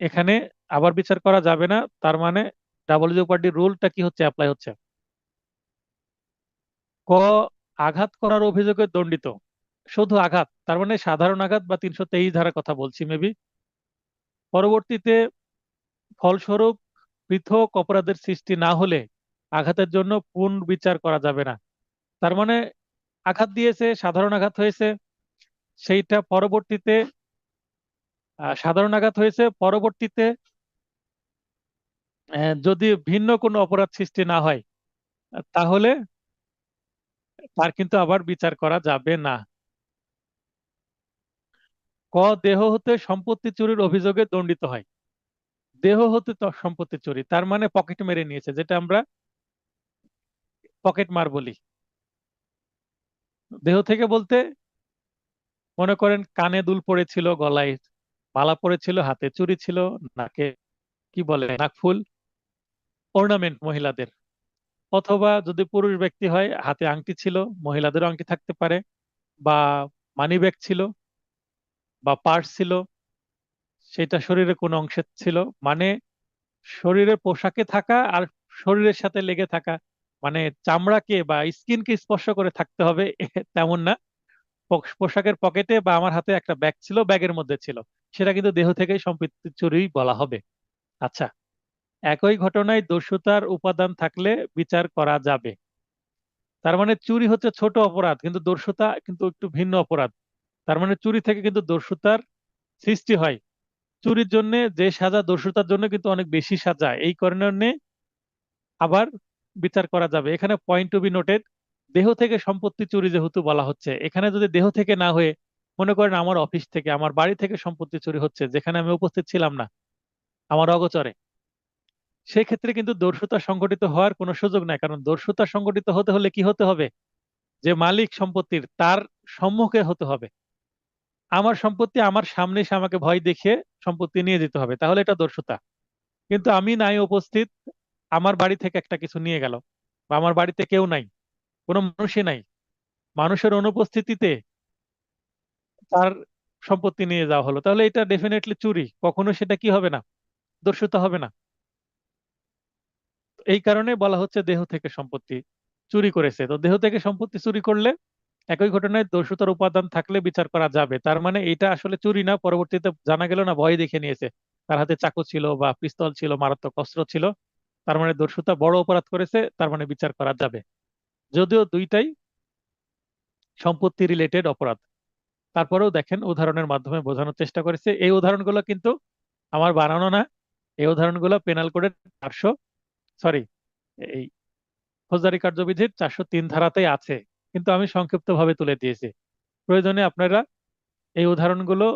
এখানে আবার বিচার করা যাবে না। তার মানে ডাবল জেওপার্ডি রুলটা কি হচ্ছে, অ্যাপ্লাই হচ্ছে। ক, আঘাত করার অভিযোগে দণ্ডিত, শুধু আঘাত, তার মানে সাধারণ আঘাত বা 323 ধারার কথা বলছি মেবি, পরবর্তীতে ফলস্বরূপ পৃথক অপরাধের সৃষ্টি না হলে আঘাতের জন্য পুনর্বিচার করা যাবে না। তার মানে আঘাত দিয়েছে, সাধারণ আঘাত হয়েছে, সেইটা পরবর্তীতে সাধারণ আঘাত হয়েছে, পরবর্তীতে যদি ভিন্ন কোনো অপরাধ সৃষ্টি না হয়, তাহলে তার কিন্তু আবার বিচার করা যাবে না। ক, দেহ হতে সম্পত্তি চুরির অভিযোগে দণ্ডিত হয়। দেহ হতে সম্পত্তি চুরি, তার মানে পকেট মেরে নিয়েছে, যেটা আমরা পকেট মার বলি। দেহ থেকে বলতে মনে করেন কানে দুল পড়েছিল, গলায় মালা পড়েছিল, হাতে চুড়ি ছিল, নাকে কি বলে নাকফুল, অর্নামেন্ট মহিলাদের, অথবা যদি পুরুষ ব্যক্তি হয় হাতে আংটি ছিল, মহিলাদেরও আংটি থাকতে পারে, বা মানি ব্যাগ ছিল, বা পার্স ছিল, সেটা শরীরের কোনো অংশে ছিল, মানে শরীরের পোশাকে থাকা আর শরীরের সাথে লেগে থাকা, মানে চামড়াকে বা স্কিনকে স্পর্শ করে থাকতে হবে তেমন না। পোশাকের পকেটে বা আমার হাতে একটা ব্যাগ ছিল, ব্যাগের মধ্যে ছিল, সেটা কিন্তু দেহ থেকেই সম্পত্তি চুরি বলা হবে। আচ্ছা, একই ঘটনায় দস্যুতার উপাদান থাকলে বিচার করা যাবে। তার মানে চুরি হচ্ছে ছোট অপরাধ, কিন্তু দস্যুতা কিন্তু একটু ভিন্ন অপরাধ। তার মানে চুরি থেকে কিন্তু দস্যুতার সৃষ্টি হয়। চুরির জন্য যে সাজা, দস্যুতার জন্য কিন্তু অনেক বেশি সাজা, এই কারণে আবার বিচার করা যাবে। এখানে পয়েন্ট টু বি নোটেড, দেহ থেকে সম্পত্তি চুরি যেহেতু বলা হচ্ছে, এখানে যদি দেহ থেকে না হয়ে মনে করেন আমার অফিস থেকে, আমার বাড়ি থেকে সম্পত্তি চুরি হচ্ছে যেখানে আমি উপস্থিত ছিলাম না, আমার অগোচরে, সেক্ষেত্রে কিন্তু দস্যুতা সংগঠিত হওয়ার কোনো সুযোগ নাই, কারণ দস্যুতা সংগঠিত হতে হলে কি হতে হবে, যে মালিক সম্পত্তির তার সম্মুখে হতে হবে। আমার সম্পত্তি আমার সামনে এসে আমাকে ভয় দেখিয়ে সম্পত্তি নিয়ে যেতে হবে, তাহলে এটা দস্যুতা। কিন্তু আমি নাই উপস্থিত, আমার বাড়ি থেকে একটা কিছু নিয়ে গেল, বা আমার বাড়িতে কেউ নাই, কোনো মানুষই নাই, মানুষের অনুপস্থিতিতে তার সম্পত্তি নিয়ে যাওয়া হলো, তাহলে এটা ডেফিনেটলি চুরি, কখনো সেটা কি হবে না, দস্যুতা হবে না। এই কারণে বলা হচ্ছে দেহ থেকে সম্পত্তি চুরি করেছে। তো দেহ থেকে সম্পত্তি চুরি করলে একই ঘটনায় দস্যুতার উপাদান থাকলে বিচার করা যাবে। তার মানে এটা আসলে চুরি না, পরবর্তীতে জানা গেল না ভয় দেখে নিয়েছে, তার হাতে চাকু ছিল বা পিস্তল ছিল, মারাত্মক অস্ত্র ছিল, তার মানে দস্যুতা বড় অপরাধ করেছে, তার মানে বিচার করা যাবে। যদিও দুইটাই সম্পত্তি রিলেটেড অপরাধ, তারপরেও দেখেন উদাহরণের মাধ্যমে বোঝানোর চেষ্টা করেছে। এই উদাহরণগুলো কিন্তু আমার বানানো না, এই উদাহরণগুলো পেনাল কোডের 400, সরি, এই ফৌজদারি কার্যবিধির 403 ধারাতেই আছে, কিন্তু আমি সংক্ষিপ্ত ভাবে তুলে দিয়েছি। প্রয়োজনে আপনারা এই উদাহরণগুলো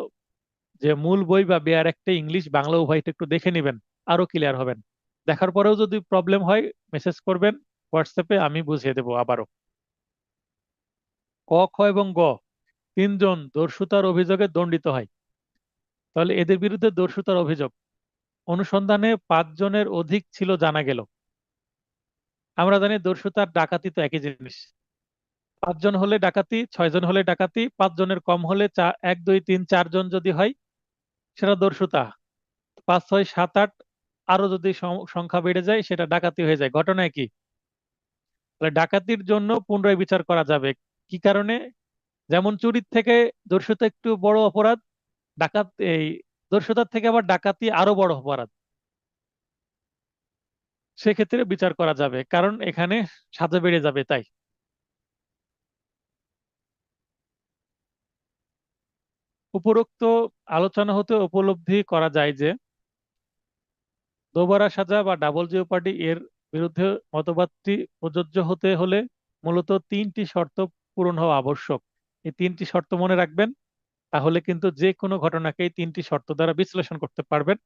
যে মূল বই বা বেয়ার একটা ইংলিশ বাংলা উভয়টা একটু দেখে নেবেন, আরো ক্লিয়ার হবেন। দেখার পরেও যদি প্রবলেম হয় মেসেজ করবেন হোয়াটসঅ্যাপে, আমি বুঝিয়ে দেবো আবারও। ক, খ এবং গ, তিনজন দস্যুতার অভিযোগে দণ্ডিত হয়। তাহলে এদের বিরুদ্ধে দস্যুতার অভিযোগ অনুসন্ধানে 5 জনের অধিক ছিল জানা গেল। আমরা জানি দস্যুতার ডাকাতি তো একই জিনিস, 5 জন হলে ডাকাতি, 6 জন হলে ডাকাতি, 5 জনের কম হলে 1 2 3 4 জন যদি হয় সেটা দস্যুতা, 5 6 7 8 আরো যদি সংখ্যা বেড়ে যায় সেটা ডাকাতি হয়ে যায়। ঘটনায় কি, তাহলে ডাকাতির জন্য পুনরায় বিচার করা যাবে। কি কারণে, যেমন চুরির থেকে দস্যুতা একটু বড় অপরাধ, ডাকাত এই দস্যুতার থেকে আবার ডাকাতি আরো বড় অপরাধ, সেক্ষেত্রে বিচার করা যাবে, কারণ এখানে সাজা বেড়ে যাবে তাই। উপরোক্ত আলোচনা হতে উপলব্ধি করা যায় যে দোবারা সাজা বা ডাবল জিওপার্ডি এর বিরুদ্ধে মতবাদটি প্রযোজ্য হতে হলে মূলত 3টি শর্ত পূরণ হওয়া আবশ্যক। এই 3টি শর্ত মনে রাখবেন, তাহলে কিন্তু যে কোনো ঘটনাকে এই 3টি শর্ত দ্বারা বিশ্লেষণ করতে পারবেন।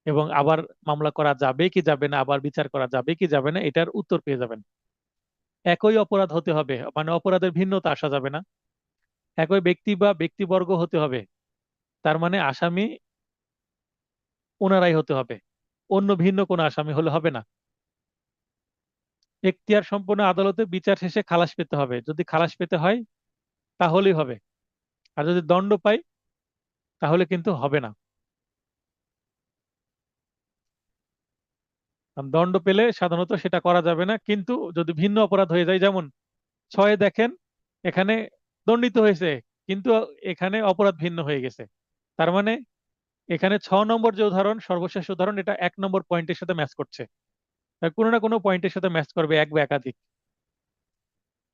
এবং আবার মামলা করা যাবে কি যাবে না, আবার বিচার করা যাবে কি যাবে না, এটার উত্তর পেয়ে যাবেন। একই অপরাধ হতে হবে, মানে অপরাধের ভিন্নতা আসা যাবে না। একই ব্যক্তি বা ব্যক্তিবর্গ হতে হবে, তার মানে আসামি ওনারাই হতে হবে, অন্য ভিন্ন কোনো আসামি হলে হবে না। এখতিয়ার সম্পন্ন আদালতে বিচার শেষে খালাস পেতে হবে, যদি খালাস পেতে হয় তাহলেই হবে। আর যদি দণ্ড পাই তাহলে কিন্তু হবে না। কারণ দণ্ড পেলে সাধারণত সেটা করা যাবে না, কিন্তু যদি ভিন্ন অপরাধ হয়ে যায়, যেমন ছয়ে দেখেন এখানে দণ্ডিত হয়েছে, কিন্তু এখানে অপরাধ ভিন্ন হয়ে গেছে, তার মানে এখানে 6 নম্বর যে উদাহরণ, সর্বশেষ উদাহরণ, এটা 1 নম্বর পয়েন্টের সাথে ম্যাচ করছে। তাই কোনো না কোনো পয়েন্টের সাথে ম্যাচ করবে, এক বা একাধিক।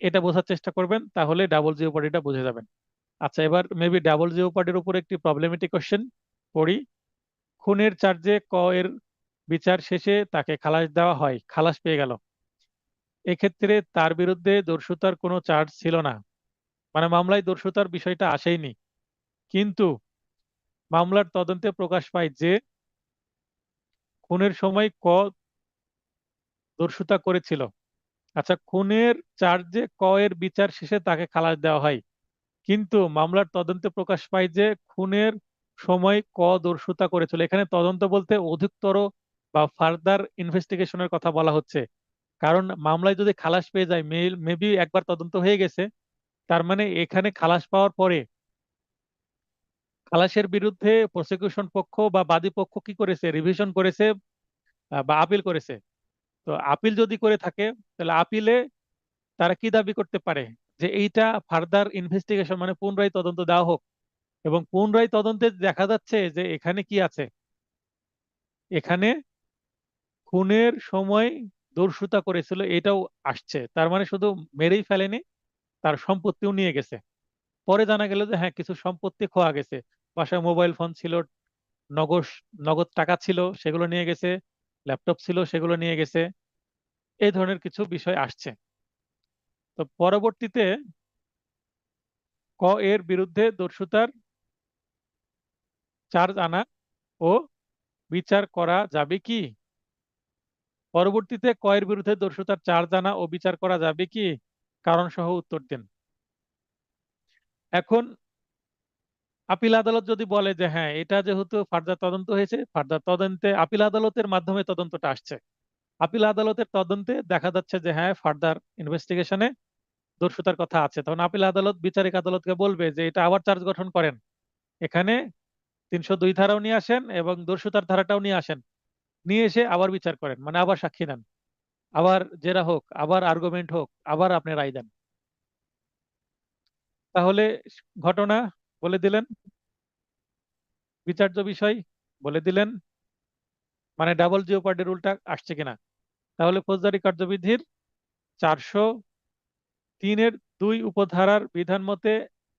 এটা বোঝার চেষ্টা করবেন, তাহলে ডাবল জিওপার্ডিটা বুঝে যাবেন। আচ্ছা, এবার মেবি ডাবল জিওপার্ডির উপর একটি প্রবলেমেটিক কোশ্চেন পড়ি। খুনের চার্জে ক এর বিচার শেষে তাকে খালাস দেওয়া হয়, খালাস পেয়ে গেল। এক্ষেত্রে তার বিরুদ্ধে দস্যুতার কোনো চার্জ ছিল না, মানে মামলায় দস্যুতার বিষয়টা আসেইনি, কিন্তু মামলার তদন্তে প্রকাশ পায় যে খুনের সময় ক দস্যুতা করেছিল। আচ্ছা, খুনের চার্জে ক এর বিচার শেষে তাকে খালাস দেওয়া হয়, কিন্তু মামলার তদন্তে প্রকাশ পায় যে খুনের সময় ক দস্যুতা করেছিল। এখানে তদন্ত বলতে অধিকতর বা ফার্দার ইনভেস্টিগেশনের কথা বলা হচ্ছে। কারণ মামলায় যদি খালাস পেয়ে যায়, মেবি একবার তদন্ত হয়ে গেছে, তার মানে এখানে খালাস পাওয়ার পরে খালাসের বিরুদ্ধে প্রসিকিউশন পক্ষ বা বাদী পক্ষ কি করেছে, রিভিশন করেছে বা আপিল করেছে। তো আপিল যদি করে থাকে, তাহলে আপিলে তারা কি দাবি করতে পারে, যে এইটা ফার্দার ইনভেস্টিগেশন, মানে পুনরায় তদন্ত দেওয়া হোক। এবং পুনরায় তদন্তে দেখা যাচ্ছে যে এখানে কি আছে, এখানে খুনের সময় দস্যুতা করেছিল এটাও আসছে, তার মানে শুধু মেরেই ফেলেনি, তার সম্পত্তিও নিয়ে গেছে। পরে জানা গেল যে হ্যাঁ, কিছু সম্পত্তি খোয়া গেছে, বাসায় মোবাইল ফোন ছিল, নগদ নগদ টাকা ছিল, সেগুলো নিয়ে গেছে, ল্যাপটপ ছিল, সেগুলো নিয়ে গেছে। এই ধরনের কিছু বিষয় আসছে। তো পরবর্তীতে ক এর বিরুদ্ধে দস্যুতার চার্জ আনা ও বিচার করা যাবে কি? পরবর্তীতে ক এর বিরুদ্ধে দস্যুতার চার্জ আনা ও বিচার করা যাবে কি? কারণ সহ উত্তর দিন। এখন আপিল আদালত যদি বলে যে হ্যাঁ, এটা যেহেতু ফার্দার তদন্ত হয়েছে, ফার্দার তদন্তে আপিল আদালতের মাধ্যমে তদন্তটা আসছে, আপিল আদালতের তদন্তে দেখা যাচ্ছে যে হ্যাঁ, ফার্দার ইনভেস্টিগেশনে দস্যুতার কথা আছে, তখন আপিল আদালত বিচারিক আদালতকে বলবে যে এটা আবার চার্জ গঠন করেন, এখানে 302 ধারাও নিয়ে আসেন এবং দস্যুতার ধারাটাও নিয়ে আসেন, নিয়ে এসে আবার বিচার করেন, মানে আবার সাক্ষী নেন, আবার জেরা হোক, আবার আর্গুমেন্ট হোক, আবার আপনি রায় দেন। তাহলে ঘটনা বলে দিলেন, বিচার্য বিষয় বলে দিলেন, মানে ডাবল জিওপার্ডি রুলটা আসছে কিনা। তাহলে ফৌজদারি কার্যবিধির 403-2 উপধারার বিধান মতে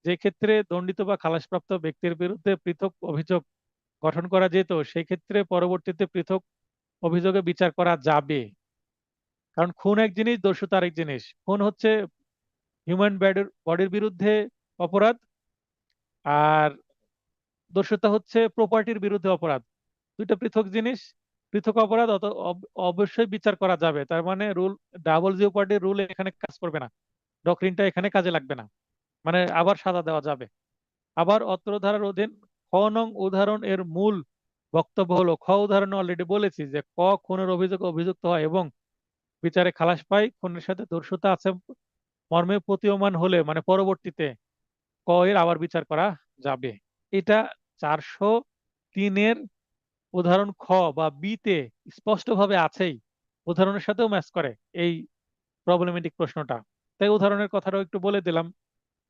যে ক্ষেত্রে দণ্ডিত বা খালাসপ্রাপ্ত ব্যক্তির বিরুদ্ধে পৃথক অভিযোগ গঠন করা যেত, সেই ক্ষেত্রে পরবর্তীতে পৃথক অভিযোগে বিচার করা যাবে। কারণ খুন এক জিনিস, দস্যুতা আরেক জিনিস। খুন হচ্ছে হিউম্যান বডির বিরুদ্ধে অপরাধ, আর দস্যুতা হচ্ছে প্রপার্টির বিরুদ্ধে অপরাধ। দুইটা পৃথক জিনিস, পৃথক অপরাধ, অবশ্যই বিচার করা যাবে। তার মানে রুল, ডাবল জিওপার্ডির রুল এখানে কাজ করবে না, ডক্টরিনটা এখানে কাজে লাগবে না, মানে আবার সাজা দেওয়া যাবে। আবার অত্র ধারার অধীন খ নং উদাহরণ এর মূল বক্তব্য হলো, খ উদাহরণে অলরেডি বলেছি যে ক খুনের অভিযোগে অভিযুক্ত হয় এবং বিচারে খালাস পায়, খুনের সাথে দস্যুতা আছে মর্মে প্রতীয়মান হলে, মানে পরবর্তীতে ক এর আবার বিচার করা যাবে। এটা 403-এর উদাহরণ খ বা বি তে স্পষ্টভাবে আছেই, উদাহরণের সাথেও ম্যাচ করে এই প্রবলেমেটিক প্রশ্নটা। তাই উদাহরণের কথাটাও একটু বলে দিলাম,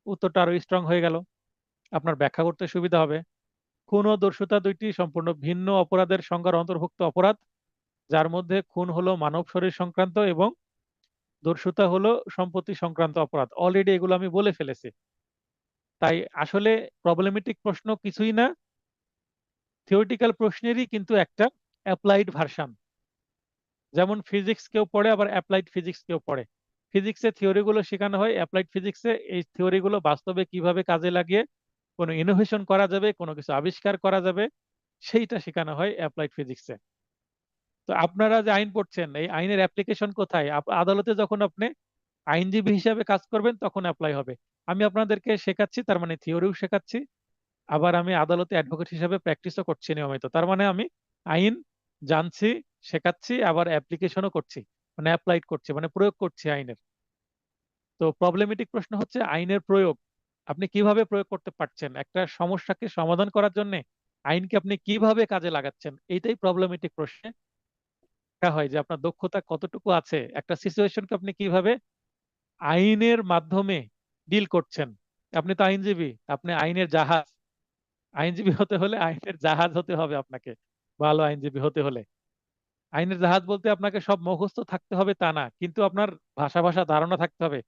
উত্তরটা আরো স্ট্রং হয়ে গেল, আপনার ব্যাখ্যা করতে সুবিধা হবে। খুন ও দস্যুতা দুইটি সম্পূর্ণ ভিন্ন অপরাধের সংজ্ঞার অন্তর্ভুক্ত অপরাধ, যার মধ্যে খুন হলো মানব শরীর সংক্রান্ত এবং দস্যুতা হলো সম্পত্তি সংক্রান্ত অপরাধ। অলরেডি এগুলো আমি বলে ফেলেছি। তাই আসলে প্রবলেমেটিক প্রশ্ন কিছুই না, থিওরিটিক্যাল প্রশ্নেরই কিন্তু একটা অ্যাপ্লাইড ভার্সন। যেমন ফিজিক্স কেউ পড়ে, আবার অ্যাপ্লাইড ফিজিক্স কেউ পড়ে। ফিজিক্সে থিওরিগুলো শেখানো হয়, অ্যাপ্লাইড ফিজিক্সে এই থিওরিগুলো বাস্তবে কিভাবে কাজে লাগিয়ে কোনো ইনোভেশন করা যাবে, কোনো কিছু আবিষ্কার করা যাবে, সেইটা শেখানো হয় অ্যাপ্লাইড ফিজিক্সে। তো আপনারা যে আইন পড়ছেন, এই আইনের অ্যাপ্লিকেশন কোথায়? আদালতে যখন আপনি আইনজীবী হিসাবে কাজ করবেন তখন অ্যাপ্লাই হবে। আমি আপনাদেরকে শেখাচ্ছি, তার মানে থিওরিও শেখাচ্ছি, আবার আমি আদালতে অ্যাডভোকেট হিসাবে প্র্যাকটিসও করছি নিয়মিত। তার মানে আমি আইন জানছি, শেখাচ্ছি, আবার অ্যাপ্লিকেশনও করছি, মানে অ্যাপ্লাইড করছি, মানে প্রয়োগ করছি আইনের। তো প্রবলেমেটিক প্রশ্ন হচ্ছে আইনের প্রয়োগ। আপনি কিভাবে প্রয়োগ করতে পারছেন একটা সমস্যাকে সমাধান করার জন্য, আইনকে আপনি কিভাবে কাজে লাগাচ্ছেন, এইটাই প্রবলেমেটিক প্রশ্নে দেখা হয় যে আপনার দক্ষতা কতটুকু আছে, একটা সিচুয়েশনকে আপনি কিভাবে আইনের মাধ্যমে ডিল করছেন। আপনি তো আইনজীবী, আপনি আইনের জাহাজ। আইনজীবী হতে হলে আইনের জাহাজ হতে হবে আপনাকে, ভালো আইনজীবী হতে হলে। আইনের জাহাজ বলতে আপনাকে সব মুখস্থ থাকতে হবে তা না, কিন্তু আপনার ভাষা ভাষা ধারণা থাকতে হবে।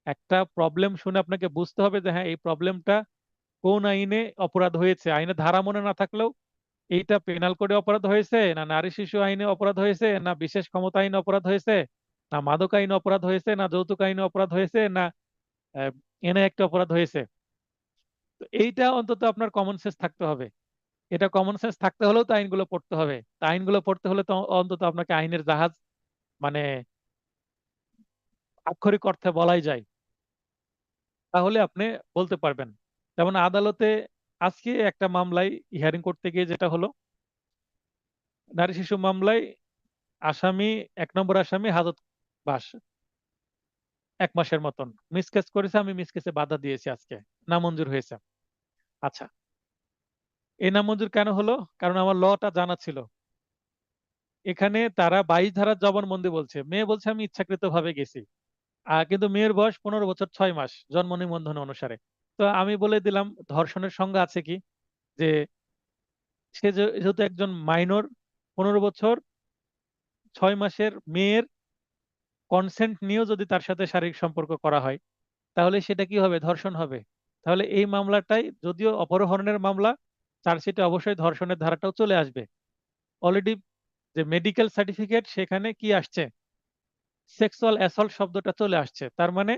একটা প্রবলেম শুনে আপনাকে বুঝতে হবে যে হ্যাঁ, এই প্রবলেমটা কোন আইনে অপরাধ হয়েছে। আইনে ধারা মনে না থাকলেও এইটা পেনাল কোডে অপরাধ হয়েছে, না নারী শিশু আইনে অপরাধ হয়েছে, না বিশেষ ক্ষমতা আইনে অপরাধ হয়েছে, না মাদক আইনে অপরাধ হয়েছে, না যৌতুক আইনে অপরাধ হয়েছে, না এনে একটা অপরাধ হয়েছে। তো এইটা অন্তত আপনার কমন সেন্স থাকতে হবে। এটা কমন সেন্স থাকতে হলেও তো আইনগুলো পড়তে হবে। তা আইনগুলো পড়তে হলে তো অন্তত আপনাকে আইনের জাহাজ, মানে আক্ষরিক অর্থে বলাই যায়, তাহলে আপনি বলতে পারবেন। যেমন আদালতে আজকে একটা মামলায় হিয়ারিং করতে গিয়ে যেটা হলো, নারী শিশু মামলায় আসামি, 1 নম্বর আসামি হাজত বাস 1 মাসের মতন মিসকেস করেছে। আমি মিসকেসে বাধা দিয়েছি, আজকে নামঞ্জুর হয়েছে। আচ্ছা, এই নামঞ্জুর কেন হলো? কারণ আমার লটা জানা ছিল। এখানে তারা 22 ধারার জবানবন্দি বলছে, মেয়ে বলছে আমি ইচ্ছাকৃত ভাবে গেছি। কিন্তু মেয়ের বয়স 15 বছর 6 মাস জন্ম নিবন্ধন অনুসারে। তো আমি বলে দিলাম ধর্ষণের সংজ্ঞা আছে কি, যে সে যেহেতু একজন মাইনর, 15 বছর 6 মাসের মেয়ের কনসেন্ট নিয়েও যদি তার সাথে শারীরিক সম্পর্ক করা হয়, তাহলে সেটা কি হবে? ধর্ষণ হবে। তাহলে এই মামলাটাই যদিও অপহরণের মামলা, চার্জশিটে অবশ্যই ধর্ষণের ধারাটাও চলে আসবে। অলরেডি যে মেডিকেল সার্টিফিকেট, সেখানে কি আসছে? সেক্সুয়াল অ্যাসল্ট শব্দটা চলে আসছে। তার মানে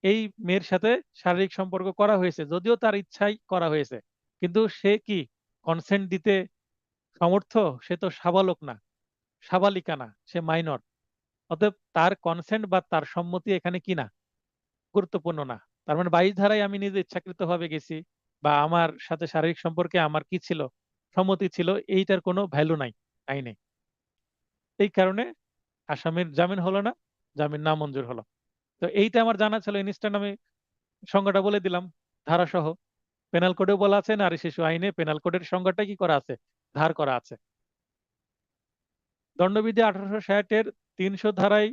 এই মেয়ের সাথে শারীরিক সম্পর্ক করা হয়েছে, যদিও তার ইচ্ছাই করা হয়েছে, কিন্তু সে কি কনসেন্ট দিতে সমর্থ? সে তো সাবালক না, সাবালিকা না, সে মাইনর। অতএব তার কনসেন্ট বা তার সম্মতি এখানে কি না, গুরুত্বপূর্ণ না। তার মানে 22 ধারায় আমি নিজে ইচ্ছাকৃত ভাবে গেছি, বা আমার সাথে শারীরিক সম্পর্কে আমার কি ছিল, সম্মতি ছিল, এইটার কোনো ভ্যালু নাই আইনে। এই কারণে আসামির জামিন হলো না, জামিন নামঞ্জুর হলো। তো এইটা আমার জানা ছিল, ইনস্ট্যান্ট আমি সংজ্ঞাটা বলে দিলাম ধারা সহ। পেনাল কোডেও বলা আছে, নারী শিশু আইনে পেনাল কোডের সংজ্ঞাটা কি করা আছে, ধার করা আছে। দণ্ডবিধি 1860-এর 300 ধারায়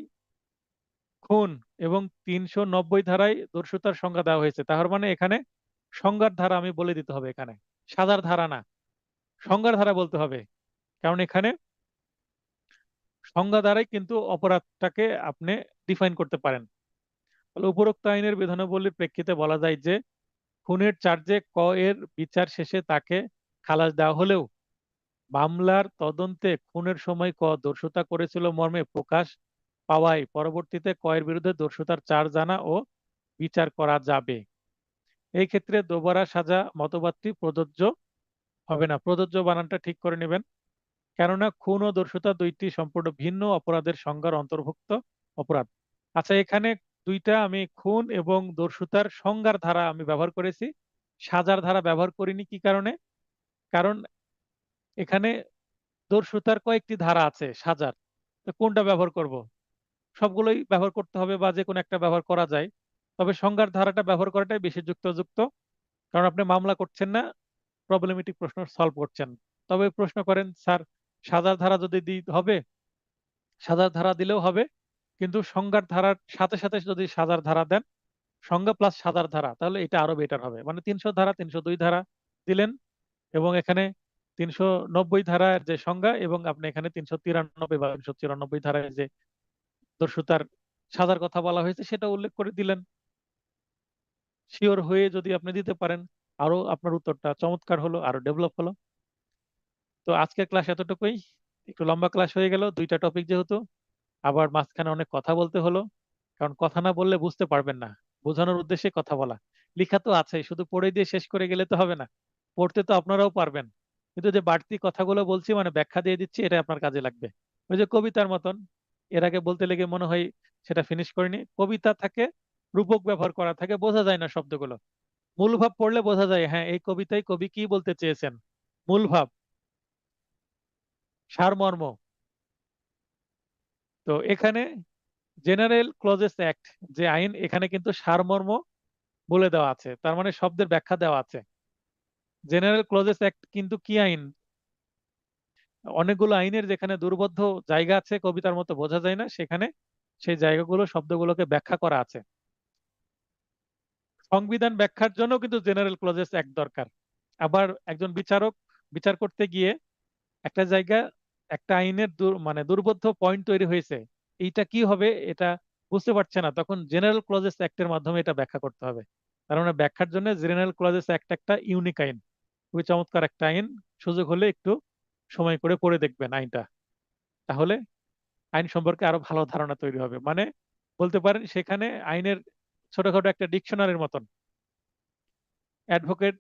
খুন, এবং 390 ধারায় দস্যুতার সংজ্ঞা দেওয়া হয়েছে। তার মানে এখানে সংজ্ঞার ধারা আমি বলে দিতে হবে, এখানে সাজার ধারা না, সংজ্ঞার ধারা বলতে হবে। কারণ এখানে সংজ্ঞা দ্বারাই কিন্তু অপরাধটাকে আপনি ডিফাইন করতে পারেন। তাহলে উপরোক্ত আইনের বিধানাবলীর প্রেক্ষিতে বলা যায় যে খুনের চার্জে ক এর বিচার শেষে তাকে খালাস দেওয়া হলেও মামলার তদন্তে খুনের সময় ক দস্যুতা করেছিল মর্মে প্রকাশ পাওয়ায় পরবর্তীতে ক এর বিরুদ্ধে দস্যুতার চার্জ আনা ও বিচার করা যাবে। এই ক্ষেত্রে দোবারা সাজা মতবাদটি প্রযোজ্য হবে না। প্রযোজ্য বানানটা ঠিক করে নেবেন, কেননা খুন ও দস্যুতা দুইটি সম্পূর্ণ ভিন্ন অপরাধের সংজ্ঞার অন্তর্ভুক্ত অপরাধ। আচ্ছা, এখানে দুইটা আমি খুন এবং দস্যুতার সংজ্ঞার ধারা আমি ব্যবহার করেছি, সাজার ধারা ব্যবহার করিনি। কি কারণে? কারণ এখানে দস্যুতার কয়েকটি ধারা আছে, সাজার। তো কোনটা ব্যবহার করব? সবগুলোই ব্যবহার করতে হবে, বা যে কোনো একটা ব্যবহার করা যায়। তবে সংজ্ঞার ধারাটা ব্যবহার করাটাই বেশি যুক্ত, কারণ আপনি মামলা করছেন না, প্রবলেমেটিক প্রশ্ন সলভ করছেন। তবে প্রশ্ন করেন স্যার, সাজার ধারা যদি হবে, সাজার ধারা দিলেও হবে, কিন্তু সংজ্ঞার ধারার সাথে সাথে যদি সাজার ধারা দেন, সংজ্ঞা প্লাস সাজার ধারা, তাহলে এটা আরো বেটার হবে। মানে 300 ধারা, 302 ধারা দিলেন, এবং এখানে 390 ধারার যে সংজ্ঞা, এবং আপনি এখানে 393 বা 394 ধারায় যে দস্যুতার সাজার কথা বলা হয়েছে সেটা উল্লেখ করে দিলেন। শিওর হয়ে যদি আপনি দিতে পারেন, আরো আপনার উত্তরটা চমৎকার হলো, আরো ডেভেলপ হলো। তো আজকের ক্লাস এতটুকুই, একটু লম্বা ক্লাস হয়ে গেল, দুইটা টপিক যেহেতু, আবার মাঝখানে অনেক কথা বলতে হলো। কারণ কথা না বললে বুঝতে পারবেন না, বোঝানোর উদ্দেশ্যে কথা বলা। লেখা তো আছে, শুধু পড়ে দিয়ে শেষ করে গেলে তো হবে না, পড়তে তো আপনারাও পারবেন। কিন্তু যে বাড়তি কথাগুলো বলছি মানে ব্যাখ্যা দিয়ে দিচ্ছি, এটা আপনার কাজে লাগবে। ওই যে কবিতার মতন, এর আগে বলতে লেগে মনে হয় সেটা ফিনিশ করিনি। কবিতা থাকে, রূপক ব্যবহার করা থাকে, বোঝা যায় না শব্দগুলো। মূল ভাব পড়লে বোঝা যায়, হ্যাঁ এই কবিতায় কবি কি বলতে চেয়েছেন। মূল ভাব, সারমর্ম। তো এখানে জেনারেল ক্লজেস অ্যাক্ট, যে আইন, এখানে কিন্তু সারমর্ম বলে দেওয়া আছে, তার মানে শব্দের ব্যাখ্যা দেওয়া আছে। জেনারেল ক্লজেস অ্যাক্ট কিন্তু কি আইন? অনেকগুলো আইনের যেখানে দুর্বোধ্য জায়গা আছে, কবিতার মতো বোঝা যায় না, সেখানে সেই জায়গাগুলো শব্দগুলোকে ব্যাখ্যা করা আছে। সংবিধান ব্যাখ্যার জন্য কিন্তু জেনারেল ক্লজেস অ্যাক্ট দরকার। আবার একজন বিচারক বিচার করতে গিয়ে একটা জায়গা, একটা আইনের মানে দুর্বোধ্য পয়েন্ট তৈরি হয়েছে, এইটা কি হবে এটা বুঝতে পারছে না, তখন জেনারেল ক্লজেস অ্যাক্টের মাধ্যমে এটা ব্যাখ্যা করতে হবে। তার মানে ব্যাখ্যার জন্য জেনারেল ক্লজেস অ্যাক্ট একটা ইউনিক আইন, খুবই চমৎকার একটা আইন। সুযোগ হলে একটু সময় করে পড়ে দেখবেন আইনটা, তাহলে আইন সম্পর্কে আরো ভালো ধারণা তৈরি হবে। মানে বলতে পারেন সেখানে আইনের ছোটখাটো একটা ডিকশনারির মতন। অ্যাডভোকেট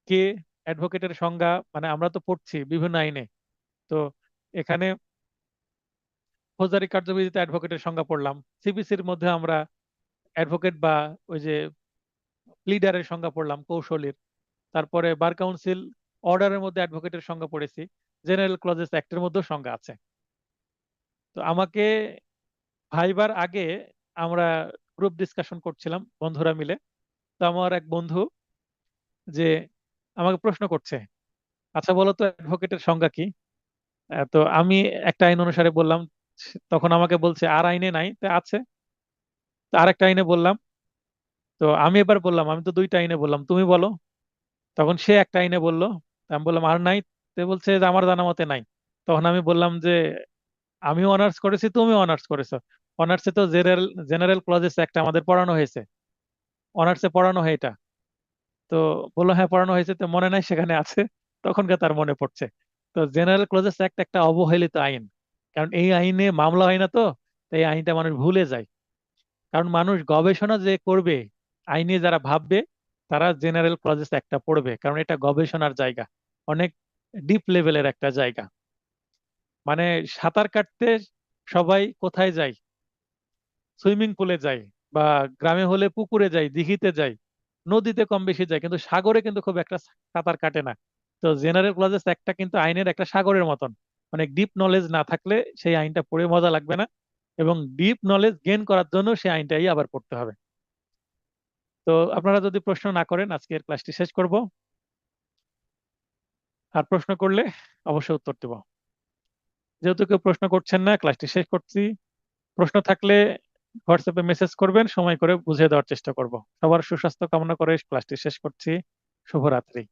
কে, অ্যাডভোকেটের সংজ্ঞা, মানে আমরা তো পড়ছি বিভিন্ন আইনে। তো এখানে ফৌজদারি কার্যবিধিতে অ্যাডভোকেটের সংজ্ঞা পড়লাম, সিপিসির মধ্যে আমরা অ্যাডভোকেট বা ওই যে প্লিডারের সংজ্ঞা পড়লাম, কৌশলীর। তারপরে বার কাউন্সিল অর্ডারের মধ্যে অ্যাডভোকেটের সংজ্ঞা পড়েছি। জেনারেল ক্লজেস অ্যাক্টের মধ্যেও সংজ্ঞা আছে। তো আমাকে ভাইবার আগে আমরা গ্রুপ ডিসকাশন করছিলাম বন্ধুরা মিলে। তো আমার এক বন্ধু যে আমাকে প্রশ্ন করছে, আচ্ছা বলো তো অ্যাডভোকেটের সংজ্ঞা কি? তো আমি একটা আইন অনুসারে বললাম। তখন আমাকে বলছে আর আইনে নাই, তো আছে। তো আরেকটা আইনে বললাম। তো আমি এবার বললাম আমি তো দুইটা আইনে বললাম, তুমি বলো। তখন সে একটা আইনে বললো। তা আমি বললাম আর নাই। তো বলছে যে আমার জানা মতে নাই। তখন আমি বললাম যে আমিও অনার্স করেছি, তুমিও অনার্স করেছো, অনার্সে তো জেনারেল জেনারেল ক্লজেস একটা আমাদের পড়ানো হয়েছে, অনার্সে পড়ানো হয় এটা। তো বললো হ্যাঁ পড়ানো হয়েছে, তো মনে নাই সেখানে আছে। তখনকার তার মনে পড়ছে। তো জেনারেল ক্লজেস অ্যাক্ট একটা অবহেলিত আইন, কারণ এই আইনে মামলা হয় না তো। তো এই আইনটা মানুষ ভুলে যায়। কারণ মানুষ গবেষণা যে করবে, আইনে যারা ভাববে, তারা জেনারেল ক্লজেস একটা পড়বে, কারণ এটা গবেষণার জায়গা, অনেক ডিপ লেভেলের একটা জায়গা। মানে সাঁতার কাটতে সবাই কোথায় যায়? সুইমিং পুলে যায়, বা গ্রামে হলে পুকুরে যায়, দিঘিতে যায়, নদীতে কম বেশি যায়, কিন্তু সাগরে কিন্তু খুব একটা সাঁতার কাটে না। তো জেনারেল ক্লজেস একটা কিন্তু আইনের একটা সাগরের মতন, অনেক ডিপ নলেজ না থাকলে সেই আইনটা পড়ে মজা লাগবে না, এবং ডিপ নলেজ গেইন করার জন্য সেই আইনটাই আবার পড়তে হবে। তো আপনারা যদি প্রশ্ন না করেন আজকের ক্লাসটি শেষ করব। আর প্রশ্ন করলে অবশ্যই উত্তর দেব। যেহেতু কেউ প্রশ্ন করছেন না, ক্লাসটি শেষ করছি। প্রশ্ন থাকলে হোয়াটসঅ্যাপে মেসেজ করবেন, সময় করে বুঝিয়ে দেওয়ার চেষ্টা করব। সবার সুস্বাস্থ্য কামনা করে ক্লাসটি শেষ করছি। শুভরাত্রি।